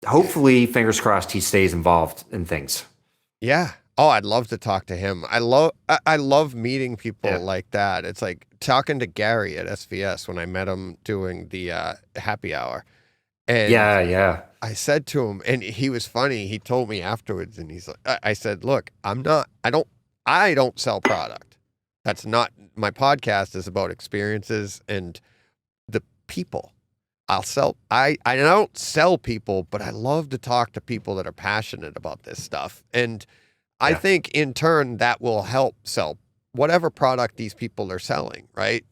hopefully, fingers crossed, he stays involved in things. Yeah. Oh, I'd love to talk to him. I love meeting people like that. It's like talking to Gary at SVS when I met him doing the happy hour. And I said to him, and he was funny. He told me afterwards, and he's like, I said, look, I don't sell product. That's not, my podcast is about experiences and the people. I don't sell people, but I love to talk to people that are passionate about this stuff. And I think in turn that will help sell whatever product these people are selling, right?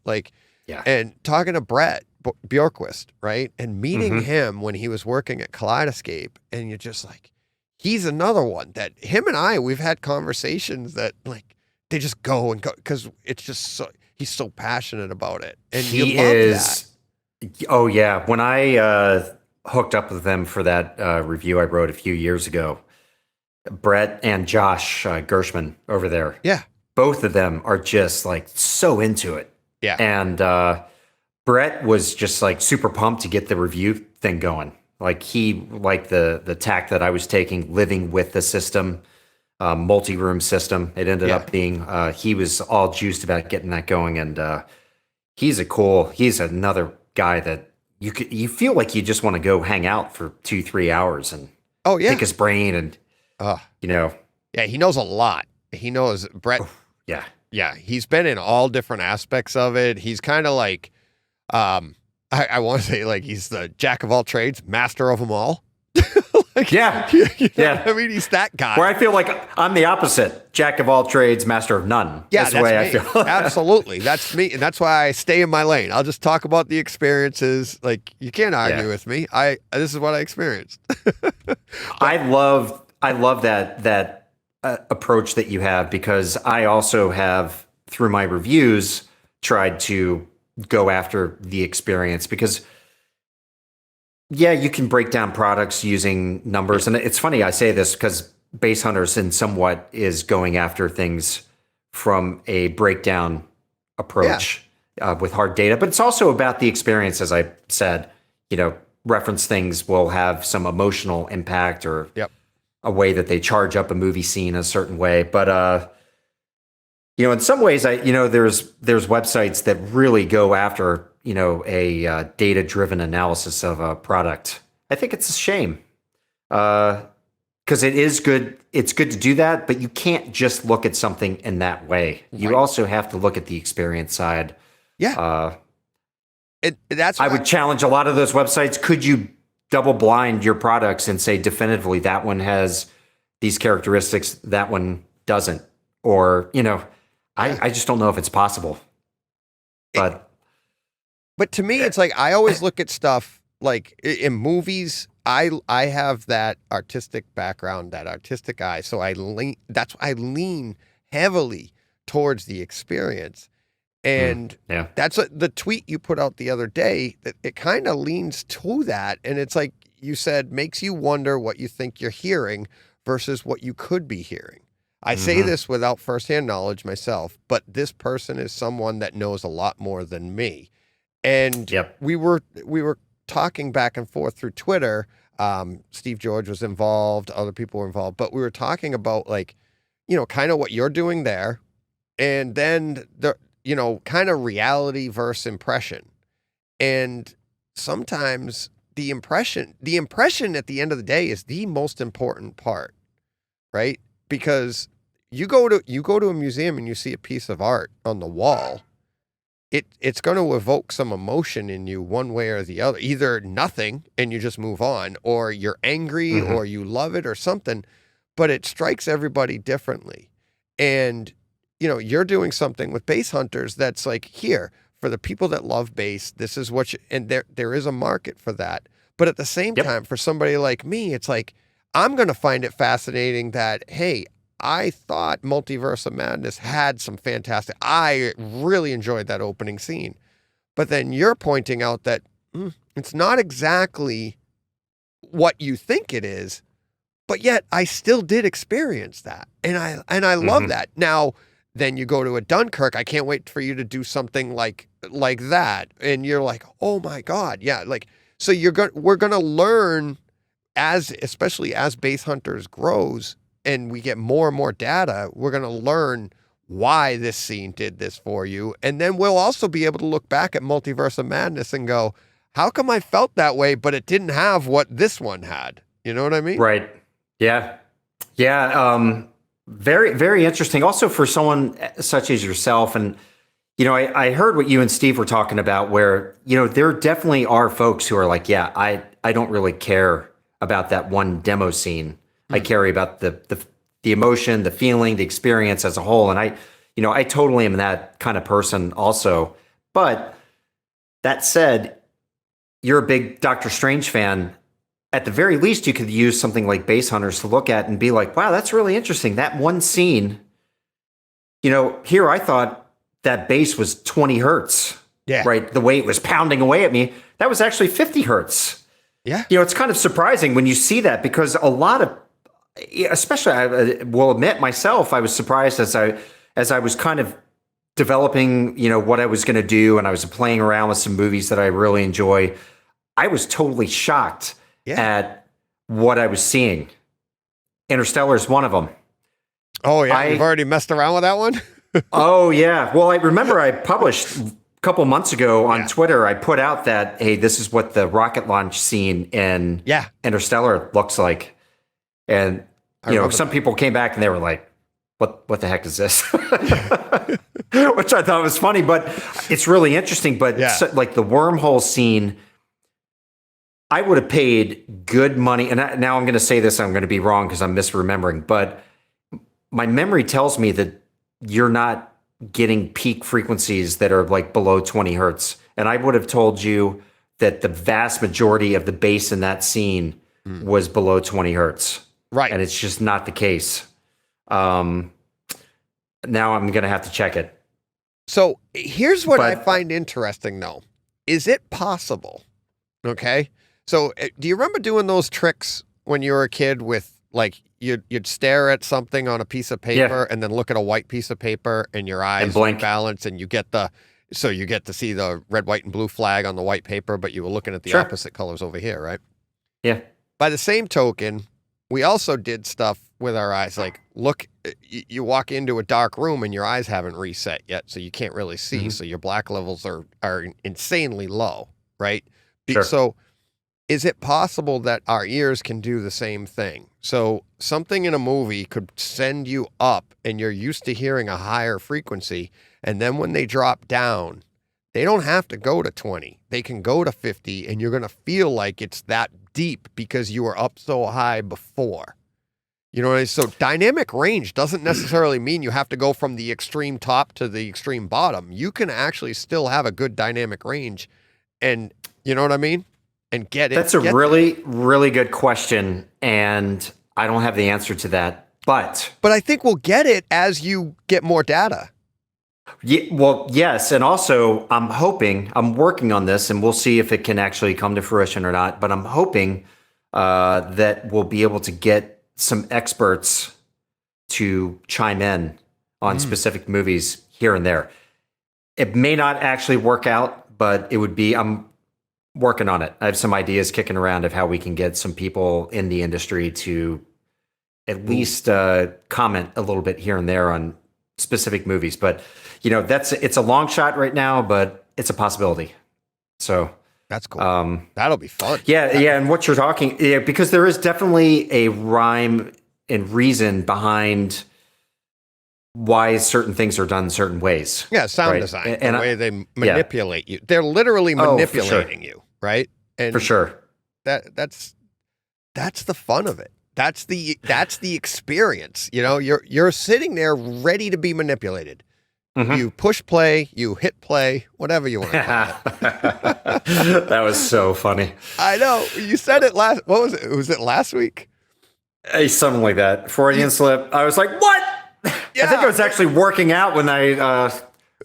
Yeah. And talking to Brett Bjorkquist, right? And meeting him when he was working at Kaleidoscape, and you're just like, he's another one that him and we've had conversations that like they just go and go because it's just so he's so passionate about it. And he you love is. that. Oh yeah. When I hooked up with them for that review I wrote a few years ago, Brett and Josh Gershman over there. Yeah. Both of them are just like so into it. Yeah. And Brett was just like super pumped to get the review thing going. Like he liked the tack that I was taking, living with the system, multi-room system. It ended up being, he was all juiced about getting that going. And he's another guy that you feel like you just want to go hang out for 2-3 hours and pick his brain and, Yeah, he knows a lot. He knows Brett. Yeah. Yeah, he's been in all different aspects of it. He's kind of like, I want to say like he's the jack of all trades, master of them all. Like, yeah. I mean, he's that guy. Where I feel like I'm the opposite, jack of all trades, master of none. Yeah, that's the way I feel. Absolutely, that's me, and that's why I stay in my lane. I'll just talk about the experiences. Like you can't argue with me. This is what I experienced. I love that approach that you have, because I also have, through my reviews, tried to go after the experience, because you can break down products using numbers. And it's funny I say this because Base Hunters in somewhat is going after things from a breakdown approach with hard data, but it's also about the experience. As I said, reference things will have some emotional impact or a way that they charge up a movie scene a certain way. But, in some ways, there's websites that really go after, a data-driven analysis of a product. I think it's a shame because it is good. It's good to do that, but you can't just look at something in that way. Right. You also have to look at the experience side. Yeah. I would challenge a lot of those websites. Could you double blind your products and say definitively that one has these characteristics, that one doesn't? Or, I just don't know if it's possible. But to me, it's like I always look at stuff like in movies. I have that artistic background, that artistic eye, so I lean heavily towards the experience. And that's the tweet you put out the other day, that it kind of leans to that. And it's like you said, makes you wonder what you think you're hearing versus what you could be hearing. I say this without firsthand knowledge myself, but this person is someone that knows a lot more than me. And we were talking back and forth through Twitter. Steve George was involved, other people were involved, but we were talking about kind of what you're doing there. And then kind of reality versus impression. And sometimes the impression at the end of the day is the most important part, right? Because you go to a museum and you see a piece of art on the wall, it's going to evoke some emotion in you one way or the other. Either nothing and you just move on, or you're angry or you love it or something, but it strikes everybody differently. And you're doing something with Base Hunters that's like, here, for the people that love bass, this is what and there is a market for that. But at the same time, for somebody like me, it's like, I'm going to find it fascinating that, hey, I thought Multiverse of Madness had some fantastic, I really enjoyed that opening scene. But then you're pointing out that it's not exactly what you think it is, but yet I still did experience that. And I love that. Now, then you go to a Dunkirk, I can't wait for you to do something like that. And you're like, oh my God. Yeah. Like, so we're going to learn especially as Base Hunters grows and we get more and more data, we're going to learn why this scene did this for you. And then we'll also be able to look back at Multiverse of Madness and go, how come I felt that way, but it didn't have what this one had? You know what I mean? Right. Yeah. Yeah. Very, very interesting. Also for someone such as yourself. And, I heard what you and Steve were talking about where, there definitely are folks who are like, I don't really care about that one demo scene. I care about the emotion, the feeling, the experience as a whole. And I totally am that kind of person also. But That said, you're a big Doctor Strange fan. At the very least, you could use something like Base Hunters to look at and be like, wow, that's really interesting. That one scene, here I thought that bass was 20 hertz. Yeah. Right. The way it was pounding away at me, that was actually 50 hertz. Yeah. It's kind of surprising when you see that, because a lot of, especially I will admit myself, I was surprised as I was kind of developing, what I was going to do, and I was playing around with some movies that I really enjoy. I was totally shocked at what I was seeing. Interstellar is one of them. Oh, yeah. You've already messed around with that one? Oh, yeah. Well, I remember I published a couple months ago on Twitter, I put out that, hey, this is what the rocket launch scene in Interstellar looks like. And, some people came back and they were like, what the heck is this? Which I thought was funny, but it's really interesting. But like the wormhole scene, I would have paid good money. And now I'm going to say this, I'm going to be wrong because I'm misremembering, but my memory tells me that you're not getting peak frequencies that are like below 20 hertz. And I would have told you that the vast majority of the bass in that scene was below 20 hertz. Right. And it's just not the case. Now I'm going to have to check it. So here's what I find interesting, though. Is it possible? Okay. So do you remember doing those tricks when you were a kid with, like, you'd stare at something on a piece of paper and then look at a white piece of paper and your eyes would balance and you get to see the red, white, and blue flag on the white paper, but you were looking at the opposite colors over here, right? Yeah. By the same token, we also did stuff with our eyes, like look, you walk into a dark room and your eyes haven't reset yet, so you can't really see. So your black levels are insanely low, right? Sure. So is it possible that our ears can do the same thing? So something in a movie could send you up and you're used to hearing a higher frequency. And then when they drop down, they don't have to go to 20. They can go to 50 and you're going to feel like it's that deep because you were up so high before. You know what I mean? So dynamic range doesn't necessarily mean you have to go from the extreme top to the extreme bottom. You can actually still have a good dynamic range and you know what I mean? And get it. That's a really, really good question. And I don't have the answer to that, but I think we'll get it as you get more data. Yeah, well, yes. And also I'm working on this and we'll see if it can actually come to fruition or not. But I'm hoping that we'll be able to get some experts to chime in on specific movies here and there. It may not actually work out, but I'm working on it. I have some ideas kicking around of how we can get some people in the industry to at least comment a little bit here and there on specific movies. But it's a long shot right now, but it's a possibility. So that's cool. That'll be fun. Yeah. And what you're talking, because there is definitely a rhyme and reason behind why certain things are done certain ways. Yeah, sound design, and the way they manipulate you. They're literally manipulating you, right? And for sure. That's the fun of it. That's the experience. You're sitting there ready to be manipulated. Mm-hmm. You push play, you hit play, whatever you want to call it. That was so funny. I know. You said it last. What was it? Was it last week? Something like that. Freudian slip. I was like, what? Yeah. I think I was actually working out when I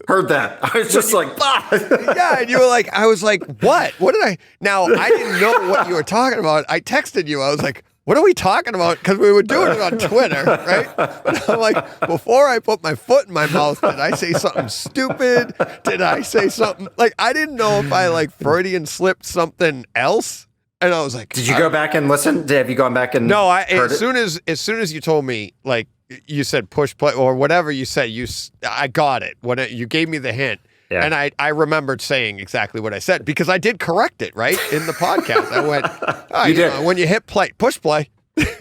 heard that. I was just like, bah. Yeah, and you were like, I was like, what? What did I? Now, I didn't know what you were talking about. I texted you. I was like, what are we talking about? Because we were doing it on Twitter, right? But I'm like, before I put my foot in my mouth, did I say something stupid? Did I say something? Like, I didn't know if I Freudian slipped something else. And I was like, did you go back and listen? Have you gone back and no? As soon as you told me, like, you said push play or whatever you said, I got it when you gave me the hint. Yeah. And I remembered saying exactly what I said because I did correct it, right? In the podcast. I went, you did. When you hit play, push play.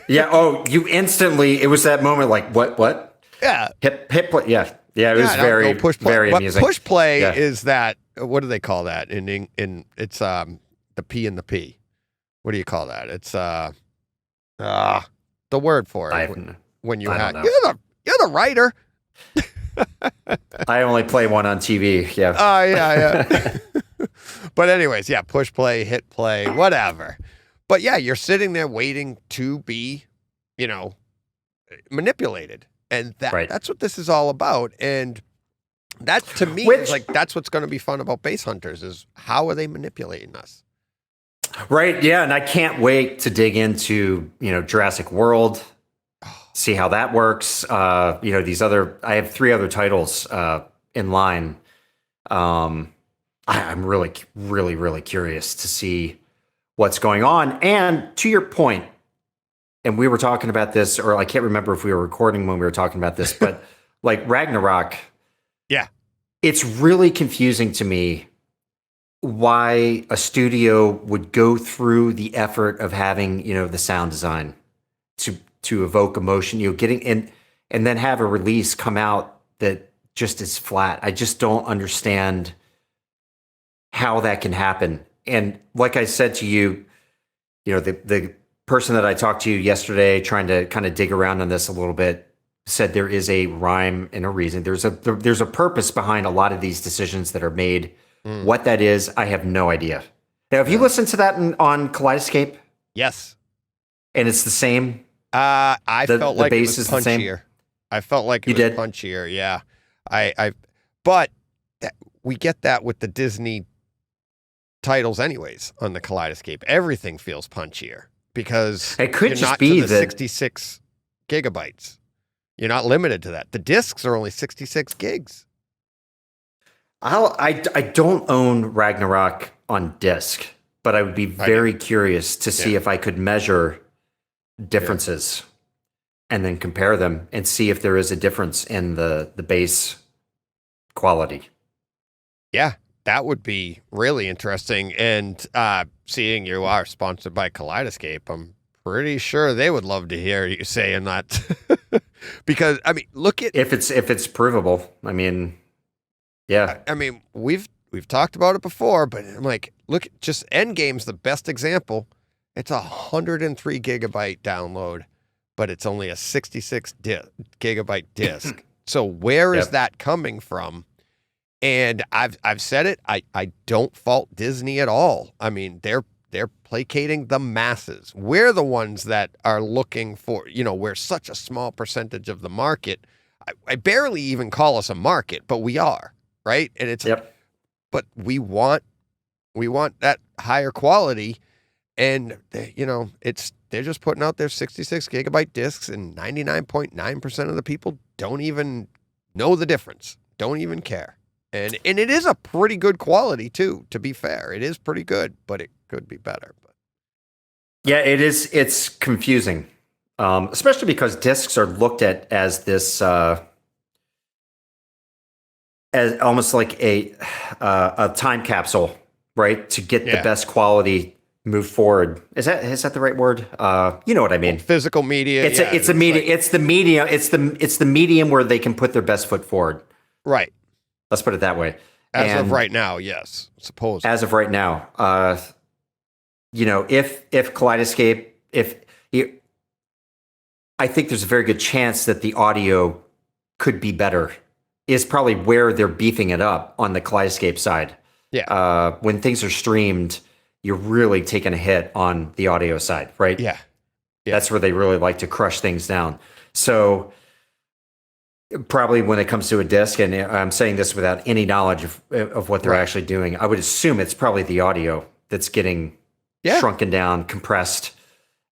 Yeah. Oh, you instantly, it was that moment like, what? Yeah. Hit play. Yeah. Yeah. It was very, push play. Very amusing. Push play is that, what do they call that? It's the P and the P. What do you call that? It's the word for it. When you have, you're the writer. I only play one on TV. Yeah. Yeah. But anyways, yeah, push play, hit play, whatever. But yeah, you're sitting there waiting to be, manipulated. And that's what this is all about. And that, to me, is like, that's what's going to be fun about Base Hunters is how are they manipulating us? Right. Yeah. And I can't wait to dig into, Jurassic World, see how that works. I have 3 other titles in line. I'm really, really, really curious to see what's going on. And to your point, and we were talking about this, or I can't remember if we were recording when we were talking about this, but like Ragnarok. Yeah. It's really confusing to me why a studio would go through the effort of having, the sound design to evoke emotion, getting in, and then have a release come out that just is flat. I just don't understand how that can happen. And like I said to you, the person that I talked to yesterday, trying to kind of dig around on this a little bit, said there is a rhyme and a reason. There's a purpose behind a lot of these decisions that are made. What that is, I have no idea. Now, have you listened to that on Kaleidoscape? Yes. And it's the same? I felt like it was is punchier. The same? I felt like it was punchier, yeah. But we get that with the Disney titles anyways on the Kaleidoscape. Everything feels punchier because it could you're just not be to the 66 gigabytes. You're not limited to that. The discs are only 66 gigs. I don't own Ragnarok on disc, but I would be very curious to see if I could measure differences and then compare them and see if there is a difference in the base quality. Yeah, that would be really interesting. And seeing you are sponsored by Kaleidoscape, I'm pretty sure they would love to hear you saying that. Because look at if it's provable. Yeah. We've talked about it before, but I'm like, look, just Endgame's the best example. It's 103 gigabyte download, but it's only a 66 gigabyte disc. So where is that coming from? And I've said it. I don't fault Disney at all. They're placating the masses. We're the ones that are looking for, we're such a small percentage of the market. I barely even call us a market, but we are, right? And it's, but we want that higher quality, and they're just putting out their 66 gigabyte discs, and 99.9% of the people don't even know the difference, don't even care. And it is a pretty good quality too, to be fair. It is pretty good, but it could be better. Yeah, it is. It's confusing, especially because discs are looked at as this, as almost like a time capsule, right? To get the best quality, move forward. Is that the right word? You know what I mean? Well, physical media. It's the media. It's the medium where they can put their best foot forward. Right. Let's put it that way. As of right now, yes. Suppose. As of right now, if Kaleidoscape, I think there's a very good chance that the audio could be better. Is probably where they're beefing it up on the Kaleidoscape side. Yeah. When things are streamed, you're really taking a hit on the audio side, right? Yeah. That's where they really like to crush things down. So probably when it comes to a disc, and I'm saying this without any knowledge of what they're actually doing, I would assume it's probably the audio that's getting shrunken down, compressed.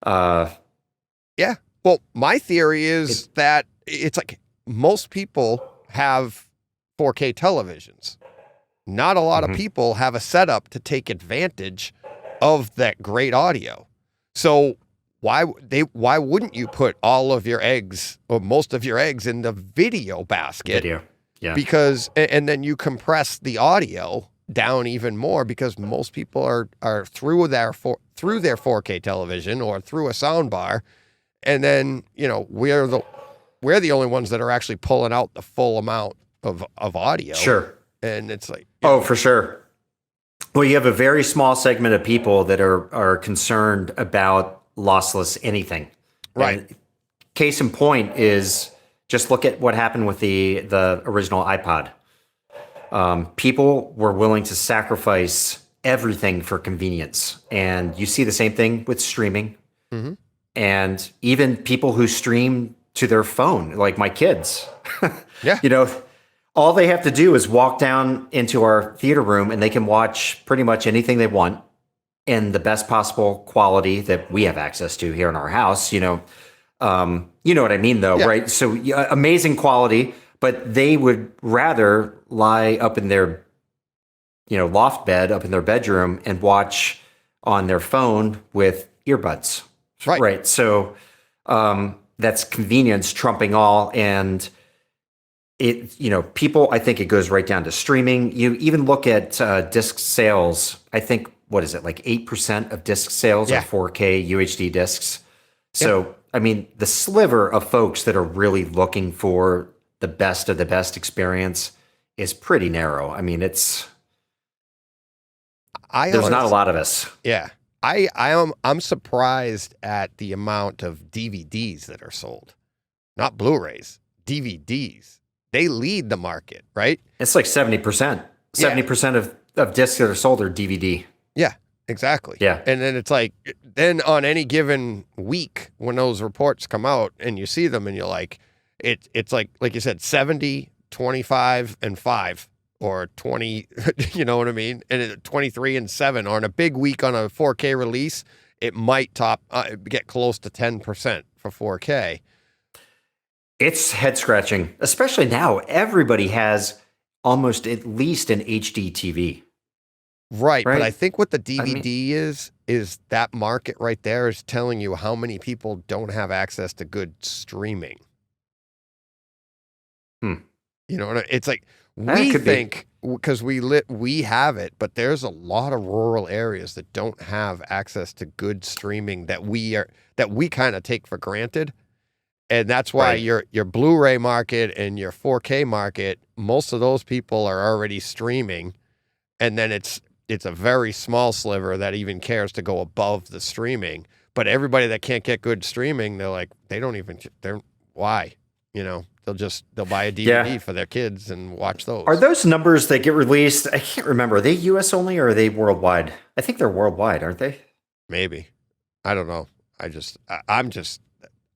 Yeah. Well, my theory is that it's like most people have 4K televisions. Not a lot of people have a setup to take advantage of that great audio. So why wouldn't you put all of your eggs or most of your eggs in the video basket? Yeah. Because and then you compress the audio down even more because most people are through their 4K television or through a sound bar, and then we're the only ones that are actually pulling out the full amount of audio. Sure. And it's like for sure. Well, you have a very small segment of people that are concerned about lossless anything. Right. And case in point is just look at what happened with the original iPod. People were willing to sacrifice everything for convenience. And you see the same thing with streaming. Mm-hmm. And even people who stream to their phone, like my kids. Yeah. You know, all they have to do is walk down into our theater room and they can watch pretty much anything they want in the best possible quality that we have access to here in our house. You know what I mean, though, right? So amazing quality, but they would rather lie up in their, loft bed, up in their bedroom and watch on their phone with earbuds. Right. Right. So that's convenience trumping all. And people, I think it goes right down to streaming. You even look at disc sales. I think, what is it, like 8% of disc sales are 4K UHD discs. So, I mean, the sliver of folks that are really looking for the best of the best experience is pretty narrow. I mean, there's not a lot of us. Yeah. I'm surprised at the amount of DVDs that are sold. Not Blu-rays, DVDs. They lead the market, right? It's like 70%. 70% of discs that are sold are DVD. Yeah, exactly. Yeah. And then it's like, then on any given week when those reports come out and you see them and you're like, it's like you said, 70, 25, and 5. Or 20, you know what I mean? And 23 and 7 on a big week on a 4K release, it might get close to 10% for 4K. It's head scratching, especially now. Everybody has almost at least an HD TV. Right. But I think what the DVD is that market right there is telling you how many people don't have access to good streaming. You know, it's like, we think because we have it, but there's a lot of rural areas that don't have access to good streaming that we kind of take for granted. And that's why your Blu-ray market and your 4K market, most of those people are already streaming. And then it's a very small sliver that even cares to go above the streaming. But everybody that can't get good streaming, they're like, why? They'll buy a DVD for their kids and watch those. Are those numbers that get released? I can't remember. Are they US only or are they worldwide? I think they're worldwide, aren't they? Maybe. I don't know.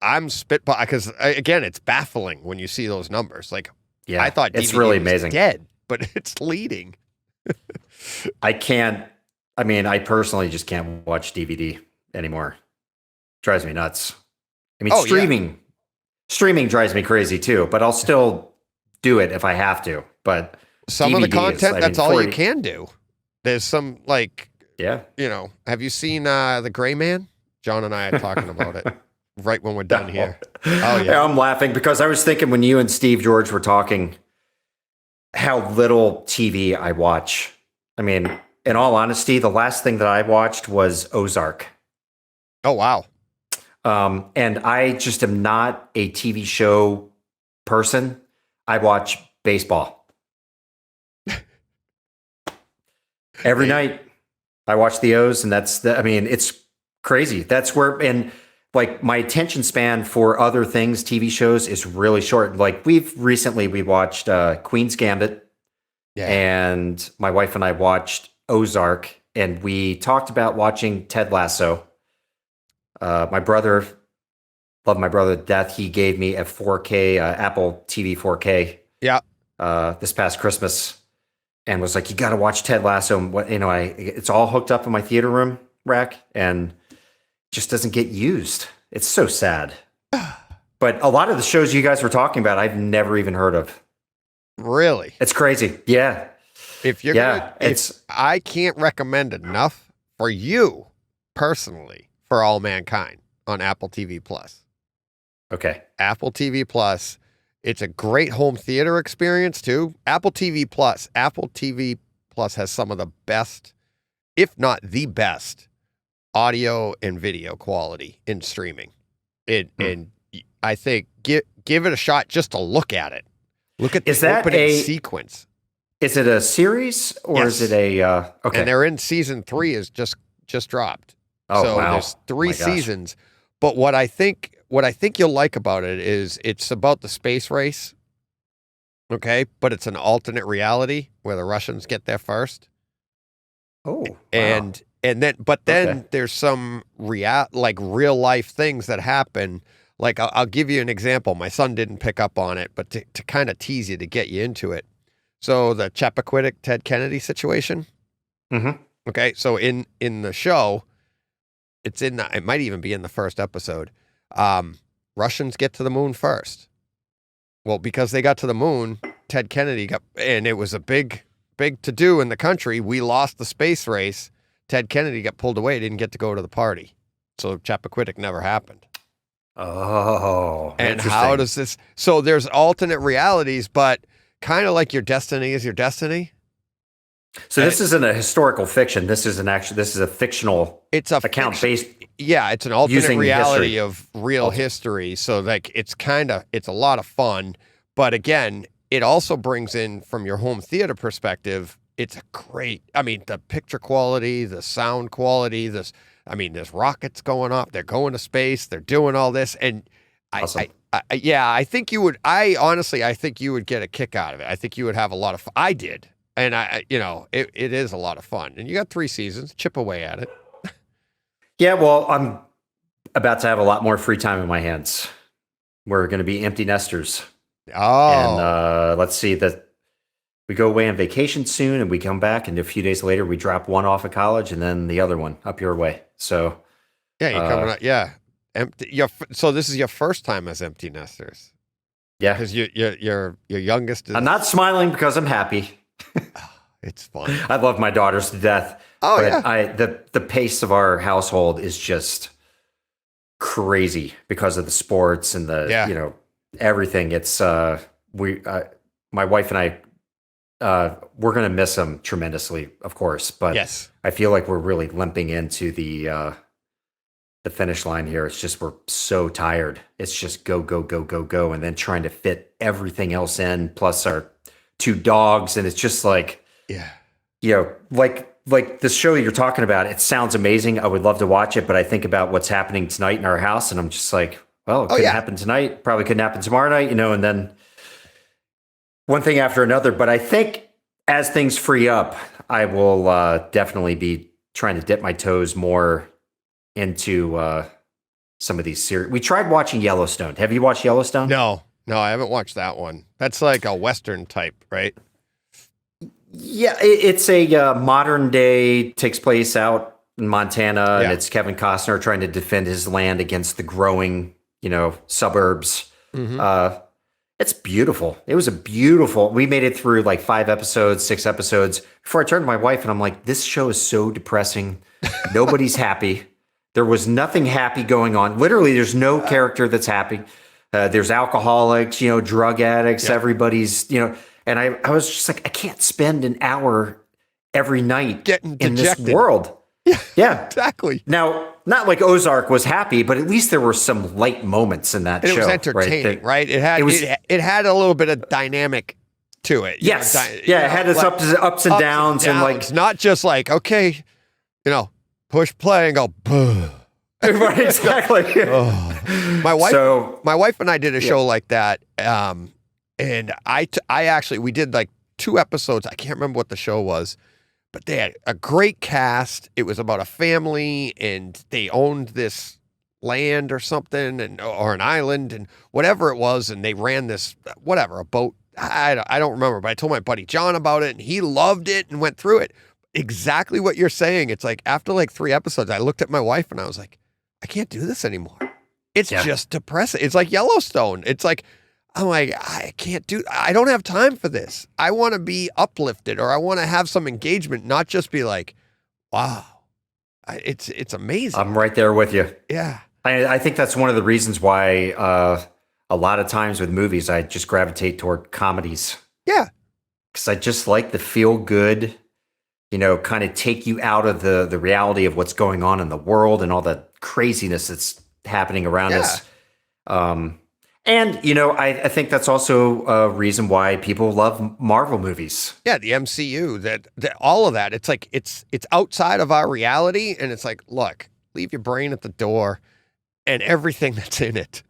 I'm spitball because again, it's baffling when you see those numbers. Like, I thought DVD it's really was amazing, dead, but it's leading. I personally just can't watch DVD anymore. Drives me nuts. I mean, Streaming drives me crazy too, but I'll still do it if I have to. But some DVD of the content, that's all you can do. There's some have you seen The Gray Man? John and I are talking about it right when we're done here. Oh yeah. I'm laughing because I was thinking when you and Steve George were talking how little TV I watch. I mean, in all honesty, the last thing that I watched was Ozark. Oh wow. And I just am not a TV show person. I watch baseball. Every night I watch the O's and it's crazy. That's where, and like my attention span for other things, TV shows is really short. Like we watched Queen's Gambit and my wife and I watched Ozark and we talked about watching Ted Lasso. My brother, love my brother to death. He gave me a 4K Apple TV 4K. Yeah. This past Christmas, and was like, "You got to watch Ted Lasso." And it's all hooked up in my theater room rack, and just doesn't get used. It's so sad. But a lot of the shows you guys were talking about, I've never even heard of. Really? It's crazy. Yeah. I can't recommend enough for you personally. For All Mankind on Apple TV Plus. Okay. Apple TV Plus. It's a great home theater experience too. Apple TV Plus has some of the best, if not the best, audio and video quality in streaming. And I think give it a shot just to look at it. Look at the opening sequence. Is it a series or is it a okay? And they're in season 3 is just dropped. Oh, so wow. there's 3 seasons. But what I think you'll like about it is it's about the space race. Okay, but it's an alternate reality where the Russians get there first. Oh, wow. And then there's some real life things that happen. Like I'll give you an example. My son didn't pick up on it, but to kind of tease you, to get you into it. So the Chappaquiddick Ted Kennedy situation. Mm-hmm. Okay, so in the show, it might even be in the first episode. Russians get to the moon first. Well, because they got to the moon, Ted Kennedy and it was a big to do in the country. We lost the space race. Ted Kennedy got pulled away, didn't get to go to the party. So Chappaquiddick never happened. Oh, and how does this? So there's alternate realities, but kind of like your destiny is your destiny. So this isn't a historical fiction. This is a fictional. It's a account based. Yeah, it's an alternate reality history. Of real history. So like it's a lot of fun, but again, it also brings in, from your home theater perspective, it's a great. I mean, the picture quality, the sound quality. There's rockets going up. They're going to space. They're doing all this, and awesome. I think you would. I think you would get a kick out of it. I think you would have a lot of fun. I did. And it is a lot of fun. And you got 3 seasons, chip away at it. Yeah, well, I'm about to have a lot more free time in my hands. We're going to be empty nesters. Oh. And let's see, that we go away on vacation soon, and we come back, and a few days later, we drop one off of college, and then the other one up your way. So yeah, you're coming up. Yeah, empty. So this is your first time as empty nesters. Yeah, because your youngest. I'm not smiling because I'm happy. It's fun. I love my daughters to death. Oh, but yeah. The pace of our household is just crazy because of the sports and everything. It's my wife and I, we're going to miss them tremendously, of course. But yes. I feel like we're really limping into the finish line here. It's just, we're so tired. It's just go, go, go, go, go. And then trying to fit everything else in, plus our 2 dogs. And it's just like, like the show you're talking about, it sounds amazing. I would love to watch it, but I think about what's happening tonight in our house, and I'm just like, well, it couldn't happen tonight. Probably couldn't happen tomorrow night, and then one thing after another. But I think as things free up, I will definitely be trying to dip my toes more into some of these series. We tried watching Yellowstone. Have you watched Yellowstone? No, I haven't watched that one. That's like a Western type, right? Yeah, it's a modern day, takes place out in Montana, and it's Kevin Costner trying to defend his land against the growing, suburbs. Mm-hmm. It's beautiful. It was we made it through like 5 episodes, 6 episodes before I turned to my wife and I'm like, this show is so depressing. Nobody's happy. There was nothing happy going on. Literally, there's no character that's happy. There's alcoholics, drug addicts, everybody's, and I was just like, I can't spend an hour every night getting in dejected. This world. Yeah, exactly. Now, not like Ozark was happy, but at least there were some light moments in that show. It was entertaining, right? It had a little bit of dynamic to it. Yes. It had its ups and downs. And like, it's not just like, okay, push play and go, right, exactly. My wife and I did a show like that. And I actually, we did like 2 episodes. I can't remember what the show was, but they had a great cast. It was about a family, and they owned this land or something, or an island, and whatever it was. And they ran this, a boat. I don't remember, but I told my buddy John about it, and he loved it and went through it. Exactly what you're saying. It's like after like 3 episodes, I looked at my wife and I was like, I can't do this anymore. It's just depressing. It's like Yellowstone. It's like, I'm like, I don't have time for this. I want to be uplifted, or I want to have some engagement, not just be like, wow, it's amazing. I'm right there with you. Yeah. I think that's one of the reasons why a lot of times with movies, I just gravitate toward comedies. Yeah. Because I just like the feel good, kind of take you out of the reality of what's going on in the world and all the craziness that's happening around us. And, I think that's also a reason why people love Marvel movies. Yeah, the MCU, that all of that. It's like it's outside of our reality, and it's like, look, leave your brain at the door and everything that's in it.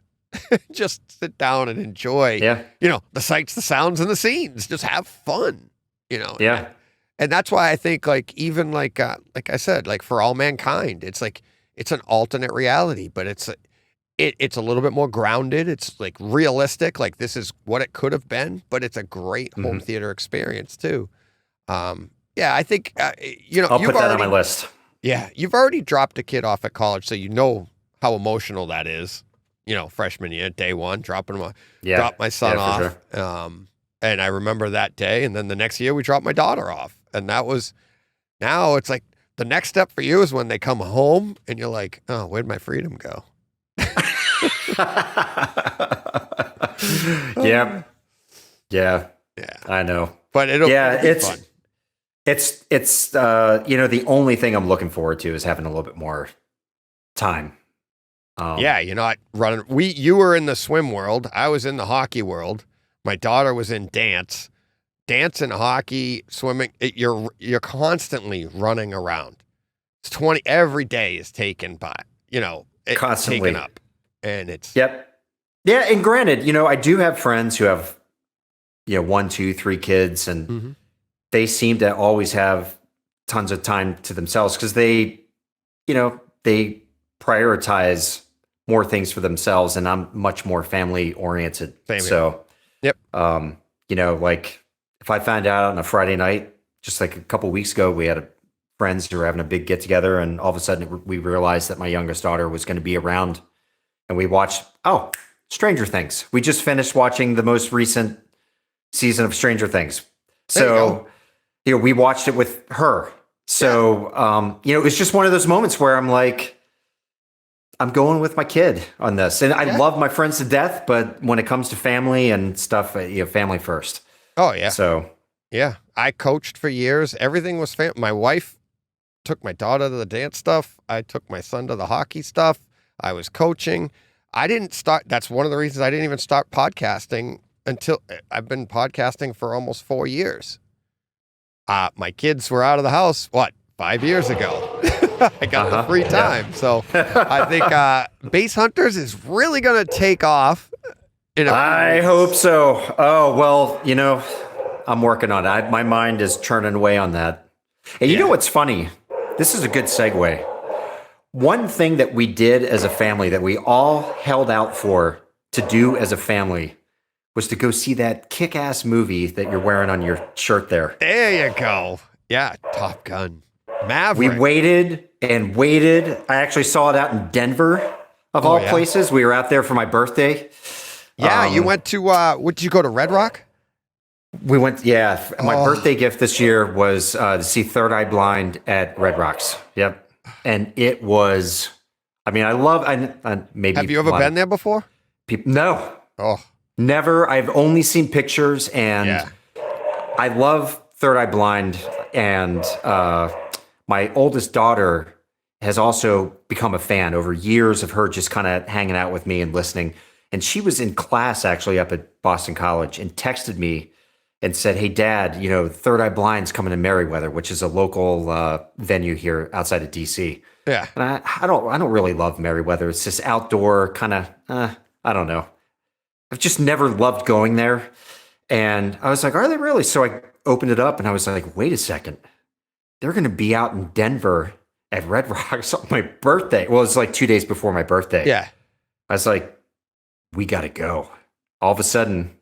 Just sit down and enjoy, the sights, the sounds, and the scenes. Just have fun, Yeah. And that's why I think, like, even like I said, like For All Mankind, it's like, it's an alternate reality, but it's a little bit more grounded. It's like realistic. Like, this is what it could have been, but it's a great home theater experience too. I think, I'll put that on my list. Yeah. You've already dropped a kid off at college, so you know how emotional that is. Freshman year, day one, drop my son off. Sure. And I remember that day. And then the next year we dropped my daughter off. And now it's like the next step for you is when they come home and you're like, oh, where'd my freedom go? Yeah. I know. But it'll be fun. It's the only thing I'm looking forward to is having a little bit more time. You're not running. You were in the swim world. I was in the hockey world. My daughter was in dance and hockey, swimming. You're constantly running around. It's 20 every day is taken by, constantly taken up, and it's yeah. And granted, I do have friends who have 1, 2, 3 kids, and they seem to always have tons of time to themselves because they prioritize more things for themselves, and I'm much more family oriented. So, yep. Like if I found out on a Friday night, just like a couple weeks ago, we had friends who were having a big get together, and all of a sudden we realized that my youngest daughter was going to be around, and we watched Stranger Things. We just finished watching the most recent season of Stranger Things, so we watched it with her. So it was just one of those moments where I'm like, I'm going with my kid on this. And I love my friends to death, but when it comes to family and stuff, family first. Oh, yeah. So, yeah, I coached for years. Everything was my wife took my daughter to the dance stuff. I took my son to the hockey stuff. I was coaching. I didn't start. That's one of the reasons I didn't even start podcasting until I've been podcasting for almost 4 years. My kids were out of the house, 5 years ago? I got the free time. Yeah. So I think Base Hunters is really going to take off. I hope so. Oh, well, I'm working on it. My mind is churning away on that. And you know what's funny? This is a good segue. One thing that we did as a family that we all held out for to do as a family was to go see that kick-ass movie that you're wearing on your shirt there. There you go. Yeah, Top Gun. Maverick. We waited and waited. I actually saw it out in Denver, of all places. We were out there for my birthday. Yeah, you went to, did you go to Red Rock? We went, my birthday gift this year was to see Third Eye Blind at Red Rocks. Yep. And it was, maybe. Have you ever been there before? No. Oh. Never. I've only seen pictures, and I love Third Eye Blind, and my oldest daughter has also become a fan over years of her just kind of hanging out with me and listening. And she was in class actually up at Boston College and texted me and said, "Hey, Dad, Third Eye Blind's coming to Merriweather, which is a local venue here outside of DC." Yeah. And I don't really love Merriweather. It's just outdoor kind of, I don't know. I've just never loved going there. And I was like, "Are they really?" So I opened it up and I was like, "Wait a second. They're going to be out in Denver at Red Rocks on my birthday." Well, it's like 2 days before my birthday. Yeah. I was like, we got to go. All of a sudden,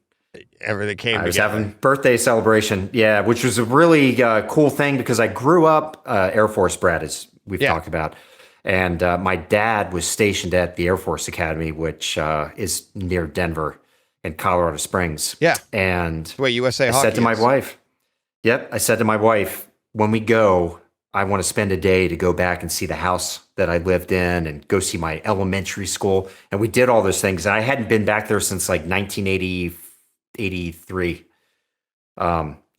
everything came together. I was having birthday celebration. Yeah, which was a really cool thing because I grew up Air Force brat, as we've talked about. And my dad was stationed at the Air Force Academy, which is near Denver in Colorado Springs. Yeah. And wait, USA I Hockey said to my wife, I said to my wife, when we go, I want to spend a day to go back and see the house that I lived in and go see my elementary school. And we did all those things. And I hadn't been back there since like 1983.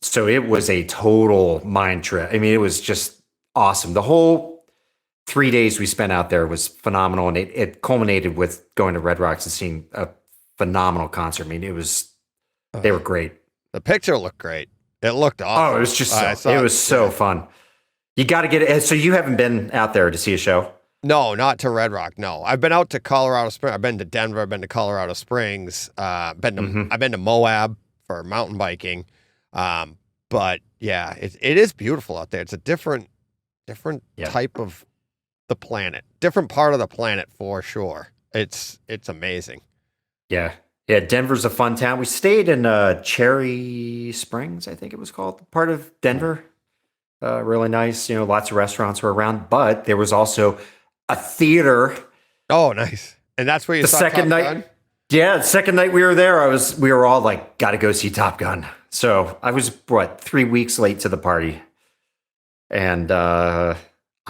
So it was a total mind trip. I mean, it was just awesome. The whole 3 days we spent out there was phenomenal. And it culminated with going to Red Rocks and seeing a phenomenal concert. I mean, they were great. The picture looked great. It looked awesome. Oh, it was just so fun. You got to get it. So you haven't been out there to see a show? No, not to Red Rock. No, I've been out to Colorado Springs. I've been to Denver. I've been to Colorado Springs. I've been to Moab for mountain biking. But yeah, it is beautiful out there. It's a different type of the planet, different part of the planet for sure. It's amazing. Yeah. Yeah. Denver's a fun town. We stayed in Cherry Springs, I think it was called, part of Denver. Really nice. Lots of restaurants were around, but there was also a theater. Oh, nice. And that's where you saw second Top night. Gun? Yeah. The second night we were there, we were all like, got to go see Top Gun. So I was 3 weeks late to the party. And,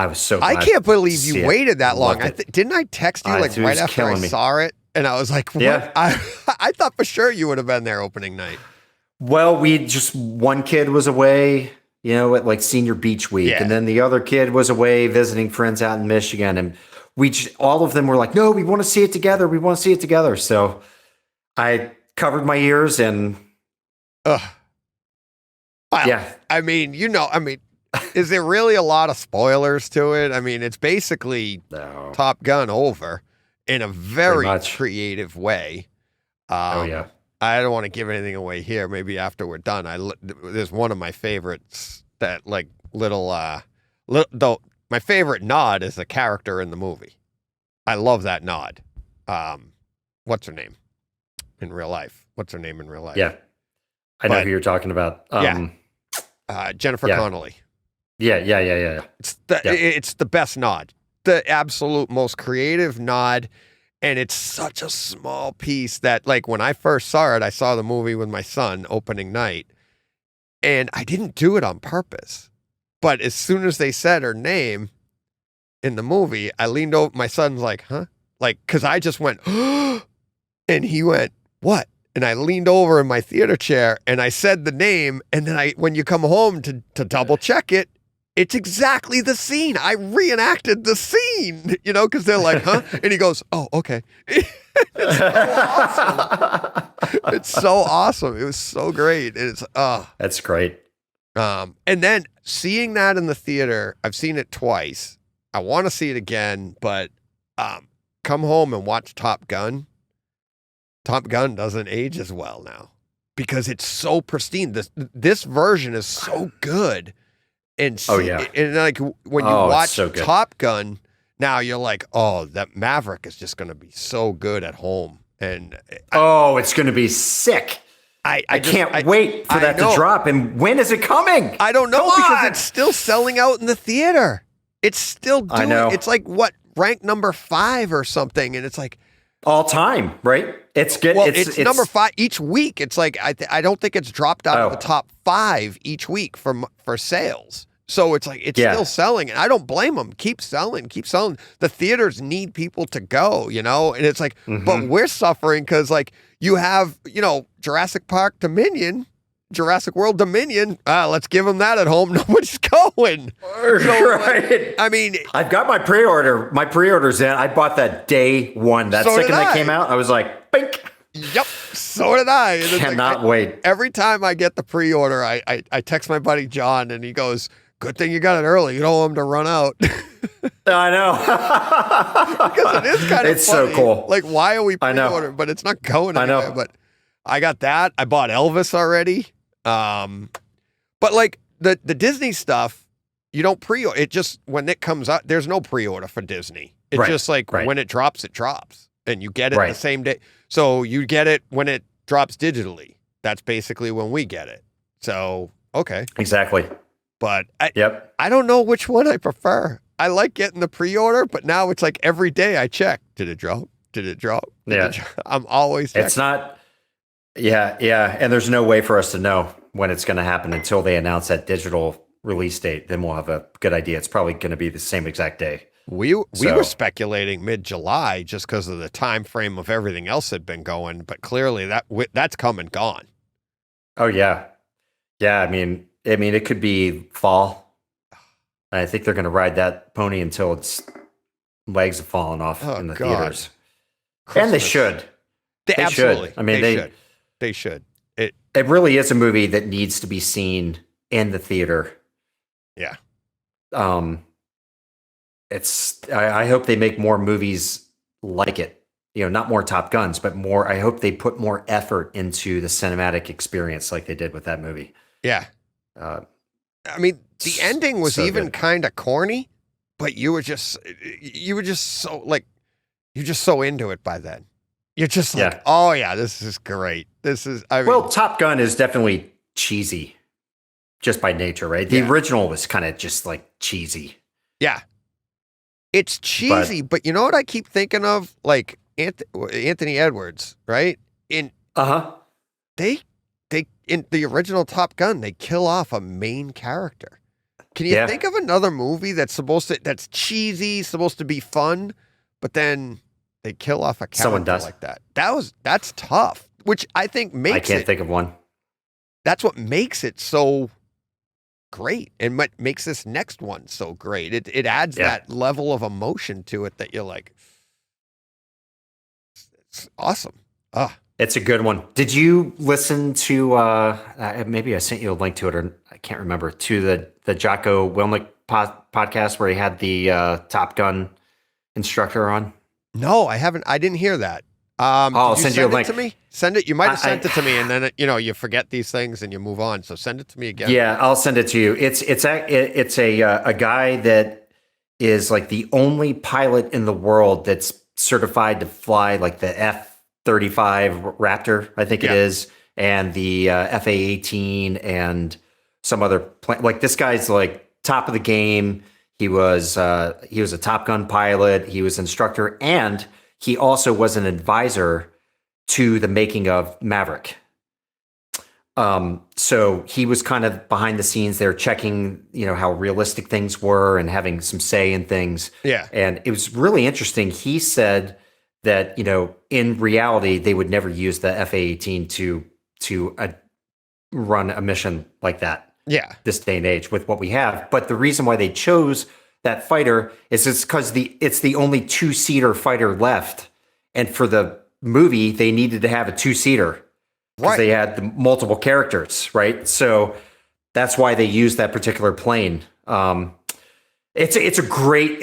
I was so glad I can't believe you waited that long. Didn't I text you right after I saw it? And I was like, what? Yeah. I thought for sure you would have been there opening night. Well, one kid was away, at like senior beach week. Yeah. And then the other kid was away visiting friends out in Michigan. And all of them were like, no, we want to see it together. We want to see it together. So I covered my ears and. Well, yeah. Is there really a lot of spoilers to it? I mean, it's basically Top Gun over in a very creative way. Yeah. I don't want to give anything away here. Maybe after we're done, there's one of my favorites that though my favorite nod is a character in the movie. I love that nod. What's her name in real life? Yeah. I know who you're talking about. Jennifer Connelly. Yeah. It's the best nod, the absolute most creative nod, and it's such a small piece that, like, when I first saw it, I saw the movie with my son opening night, and I didn't do it on purpose. But as soon as they said her name in the movie, I leaned over. My son's like, "Huh?" Like, because I just went, and he went, "What?" And I leaned over in my theater chair and I said the name. And then when you come home to double check it, it's exactly the scene. I reenacted the scene, because they're like, huh? And he goes, oh, okay. It's so awesome. It's so awesome. It was so great. That's great. And then seeing that in the theater, I've seen it twice. I want to see it again, but come home and watch Top Gun. Top Gun doesn't age as well now because it's so pristine. This version is so good. And and like when you watch Top Gun, now you're like, oh, that Maverick is just going to be so good at home. And it's going to be sick. I can't wait for that to drop. And when is it coming? I don't know because it's still selling out in the theater. It's still doing. I know. It's like ranked number 5 or something, and it's like. All time, right? It's good. Well, it's number 5 each week. It's like I don't think it's dropped out of the top 5 each week for sales. So it's like it's still selling, and I don't blame them. Keep selling. The theaters need people to go, and it's like, but we're suffering because like you have Jurassic World Dominion. Let's give them that at home. Nobody's going. Right. I mean, I've got my pre-order. My pre-order's in. I bought that day one. That second that came out, I was like, bink. Yep. So did I. And cannot wait. Every time I get the pre-order, I text my buddy John, and he goes, "Good thing you got it early. You don't want them to run out." I know. Because it is kind of it's funny. So cool. Like, why are we pre-ordering? But it's not going anywhere. I know. But I got that. I bought Elvis already. But like the Disney stuff, you don't pre-order. It just, when it comes out, there's no pre-order for Disney. It's just like when it drops, and you get it the same day. So you get it when it drops digitally. That's basically when we get it. So, okay. Exactly. But I don't know which one I prefer. I like getting the pre-order, but now it's like every day I check. Did it drop? I'm always checking. It's not. Yeah. And there's no way for us to know when it's going to happen until they announce that digital release date. Then we'll have a good idea. It's probably going to be the same exact day. We were speculating mid-July just because of the time frame of everything else had been going, but clearly that's come and gone. Oh yeah. I mean, it could be fall. I think they're going to ride that pony until its legs have fallen off in the theaters. Christmas. And they should. They absolutely. Should. I mean, they should. It really is a movie that needs to be seen in the theater. Yeah. I hope they make more movies like it. Not more Top Guns, but more. I hope they put more effort into the cinematic experience like they did with that movie. Yeah. I mean, the ending was even kind of corny, but you were just so like, you're just so into it by then. You're just like, oh yeah, this is great. Well, Top Gun is definitely cheesy just by nature, right? The original was kind of just like cheesy. Yeah. It's cheesy, but you know what I keep thinking of? Like Anthony Edwards, right? In the original Top Gun, they kill off a main character. Can you think of another movie that's cheesy, supposed to be fun, but then they kill off a character like that? That's tough, which I think makes I can't think of one. That's what makes it so great, and what makes this next one so great. It adds that level of emotion to it that you're like, it's awesome. It's a good one. Did you listen to, maybe I sent you a link to it, or I can't remember, to the Jocko Willink podcast where he had the Top Gun instructor on? No, I haven't. I didn't hear that. I'll send you a link. To me? Send it. You might have sent it to me, and then you forget these things and you move on. So send it to me again. Yeah, I'll send it to you. It's a guy that is like the only pilot in the world that's certified to fly like the F-35 Raptor, I think it is, and the FA-18 and some other plane. Like, this guy's like top of the game. He was a Top Gun pilot. He was instructor, and he also was an advisor to the making of Maverick. So he was kind of behind the scenes there, checking, how realistic things were and having some say in things. Yeah. And it was really interesting. He said that, in reality, they would never use the FA-18 to run a mission like that. Yeah. This day and age with what we have. But the reason why they chose that fighter is it's because it's the only 2-seater fighter left. And for the movie, they needed to have a 2-seater because they had the multiple characters, right? So that's why they used that particular plane. It's a great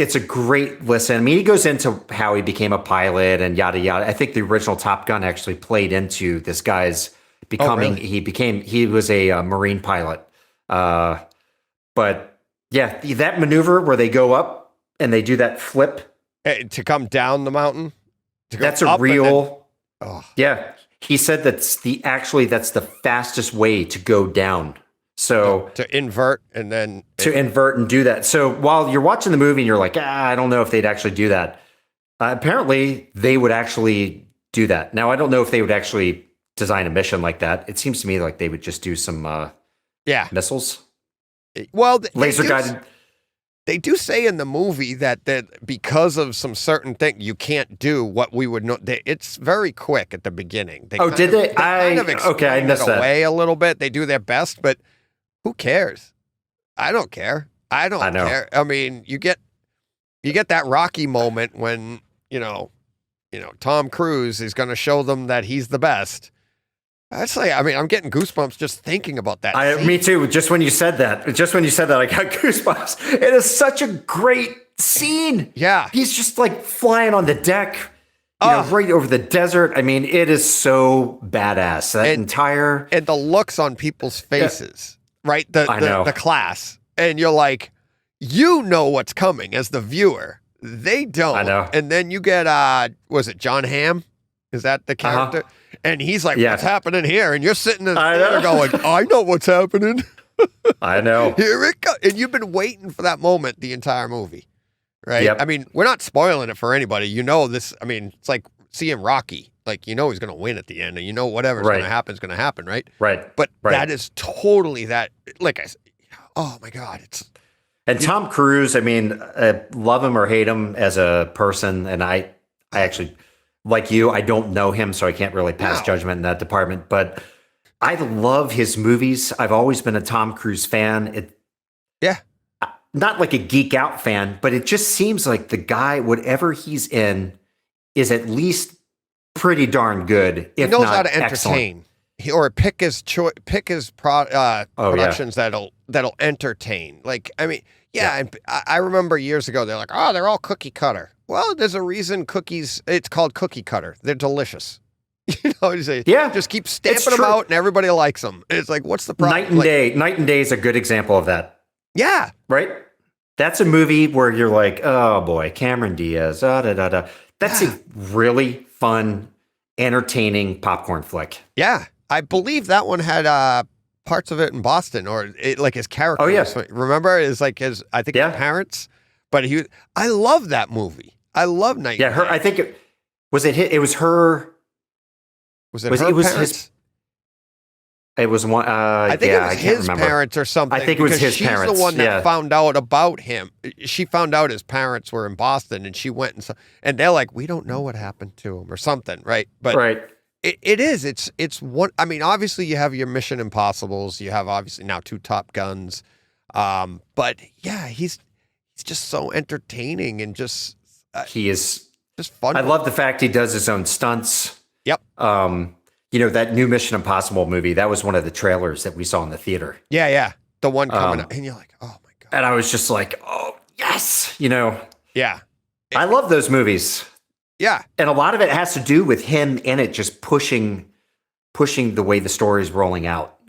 listen. I mean, he goes into how he became a pilot and yada yada. I think the original Top Gun actually played into this guy's becoming. Oh, really? He was a Marine pilot. But yeah, that maneuver where they go up and they do that flip to come down the mountain. That's a real. Yeah, he said that's the fastest way to go down. So to invert and then invert and do that. So while you're watching the movie and you're like, I don't know if they'd actually do that. Apparently they would actually do that. Now, I don't know if they would actually design a mission like that. It seems to me like they would just do some missiles. Well, laser guided. They do say in the movie that because of some certain thing, you can't do what we would know. It's very quick at the beginning. Did they? I missed that. Away a little bit. They do their best, but who cares? I don't care. I don't care. I mean, you get that Rocky moment when Tom Cruise is going to show them that he's the best. I'm getting goosebumps just thinking about that. Me too. Just when you said that, I got goosebumps. It is such a great scene. Yeah. He's just like flying on the deck, right over the desert. I mean, it is so badass. And the looks on people's faces, right? The class. And you're like, what's coming as the viewer. They don't. I know. And then you get, was it John Hamm? Is that the character? Uh-huh. And he's like, what's happening here? And you're sitting in there going, I know what's happening. I know. Here it goes. And you've been waiting for that moment the entire movie, right? Yep. I mean, we're not spoiling it for anybody. This. I mean, it's like seeing Rocky. Like, he's going to win at the end, and whatever's going to happen is going to happen, right? Right. But that is totally that. Like I said, oh my God, And Tom Cruise. I mean, love him or hate him as a person, and I actually. Like you, I don't know him, so I can't really pass judgment in that department. But I love his movies. I've always been a Tom Cruise fan. Not like a geek out fan, but it just seems like the guy, whatever he's in, is at least pretty darn good. If he knows not how to entertain, or pick his productions that'll entertain. Like, I mean, Yeah, and I remember years ago, they're like, oh, they're all cookie cutter. Well, there's a reason cookies, it's called cookie cutter. They're delicious. You know, you say, just keep stamping them out and everybody likes them. It's like, what's the problem? Night and Day is a good example of that. Yeah. Right? That's a movie where you're like, oh boy, Cameron Diaz, That's a really fun, entertaining popcorn flick. Yeah. I believe that one had parts of it in Boston, or like his character. Oh, yeah. Remember? It's like his parents. But I love that movie. I love Night and Day. I think it was her. Was it her parents? It was one. I think it was his parents or something. I think it was his parents. She's the one that found out about him. She found out his parents were in Boston, and she went and they're like, we don't know what happened to him or something, right? But it is. It's one. I mean, obviously you have your Mission Impossibles. You have obviously now 2 Top Guns. But yeah, he's just so entertaining and just he is just fun. I love the fact he does his own stunts. Yep. That new Mission Impossible movie, that was one of the trailers that we saw in the theater. Yeah. The one coming up. And you're like, oh my God. And I was just like, oh, yes. Yeah. I love those movies. Yeah. And a lot of it has to do with him in it, just pushing the way the story is rolling out.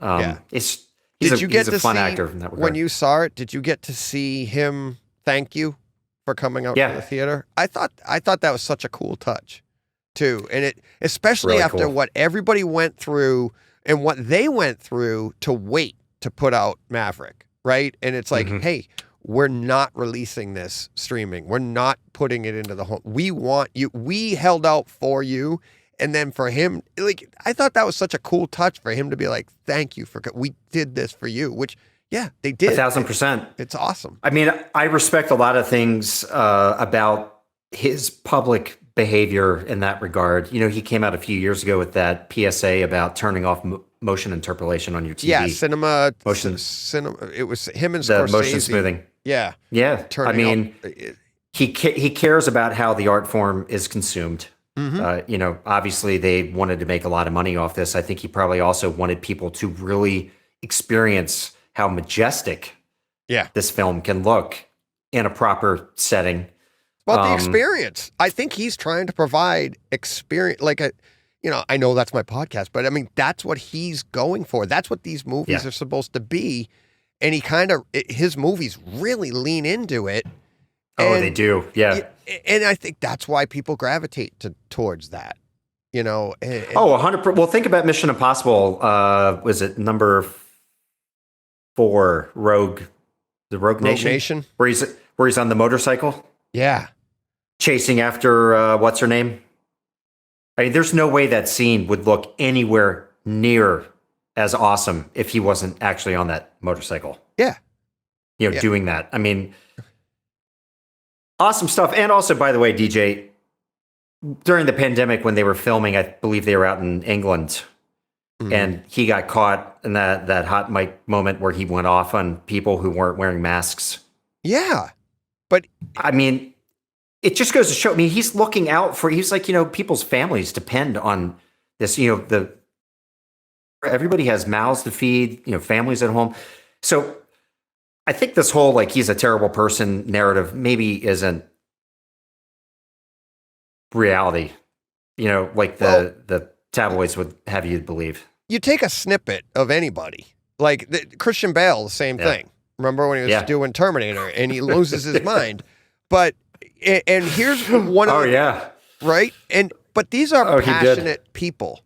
He's a fun actor in that regard. When you saw it, did you get to see him thank you for coming out to the theater? I thought that was such a cool touch. Too. And it, especially really after what everybody went through and what they went through to wait to put out Maverick, right? And it's like, hey, we're not releasing this streaming. We're not putting it into the home. We want you. We held out for you. And then for him, like, I thought that was such a cool touch for him to be like, thank you we did this for you, which, yeah, they did. 1,000%. It's awesome. I mean, I respect a lot of things about his public behavior in that regard. He came out a few years ago with that PSA about turning off motion interpretation on your TV. Yeah, cinema. It was him and Scorsese. The motion smoothing. Yeah. He cares about how the art form is consumed. Obviously they wanted to make a lot of money off this. I think he probably also wanted people to really experience how majestic this film can look in a proper setting. Well, the experience. I think he's trying to provide experience, I know that's my podcast, but I mean, that's what he's going for. That's what these movies are supposed to be. And his movies really lean into it. Oh, they do. Yeah. And I think that's why people gravitate towards that, And, 100%. Well, think about Mission Impossible. Was it number 4, the Rogue Nation? Where he's on the motorcycle? Yeah. Chasing after what's her name? I mean, there's no way that scene would look anywhere near as awesome if he wasn't actually on that motorcycle. Yeah. Doing that. I mean, awesome stuff. And also, by the way, DJ, during the pandemic when they were filming, I believe they were out in England, and he got caught in that hot mic moment where he went off on people who weren't wearing masks. Yeah. But I mean, it just goes to show, he's looking out for, he's like, people's families depend on this, everybody has mouths to feed, families at home. So I think this whole, he's a terrible person narrative maybe isn't reality, the tabloids would have you believe. You take a snippet of anybody, Christian Bale, the same thing. Remember when he was doing Terminator and he loses his mind? But, and here's one of right? But these are passionate people.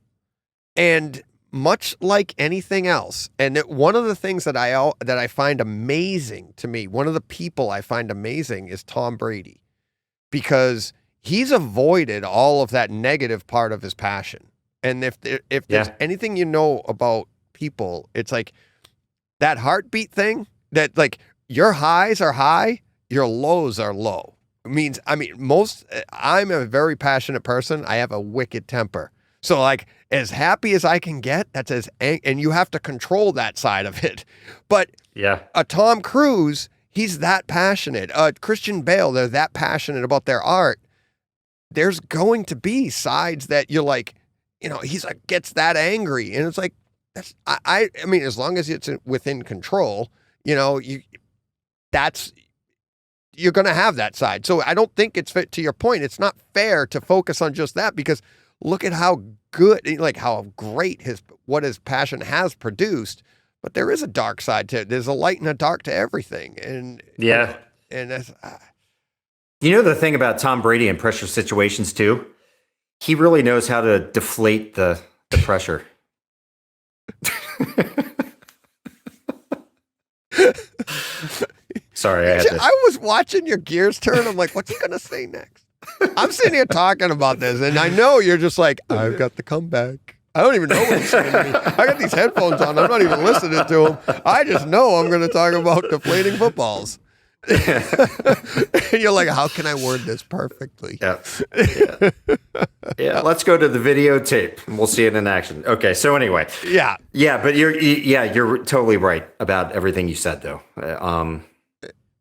And much like anything else, and one of the things that I find amazing to me, one of the people I find amazing is Tom Brady, because he's avoided all of that negative part of his passion. And if there's anything about people, it's like that heartbeat thing, that your highs are high, your lows are low. I'm a very passionate person. I have a wicked temper. So as happy as I can get, and you have to control that side of it. But a Tom Cruise, he's that passionate. Christian Bale, they're that passionate about their art. There's going to be sides that you're he's gets that angry. And it's I mean, as long as it's within control, that's you're going to have that side. So I don't think it's fit to your point. It's not fair to focus on just that, because look at how good, like how great what his passion has produced. But there is a dark side to it. There's a light and a dark to everything. And that's, you know, the thing about Tom Brady in pressure situations too, he really knows how to deflate the pressure. Sorry, I was watching your gears turn. I'm like, what's he going to say next? I'm sitting here talking about this, and I know you're just like, I've got the comeback. I don't even know what he's saying to me. I got these headphones on. I'm not even listening to him. I just know I'm going to talk about deflating footballs. And you're like, how can I word this perfectly? Yeah. Let's go to the videotape and we'll see it in action. Okay. So anyway, but you're totally right about everything you said though.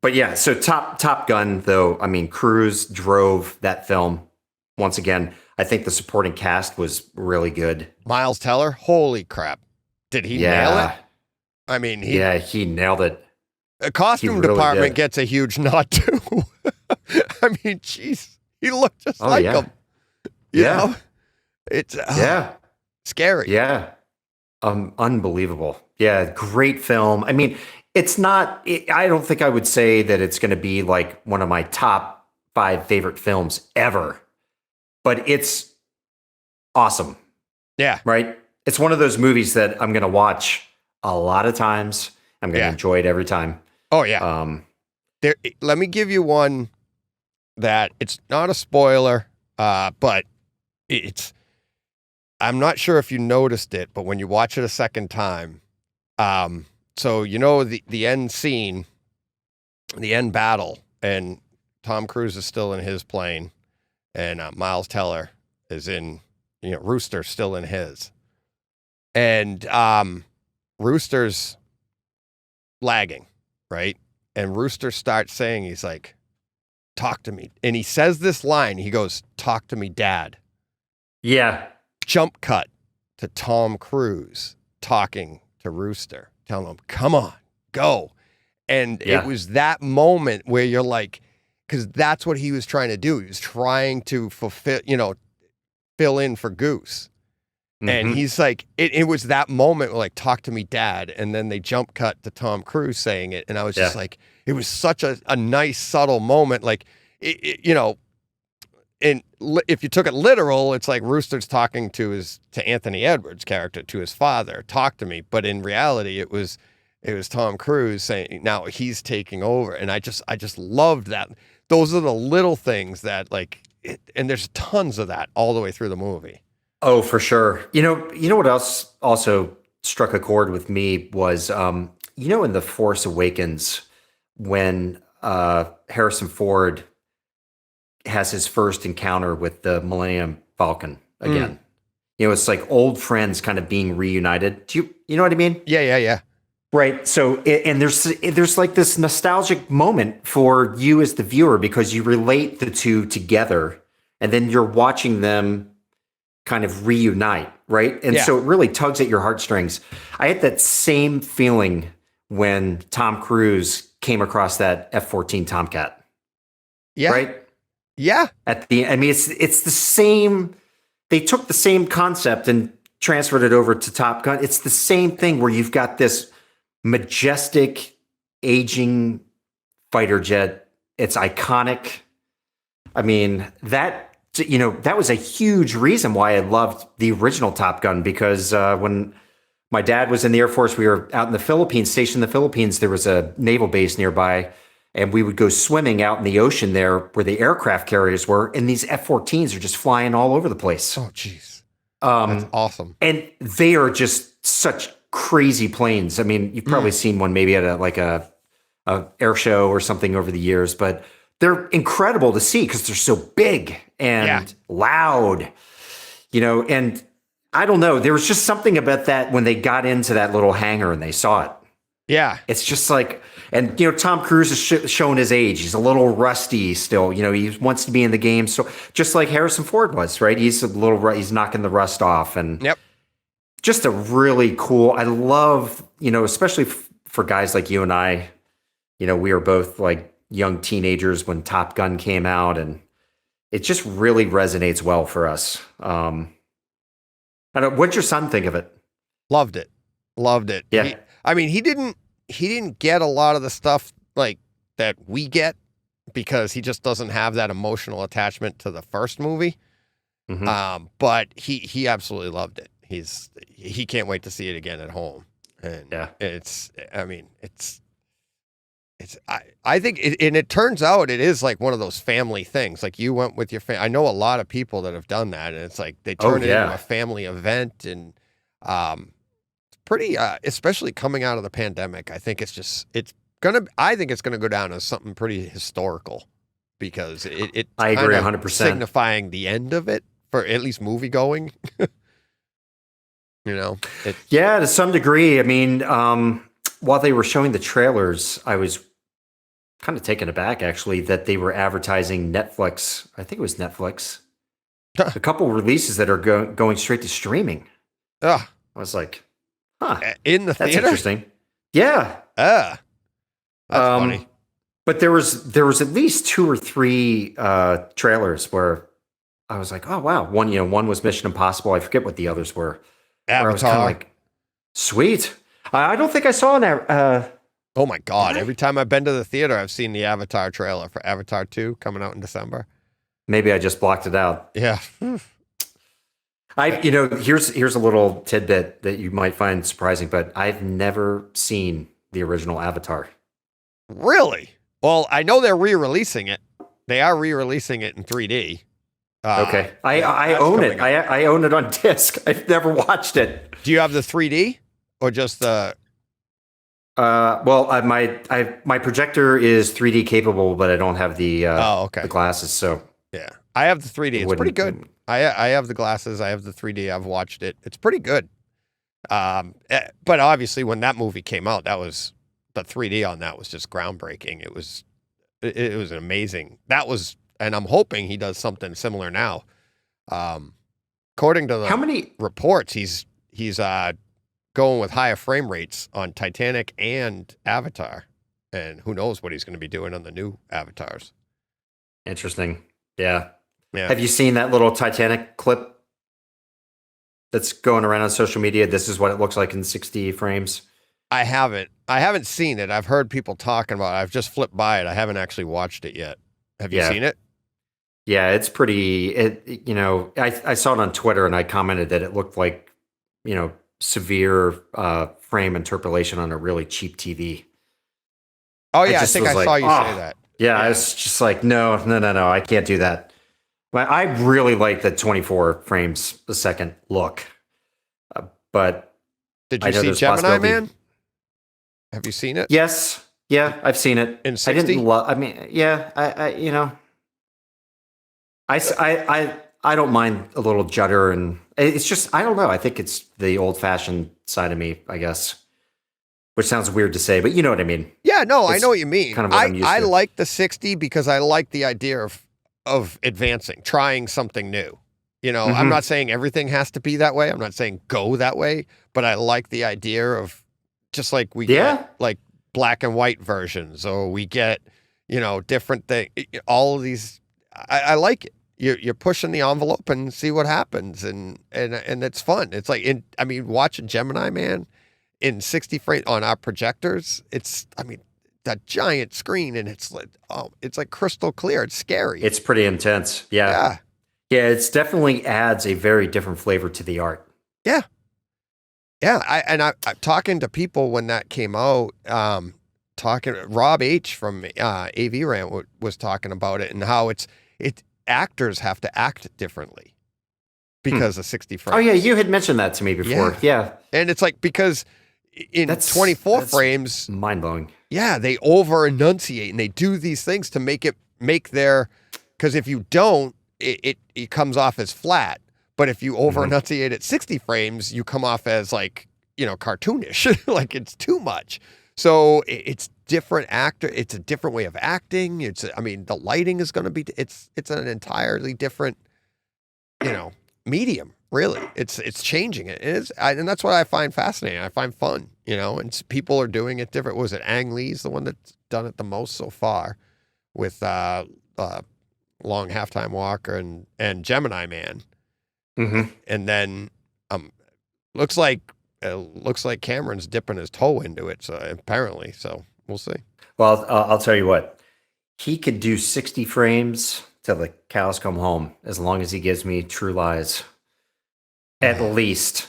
But yeah, so Top Gun though, I mean, Cruise drove that film once again. I think the supporting cast was really good. Miles Teller, holy crap. Did he nail it? I mean, he nailed it. The costume department gets a huge nod too. I mean, jeez, he looked just like him. You know? It's scary. Yeah. Unbelievable. Yeah, great film. I mean, it's not, I don't think I would say that it's going to be like one of my top 5 favorite films ever, but it's awesome. Yeah. Right? It's one of those movies that I'm going to watch a lot of times. I'm going to enjoy it every time. Oh, yeah. Let me give you one that it's not a spoiler, but I'm not sure if you noticed it, but when you watch it a second time, so you know the end scene, the end battle, and Tom Cruise is still in his plane, and Miles Teller is in, Rooster's still in his. And Rooster's lagging, right? And Rooster starts saying, he's like, talk to me. And he says this line, he goes, talk to me, Dad. Yeah. Jump cut to Tom Cruise talking to Rooster, telling him, come on, go. And it was that moment where you're like, because that's what he was trying to do. He was trying to fill in for Goose. Mm-hmm. And he's like, it was that moment where like, talk to me, Dad. And then they jump cut to Tom Cruise saying it. And I was just like, it was such a nice, subtle moment. Like, and if you took it literal, it's like Rooster's talking to Anthony Edwards' character, to his father, talk to me. But in reality, it was Tom Cruise saying, now he's taking over. And I just loved that. Those are the little things that and there's tons of that all the way through the movie. Oh, for sure. You know what else also struck a chord with me was, in The Force Awakens, when Harrison Ford has his first encounter with the Millennium Falcon again. It's like old friends kind of being reunited. Do you know what I mean? Yeah. Right. So, and there's like this nostalgic moment for you as the viewer because you relate the two together, and then you're watching them kind of reunite, right? And so it really tugs at your heartstrings. I had that same feeling when Tom Cruise came across that F-14 Tomcat. Yeah. Right? Yeah. It's the same, they took the same concept and transferred it over to Top Gun. It's the same thing where you've got this majestic, aging fighter jet. It's iconic. I mean, that was a huge reason why I loved the original Top Gun, because when my dad was in the Air Force, we were out in the Philippines, stationed in the Philippines. There was a naval base nearby, and we would go swimming out in the ocean there where the aircraft carriers were, and these F-14s are just flying all over the place. Oh, jeez. That's awesome. And they are just such crazy planes. I mean, you've probably seen one maybe at a air show or something over the years, but they're incredible to see because they're so big and loud, and I don't know. There was just something about that when they got into that little hangar and they saw it. Yeah. It's just like, and Tom Cruise is showing his age. He's a little rusty still. He wants to be in the game. So just like Harrison Ford was, right? He's he's knocking the rust off, and just a really cool, I love, especially for guys like you and I, we are both like young teenagers when Top Gun came out, and it just really resonates well for us. I don't. What'd your son think of it? Loved it. Yeah. He didn't get a lot of the stuff like that we get because he just doesn't have that emotional attachment to the first movie. Mm-hmm. But he absolutely loved it. He can't wait to see it again at home. And I think it turns out it is like one of those family things. Like you went with your family. I know a lot of people that have done that, and it's like they turn it into a family event, and pretty, especially coming out of the pandemic. I think it's gonna go down as something pretty historical because I agree 100%, signifying the end of it for at least movie going. To some degree. I mean, while they were showing the trailers, I was kind of taken aback actually that they were advertising Netflix. I think it was Netflix. A couple releases that are going straight to streaming. I was like, in the that's theater? Interesting. Yeah. That's funny. But there was at least 2 or 3 trailers where I was like, oh wow. One was Mission Impossible. I forget what the others were. Avatar. I was kind of like, sweet. I don't think I saw an. Oh my God! Every time I've been to the theater, I've seen the Avatar trailer for Avatar 2 coming out in December. Maybe I just blocked it out. Yeah. Here's a little tidbit that you might find surprising, but I've never seen the original Avatar. Really? Well, I know they're re-releasing it. They are re-releasing it in 3D. Okay. I own it. I own it on disc. I've never watched it. Do you have the 3D or just the? My projector is 3D capable, but I don't have the the glasses. So yeah, I have the 3D. It's pretty good. I have the glasses. I have the 3D. I've watched it. It's pretty good. But obviously, when that movie came out, that was the 3D on that was just groundbreaking. It was amazing. That was. And I'm hoping he does something similar now. According to the reports, he's going with higher frame rates on Titanic and Avatar. And who knows what he's going to be doing on the new Avatars. Interesting. Yeah. Have you seen that little Titanic clip that's going around on social media? This is what it looks like in 60 frames. I haven't seen it. I've heard people talking about it. I've just flipped by it. I haven't actually watched it yet. Have you seen it? Yeah, it's pretty. I saw it on Twitter and I commented that it looked like, severe frame interpolation on a really cheap TV. Oh yeah, I think I saw you say that. Yeah, I was just like, no, I can't do that. But I really like the 24 frames a second look. But did you see Gemini Man? Have you seen it? Yes. Yeah, I've seen it. In 60? I didn't love. I mean, yeah, I don't mind a little judder, and it's just, I don't know. I think it's the old-fashioned side of me, I guess, which sounds weird to say, but you know what I mean. Yeah, no, I know what you mean. Kind of what I'm used to. I like the 60 because I like the idea of advancing, trying something new. I'm not saying everything has to be that way. I'm not saying go that way, but I like the idea of just like we get like black and white versions, or we get, different things. All of these, I like it. You're pushing the envelope and see what happens, and it's fun. It's like watching Gemini Man in 60 frames on our projectors. It's that giant screen, and it's like crystal clear. It's scary. It's pretty intense. Yeah. Yeah. It's definitely adds a very different flavor to the art. Yeah. Yeah. I'm talking to people when that came out. Rob H from AV Rant was talking about it and how actors have to act differently because of 60 frames. Oh yeah, you had mentioned that to me before. Yeah. And it's like, because in 24 frames, mind blowing. Yeah, they over enunciate and they do these things to make because if you don't, it comes off as flat. But if you over enunciate at 60 frames, you come off as like, cartoonish, like it's too much. So it's different actor. It's a different way of acting. The lighting is going to be, it's an entirely different, medium, really. It's changing it. It is. And that's what I find fascinating. I find fun, and people are doing it different. Was it Ang Lee's the one that's done it the most so far? with Long Halftime Walker and Gemini Man. Mm-hmm. And then looks like Cameron's dipping his toe into it. So apparently, so we'll see. Well, I'll tell you what, he could do 60 frames till the cows come home, as long as he gives me True Lies, at least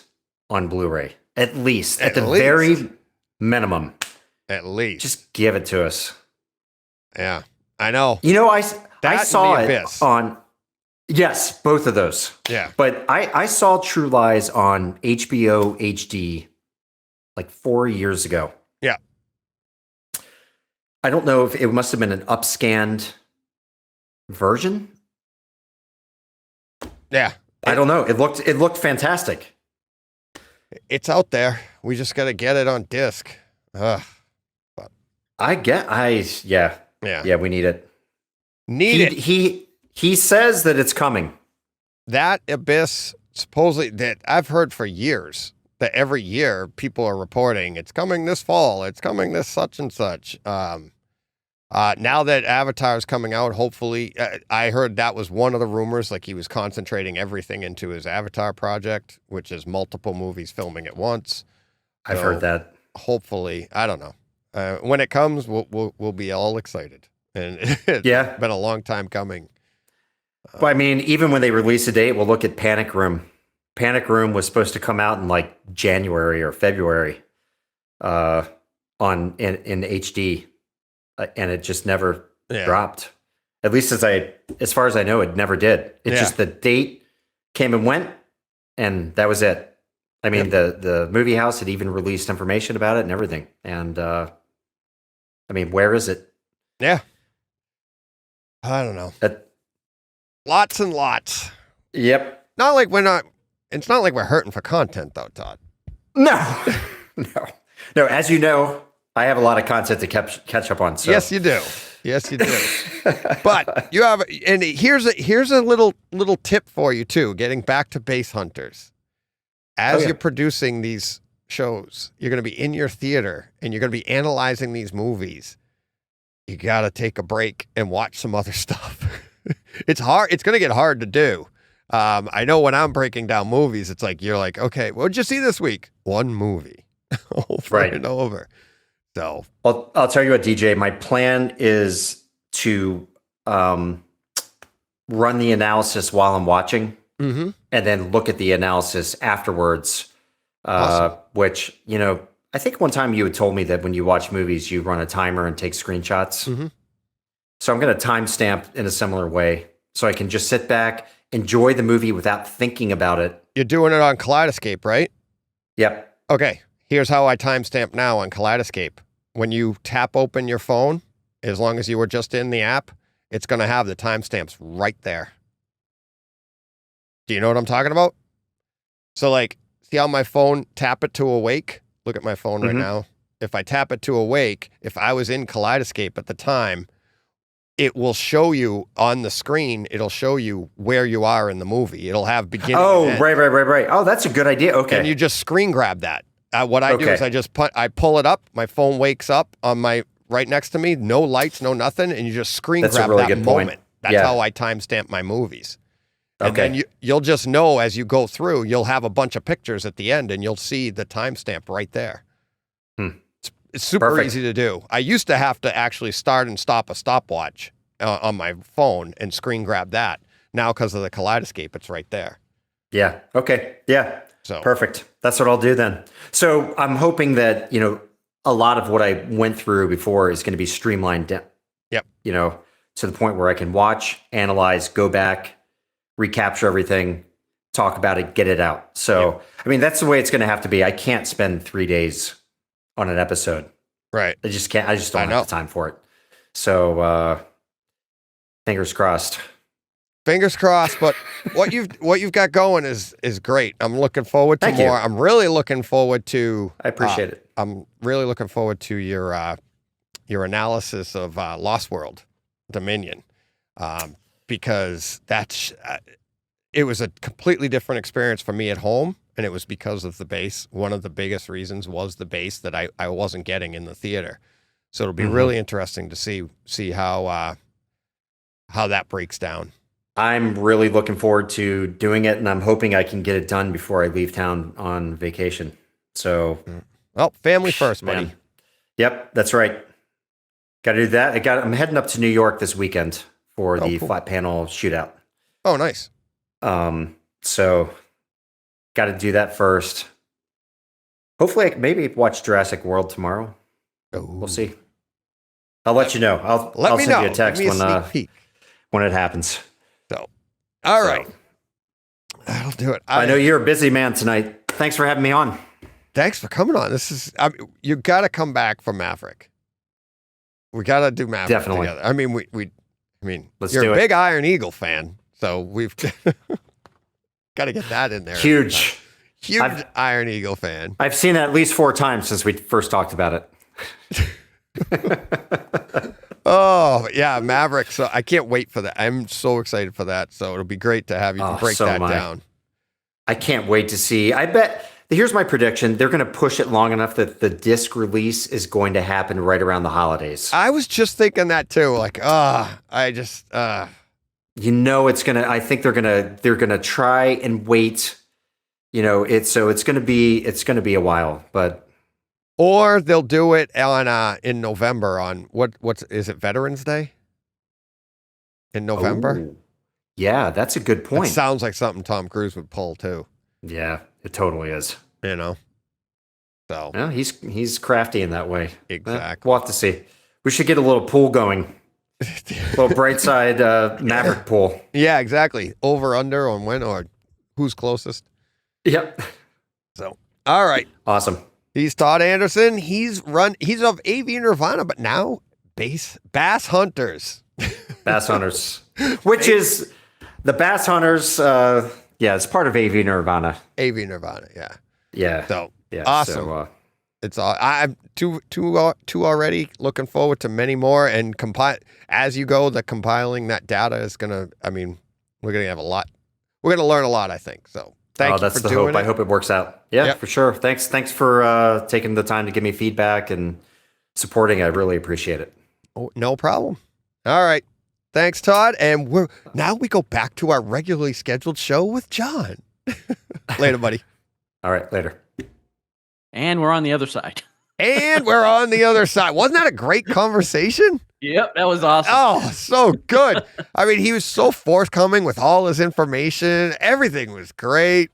on Blu-ray, at the very minimum. At least, just give it to us. Yeah, I know. You know, I saw it on. Yes, both of those. Yeah. But I saw True Lies on HBO HD like 4 years ago. Yeah. I don't know if it must have been an upscanned version. Yeah. I don't know. It looked fantastic. It's out there. We just got to get it on disc. Ugh. But. Yeah, we need it. He says that it's coming. That Abyss, supposedly, that I've heard for years, that every year people are reporting it's coming this fall, it's coming this such and such. Now that Avatar's coming out, hopefully, I heard that was one of the rumors, like he was concentrating everything into his Avatar project, which is multiple movies filming at once. I've heard that. Hopefully, I don't know. When it comes, we'll be all excited. And it's been a long time coming. But I mean, even when they release a date, we'll look at Panic Room. Panic Room was supposed to come out in like January or February, in HD, and it just never dropped. At least as far as I know, it never did. It's just the date came and went, and that was it. I mean, the movie house had even released information about it and everything. And I mean, where is it? Yeah, I don't know. Lots and lots. Yep. It's not like we're hurting for content, though, Todd. No. No. As you know, I have a lot of content to catch up on. So. Yes, you do. But you have, and here's a little tip for you too. Getting back to Base Hunters, as you're producing these shows, you're going to be in your theater and you're going to be analyzing these movies. You got to take a break and watch some other stuff. It's hard. It's going to get hard to do. I know when I'm breaking down movies, it's like, you're like, okay, what'd you see this week? One movie over and over. So I'll tell you what, DJ, my plan is to run the analysis while I'm watching and then look at the analysis afterwards, awesome. Which, you know, I think one time you had told me that when you watch movies, you run a timer and take screenshots. Mm-hmm. So I'm going to timestamp in a similar way so I can just sit back, enjoy the movie without thinking about it. You're doing it on Kaleidoscape, right? Yep. Okay. Here's how I timestamp now on Kaleidoscape. When you tap open your phone, as long as you were just in the app, it's going to have the timestamps right there. Do you know what I'm talking about? So like, see how my phone, tap it to awake? Look at my phone right now. If I tap it to awake, if I was in Kaleidoscape at the time, it will show you on the screen, it'll show you where you are in the movie. It'll have beginning. Oh, right. Oh, that's a good idea. Okay. And you just screen grab that. What I do is I pull it up. My phone wakes up on my right next to me. No lights, no nothing. And you just screen grab really that good moment. Point. That's how I timestamp my movies. And then you'll just know as you go through, you'll have a bunch of pictures at the end and you'll see the timestamp right there. It's super easy to do. I used to have to actually start and stop a stopwatch on my phone and screen grab that. Now, because of the Kaleidoscape, it's right there. Yeah. Okay. Yeah. So perfect. That's what I'll do then. So I'm hoping that, you know, a lot of what I went through before is going to be streamlined down. Yep. You know, to the point where I can watch, analyze, go back, recapture everything, talk about it, get it out. So, I mean, that's the way it's going to have to be. I can't spend 3 days on an episode. Right. I just can't. I just don't have the time for it. So, fingers crossed. Fingers crossed, but what you've got going is great. I'm looking forward to Thank more. You. I'm really looking forward to. I appreciate it. I'm really looking forward to your analysis of Lost World Dominion, because it was a completely different experience for me at home, and it was because of the bass. One of the biggest reasons was the bass that I wasn't getting in the theater. So it'll be really interesting to see how how that breaks down. I'm really looking forward to doing it, and I'm hoping I can get it done before I leave town on vacation. So, well, family first, buddy. Man. Yep, that's right. Got to do that. I'm heading up to New York this weekend for the flat panel shootout. Oh, nice. So got to do that first. Hopefully, I can maybe watch Jurassic World tomorrow. Ooh. We'll see. I'll let you know. I'll send you a text when it happens. So, all right. That'll do it. I know you're a busy man tonight. Thanks for having me on. Thanks for coming on. You got to come back for Maverick. We got to do Maverick Definitely. together. I mean, Let's you're do a it. big Iron Eagle fan, so we've got to get that in there. Huge Iron Eagle fan. I've seen it at least 4 times since we first talked about it. Oh, yeah, Maverick. So I can't wait for that. I'm so excited for that. So it'll be great to have you break that down. I can't wait to see. I bet, here's my prediction. They're going to push it long enough that the disc release is going to happen right around the holidays. I was just thinking that too. Like, it's going to, I think they're going to try and wait, it's going to be a while, but. Or they'll do it on in November on is it Veterans Day? In November? Oh, yeah, that's a good point. It sounds like something Tom Cruise would pull too. Yeah, it totally is. So yeah, he's crafty in that way. Exactly. We'll have to see. We should get a little pool going. A little bright side Maverick pool. Yeah, exactly. Over under on when or who's closest. Yep. So all right. Awesome. He's Todd Anderson. He's of AV Nirvana, but now Bass Hunters. Bass Hunters. Which is the Bass Hunters, it's part of AV Nirvana. AV Nirvana, yeah. Yeah. So yeah, awesome. So, it's all I'm two already. Looking forward to many more. And as you go, the compiling that data is gonna. I mean, we're gonna have a lot. We're gonna learn a lot, I think. So thank you that's for the doing hope. it. I hope it works out. Yeah, yep. For sure. Thanks for taking the time to give me feedback and supporting. I really appreciate it. Oh, no problem. All right. Thanks, Todd. And we go back to our regularly scheduled show with John. Later, buddy. All right, later. And we're on the other side. And we're on the other side. Wasn't that a great conversation? Yep, that was awesome. Oh, so good. I mean, he was so forthcoming with all his information. Everything was great.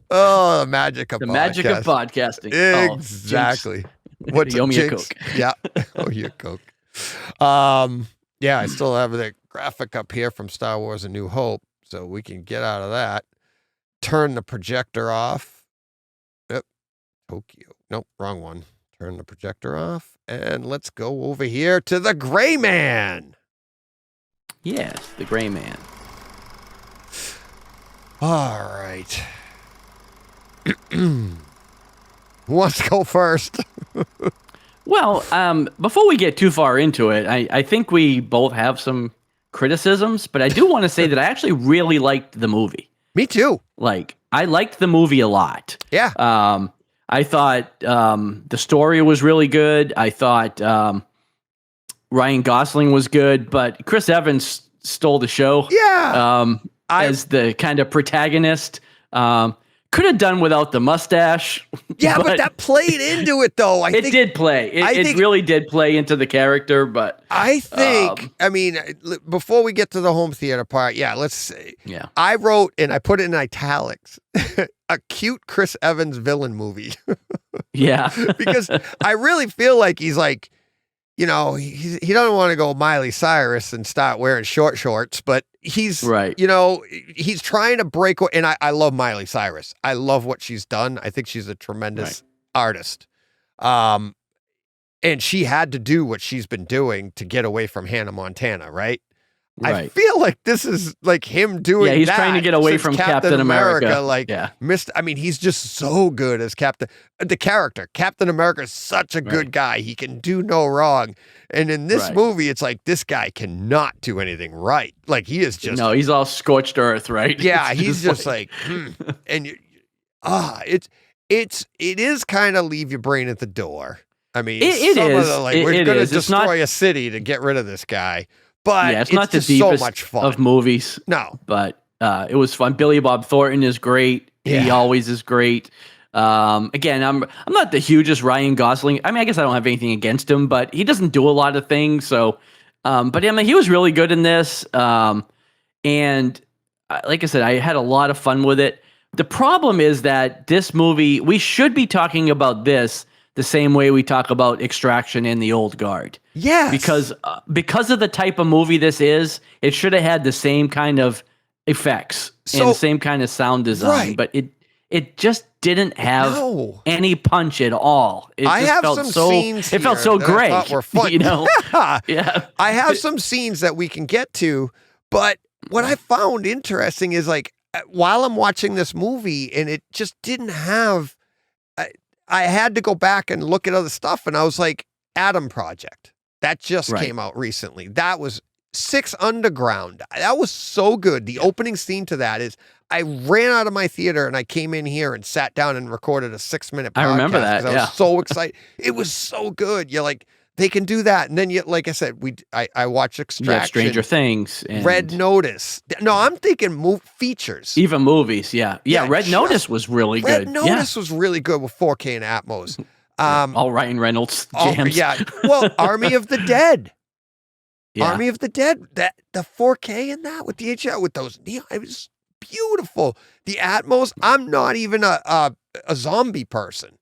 Oh, the magic of magic of podcasting. Exactly. What's Owe me a Coke. Yeah. Oh, you a Coke. Yeah, I still have the graphic up here from Star Wars: A New Hope, so we can get out of that. Turn the projector off. Yep. Tokyo. Nope, wrong one. Turn the projector off, and let's go over here to the Gray Man. Yes, the Gray Man. All right. Who wants to go first? Well, before we get too far into it, I think we both have some criticisms, but I do want to say that I actually really liked the movie. Me too. I liked the movie a lot. Yeah. I thought the story was really good. I thought Ryan Gosling was good, but Chris Evans stole the show. Yeah. As the kind of protagonist. Could have done without the mustache. Yeah, but that played into it, though. It did play. It really did play into the character, but I think, I mean, before we get to the home theater part, let's say. Yeah. I wrote, and I put it in italics, a cute Chris Evans villain movie. Yeah. Because I really feel like he's like, he doesn't want to go Miley Cyrus and start wearing short shorts, but he's right. He's trying to break. And I love Miley Cyrus. I love what she's done. I think she's a tremendous artist. And she had to do what she's been doing to get away from Hannah Montana, right? I feel like this is like him doing. Yeah, he's trying to get away from Captain America. He's just so good as the character. Captain America is such a good guy. He can do no wrong. And in this movie, it's like this guy cannot do anything right. Like he is just. No, he's all scorched earth, right? Yeah, he's just like and it is kind of leave your brain at the door. I mean, it is. We're going to destroy a city to get rid of this guy. But it's not the just deepest so much fun of movies. No. But it was fun. Billy Bob Thornton is great. Yeah. He always is great. Again, I'm not the hugest Ryan Gosling. I mean, I guess I don't have anything against him, but he doesn't do a lot of things. So, but I mean, he was really good in this. And like I said, I had a lot of fun with it. The problem is that this movie, we should be talking about this the same way we talk about Extraction and The Old Guard. Yes. Because of the type of movie this is, it should have had the same kind of effects and the same kind of sound design, but it just didn't have any punch at all. It felt so great. I thought were fun. Yeah. I have some scenes that we can get to, but what I found interesting is like while I'm watching this movie and it just didn't have, I had to go back and look at other stuff and I was like, Atom Project. That just came out recently. That was 6 Underground. That was so good. The opening scene to that is I ran out of my theater and I came in here and sat down and recorded a 6-minute podcast. I remember that. I was so excited. It was so good. You're like, they can do that. And then you, like I said, I watched Extraction. Stranger Things. And Red Notice. No, I'm thinking features. Even movies. Yeah. Red Notice was really good. Red Notice was really good with 4K and Atmos. All Ryan Reynolds jams. Well, Army of the Dead. Yeah. Army of the Dead, the 4K in that with the HDR with those neon, it was beautiful. The Atmos. I'm not even a zombie person.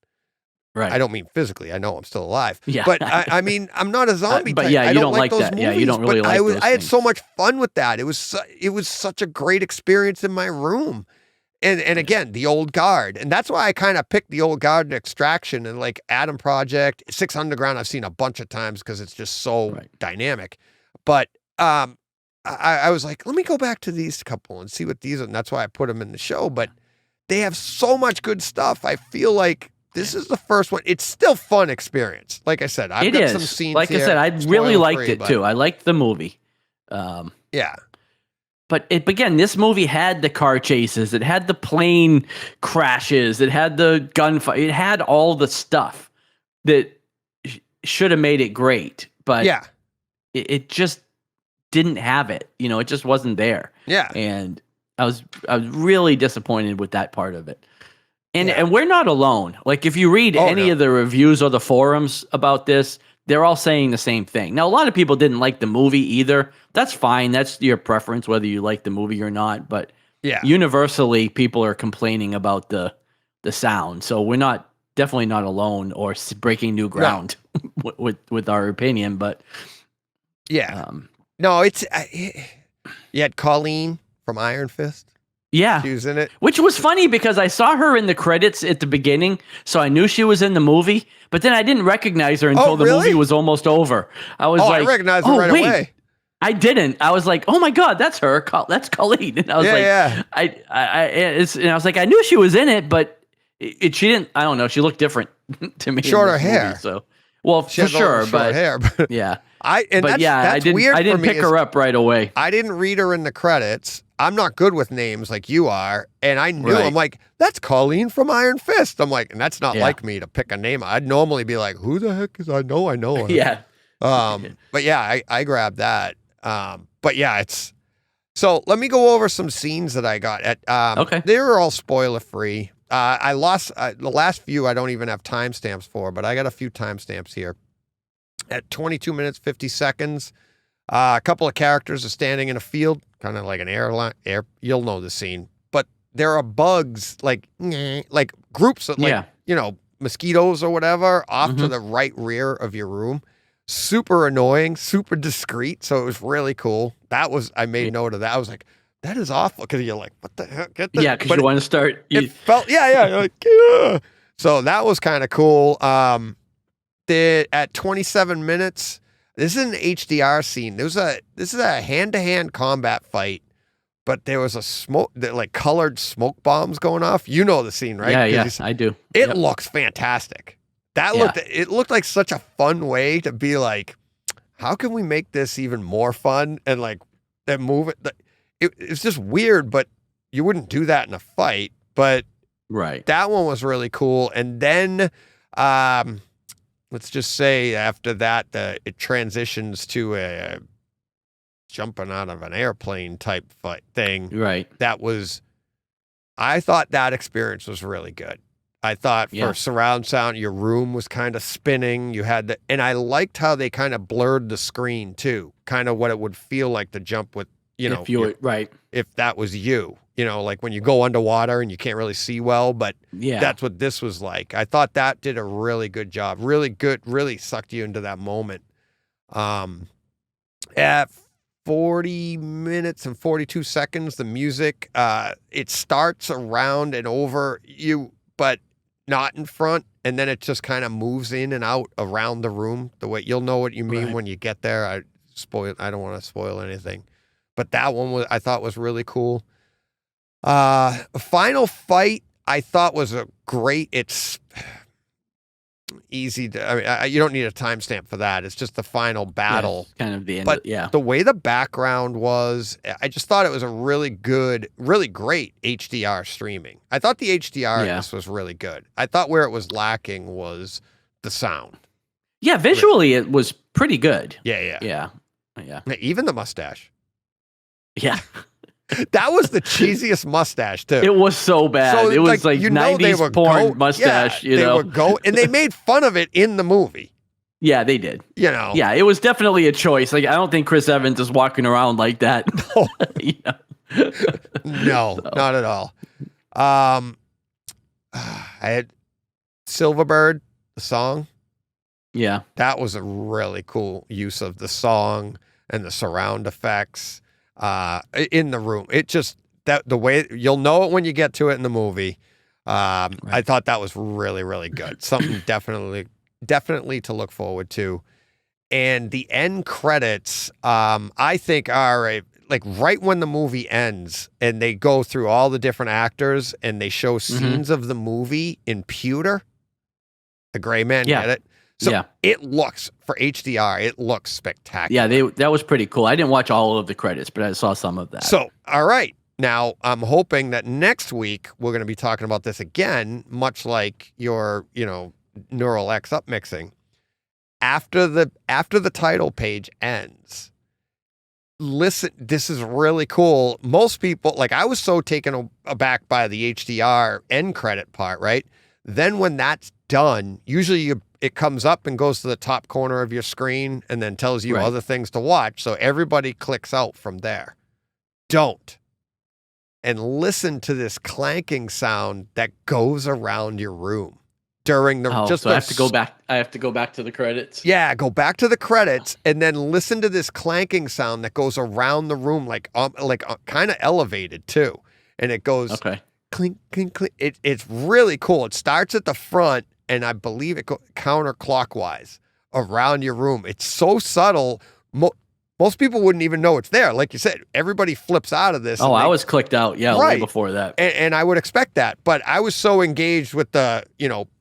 Right. I don't mean physically. I know I'm still alive. Yeah. But I mean, I'm not a zombie. But type. yeah, I you don't like those that. movies, Yeah, you don't really like those I had things. so much fun with that. It was such a great experience in my room. And again, The Old Guard. And that's why I kind of picked The Old Guard and Extraction and like Atom Project. 6 Underground I've seen a bunch of times because it's just so dynamic. But I was like, let me go back to these couple and see what these are. And that's why I put them in the show. But they have so much good stuff. I feel like this is the first one. It's still fun experience. Like I said, I've got some scenes like here. I said, I really liked it too. I liked the movie. Yeah. But again, this movie had the car chases. It had the plane crashes. It had the gunfight. It had all the stuff that should have made it great. But it just didn't have it. It just wasn't there. Yeah. And I was really disappointed with that part of it. And we're not alone. Like if you read any of the reviews or the forums about this, they're all saying the same thing. Now, a lot of people didn't like the movie either. That's fine. That's your preference, whether you like the movie or not. But universally, people are complaining about the sound. So we're definitely not alone or breaking new ground with our opinion. But no, it's you had Colleen from Iron Fist. Yeah. She was in it. Which was funny because I saw her in the credits at the beginning, so I knew she was in the movie, but then I didn't recognize her until the movie was almost over. I was like, I recognized her right away. I didn't. I was like, oh my God, that's her. That's Colleen. And I was and I was like, I knew she was in it, but she didn't, I don't know. She looked different to me. Shorter hair. Movie, so, well, she for sure, but hair, yeah. I didn't pick her up right away. I didn't read her in the credits. I'm not good with names like you are. And I knew, I'm like, that's Colleen from Iron Fist. I'm like, and that's not like me to pick a name. I'd normally be like, who the heck is I know her. Yeah. But yeah, I grabbed that. But yeah, so let me go over some scenes that I got at, they were all spoiler free. I lost the last few. I don't even have timestamps for, but I got a few timestamps here. At 22 minutes, 50 seconds, a couple of characters are standing in a field, kind of like an airline. You'll know the scene, but there are bugs, like groups of mosquitoes or whatever, off to the right rear of your room. Super annoying, super discreet. So it was really cool. I made note of that. I was like, that is awful, because you're like, what the heck? Yeah, because you want to start. It felt, you're like, yeah. So that was kind of cool. At 27 minutes, this is an HDR scene. This is a hand-to-hand combat fight, but there was colored smoke bombs going off. You know the scene, right? Yeah, I do. It looks fantastic. It looked like such a fun way to be like, how can we make this even more fun and move it? It's just weird, but you wouldn't do that in a fight. But that one was really cool. And then let's just say after that, it transitions to a jumping out of an airplane type thing. Right. I thought that experience was really good. I thought for surround sound, your room was kind of spinning. You had and I liked how they kind of blurred the screen too, kind of what it would feel like to jump with, if that was you, like when you go underwater and you can't really see well, but that's what this was like. I thought that did a really good job. Really good, really sucked you into that moment. At 40 minutes and 42 seconds, the music, it starts around and over you, but not in front, and then it just kind of moves in and out around the room. The way you'll know what you mean when you get there. I don't want to spoil anything, but that one I thought was really cool. Final fight I thought was it's easy to. I mean, you don't need a timestamp for that. It's just the final battle, kind of the end. But the way the background was, I just thought it was a really good, really great HDR streaming. I thought the HDR in this was really good. I thought where it was lacking was the sound. Yeah, visually it was pretty good. Yeah. Even the mustache. Yeah. That was the cheesiest mustache too. It was so bad. So, it was like 90s porn mustache, They would go, and they made fun of it in the movie. Yeah, they did. Yeah, it was definitely a choice. Like, I don't think Chris Evans is walking around like that. No, not at all. I had Silverbird, the song. Yeah. That was a really cool use of the song and the surround effects. In the room, it just the way you'll know it when you get to it in the movie. I thought that was really, really good. Something definitely to look forward to. And the end credits, I think are like right when the movie ends and they go through all the different actors and they show scenes of the movie in pewter. The gray man, get it? So it looks, for HDR, it looks spectacular. Yeah, that was pretty cool. I didn't watch all of the credits, but I saw some of that. So, all right. Now, I'm hoping that next week we're going to be talking about this again, much like your, Neural X upmixing. After the title page ends, listen, this is really cool. Most people, like I was so taken aback by the HDR end credit part, right? Then when that's done, usually it comes up and goes to the top corner of your screen and then tells you other things to watch. So everybody clicks out from there. Don't. And listen to this clanking sound that goes around your room during the. So I have to go back. I have to go back to the credits. Yeah, go back to the credits and then listen to this clanking sound that goes around the room, like kind of elevated too, and it goes clink, clink, clink. It's really cool. It starts at the front. And I believe it goes counterclockwise around your room. It's so subtle. Most people wouldn't even know it's there. Like you said, everybody flips out of this. Oh, I was clicked out. Yeah, way before that. And I would expect that. But I was so engaged with the,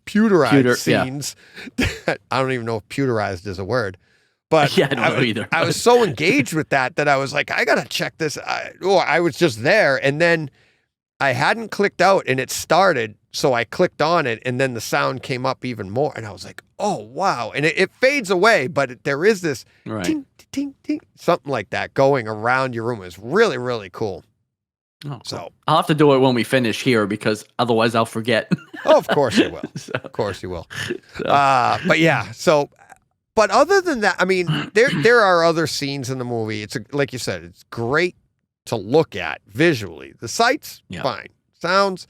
pewterized scenes. That I don't even know if pewterized is a word. But I don't know either. I was so engaged with that I was like, I got to check this. I was just there. And then I hadn't clicked out and it started. So I clicked on it and then the sound came up even more. And I was like, oh, wow. And it fades away, but there is this ting, ting, ting, something like that going around your room. It's really, really cool. Oh, so I'll have to do it when we finish here because otherwise I'll forget. Oh, of course you will. Of course you will. But yeah, but other than that, I mean, there are other scenes in the movie. It's like you said, it's great to look at visually. The sights, fine. Sounds,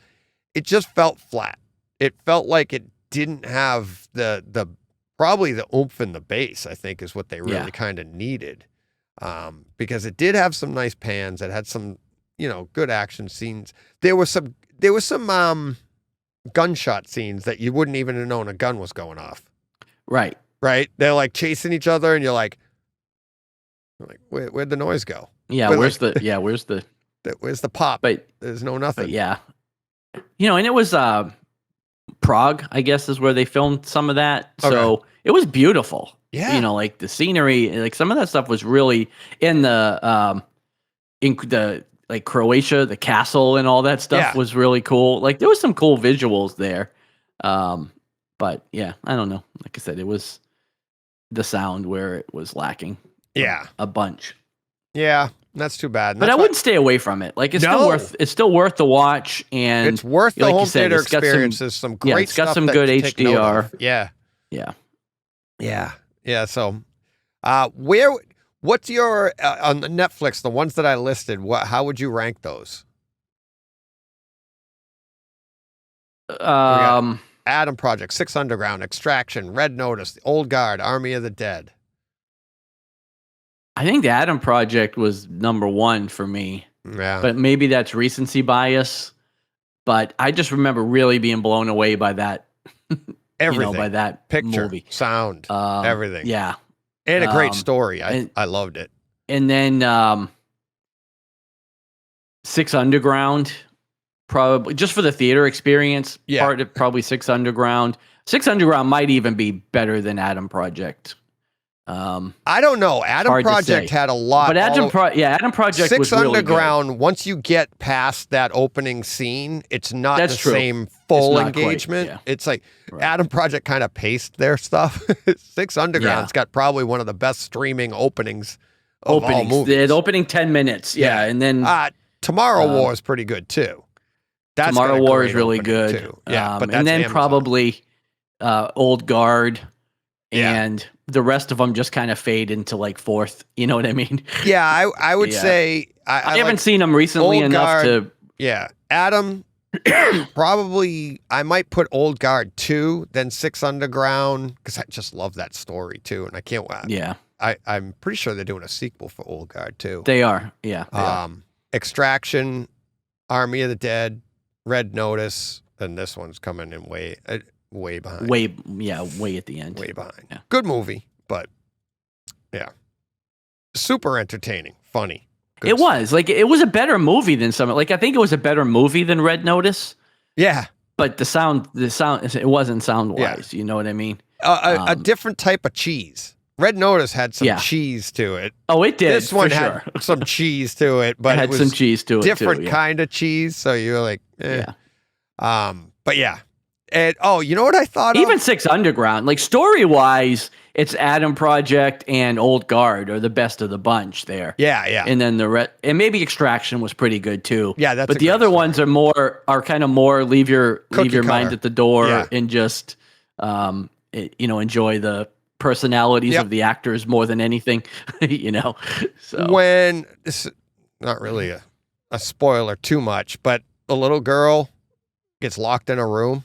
it just felt flat. It felt like it didn't have the probably the oomph in the bass, I think, is what they really kind of needed. Because it did have some nice pans. It had some, good action scenes. There was some gunshot scenes that you wouldn't even have known a gun was going off. Right. Right? They're like chasing each other and you're like where'd the noise go? Yeah, where's the pop? But there's no nothing. But yeah. And it was Prague, I guess, is where they filmed some of that. So it was beautiful. Yeah. Like the scenery, like some of that stuff was really in the like Croatia, the castle and all that stuff was really cool. Like there was some cool visuals there. But yeah, I don't know. Like I said, it was the sound where it was lacking. Yeah. A bunch. Yeah. That's too bad. But I wouldn't stay away from it. Like it's still worth the watch, and it's worth the home theater experience. There's some great it's got stuff some good HDR. Yeah. So, what's your on Netflix? The ones that I listed. How would you rank those? Adam Project, Six Underground, Extraction, Red Notice, Old Guard, Army of the Dead. I think the Adam Project was number one for me. Yeah. But maybe that's recency bias. But I just remember really being blown away by that. Everything. By that picture, movie. sound, everything. Yeah. And a great story. I loved it. And then Six Underground, probably just for the theater experience. Yeah. Part of probably Six Underground. Six Underground might even be better than Adam Project. I don't know. Adam Project had a lot. But Adam Project Six was really Underground, good. once you get past that opening scene, it's not same full engagement. It's like Adam Project kind of paced their stuff. Six Underground's got probably one of the best streaming openings of all movies. The opening 10 minutes. Yeah. And then Tomorrow War is pretty good too. Tomorrow War is really good. Too. Yeah. But and then Amazon. Probably Old Guard. And the rest of them just kind of fade into like fourth. You know what I mean? Yeah, I would say I haven't seen them recently enough to. Yeah, Adam. Probably I might put Old Guard 2, then Six Underground, because I just love that story too, and I can't. Yeah, I'm pretty sure they're doing a sequel for Old Guard 2. They are. Yeah. They are. Extraction, Army of the Dead, Red Notice, and this one's coming in way behind. Way at the end. Way behind. Yeah. Good movie, but super entertaining, funny. It was a better movie than some. Like I think it was a better movie than Red Notice. Yeah, but the sound, it wasn't sound wise. You know what I mean? A different type of cheese. Red Notice had some cheese to it. Oh, it did. This one had some cheese to it, but it had some cheese to it. Different kind of cheese. So you're like, but yeah. And you know what I thought? Even Six Underground, like story wise, it's Adam Project and Old Guard are the best of the bunch there. Yeah. And then and maybe Extraction was pretty good too. Yeah, that's. But the other ones are kind of more leave your mind at the door and just enjoy the personalities of the actors more than anything. So when this is not really a spoiler too much, but a little girl gets locked in a room.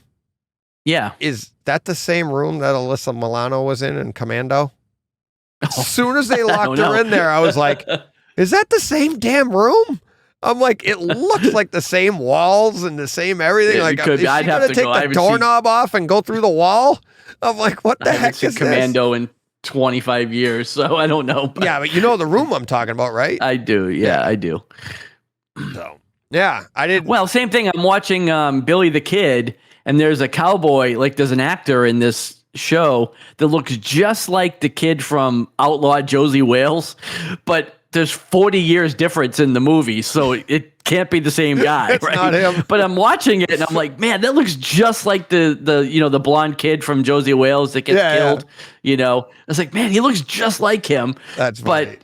Yeah. Is that the same room that Alyssa Milano was in Commando? As soon as they locked her in there, I was like, is that the same damn room? I'm like, it looks like the same walls and the same everything. Like, is she going to take the doorknob off and go through the wall? I'm like, what the heck is Commando in 25 years, so I don't know. But yeah, but you know the room I'm talking about, right? I do. Yeah, I do. So, yeah, I didn't. Well, same thing. I'm watching Billy the Kid. And there's a cowboy, like there's an actor in this show that looks just like the kid from Outlaw Josie Wales, but there's 40 years difference in the movie, so it can't be the same guy. It's not him. But I'm watching it and I'm like, man, that looks just like the blonde kid from Josie Wales that gets killed. I was like, man, he looks just like him. That's funny. But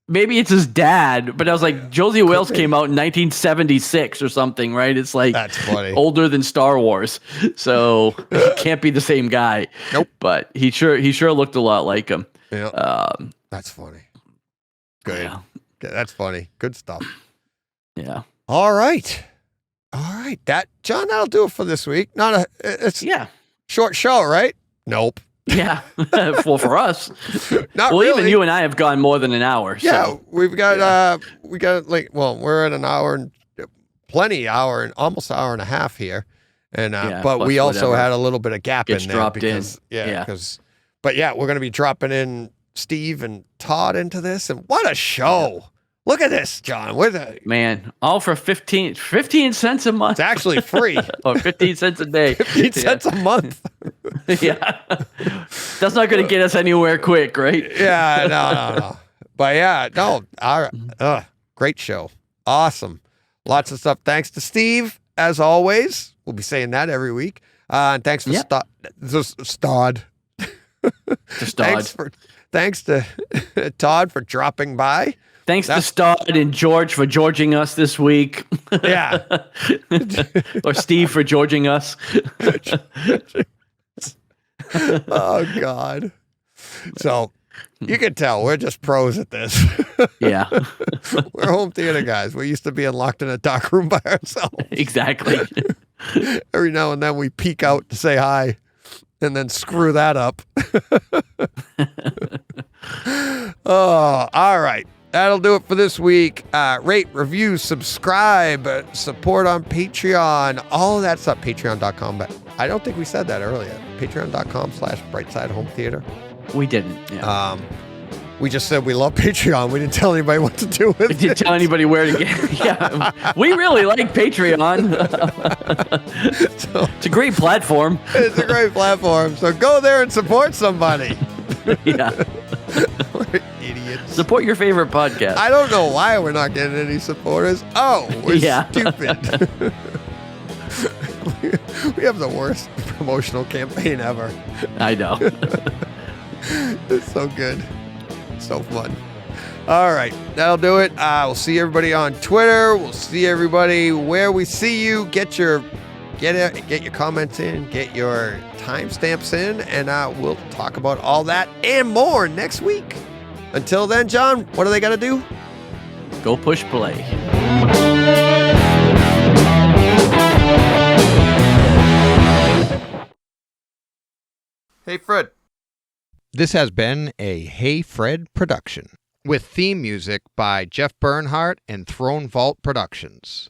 maybe it's his dad, but I was like, Josie Wales came out in 1976 or something, right? It's like that's funny. Older than Star Wars, so it can't be the same guy. Nope. But he sure looked a lot like him. Yeah. That's funny. Good. Yeah. That's funny. Good stuff. Yeah. All right. John, that'll do it for this week. It's short show, right? Nope. Yeah. Well, for us. Not really. Even you and I have gone more than an hour. Yeah. So. We're at an hour and almost an hour and a half here. And, but we also had a little bit of gap in there. Dropped in. But we're going to be dropping in Steve and Todd into this. And what a show. Yeah. Look at this, John. Man, all for 15 cents a month. It's actually free. Or 15 cents a day. 15 cents a month. Yeah. That's not going to get us anywhere quick, right? Yeah, no. But all right. Great show. Awesome. Lots of stuff. Thanks to Steve, as always. We'll be saying that every week. And thanks to Todd. Thanks to Todd for dropping by. Thanks to Todd and George for Georging us this week. Yeah. Or Steve for Georging us. Oh, God. So you can tell we're just pros at this. Yeah. We're home theater guys. We used to be locked in a dark room by ourselves. Exactly. Every now and then we peek out to say hi and then screw that up. Oh, all right. That'll do it for this week. Rate, review, subscribe, support on Patreon. All of that stuff. Patreon.com. But I don't think we said that earlier. Patreon.com/Brightside Home Theater. We didn't. Yeah. We just said we love Patreon. We didn't tell anybody what to do with it. We didn't tell anybody where to get. Yeah. We really like Patreon. It's a great platform. It's a great platform. So go there and support somebody. Yeah. We're idiots. Support your favorite podcast. I don't know why we're not getting any supporters. Oh, we're stupid. We have the worst promotional campaign ever. I know. It's so good. So fun. All right. That'll do it. We'll see everybody on Twitter. We'll see everybody where we see you. Get your comments in. Get your timestamps in. And we'll talk about all that and more next week. Until then, John, what do they got to do? Go push play. Hey, Fred. This has been a Hey Fred production with theme music by Jeff Bernhardt and Throne Vault Productions.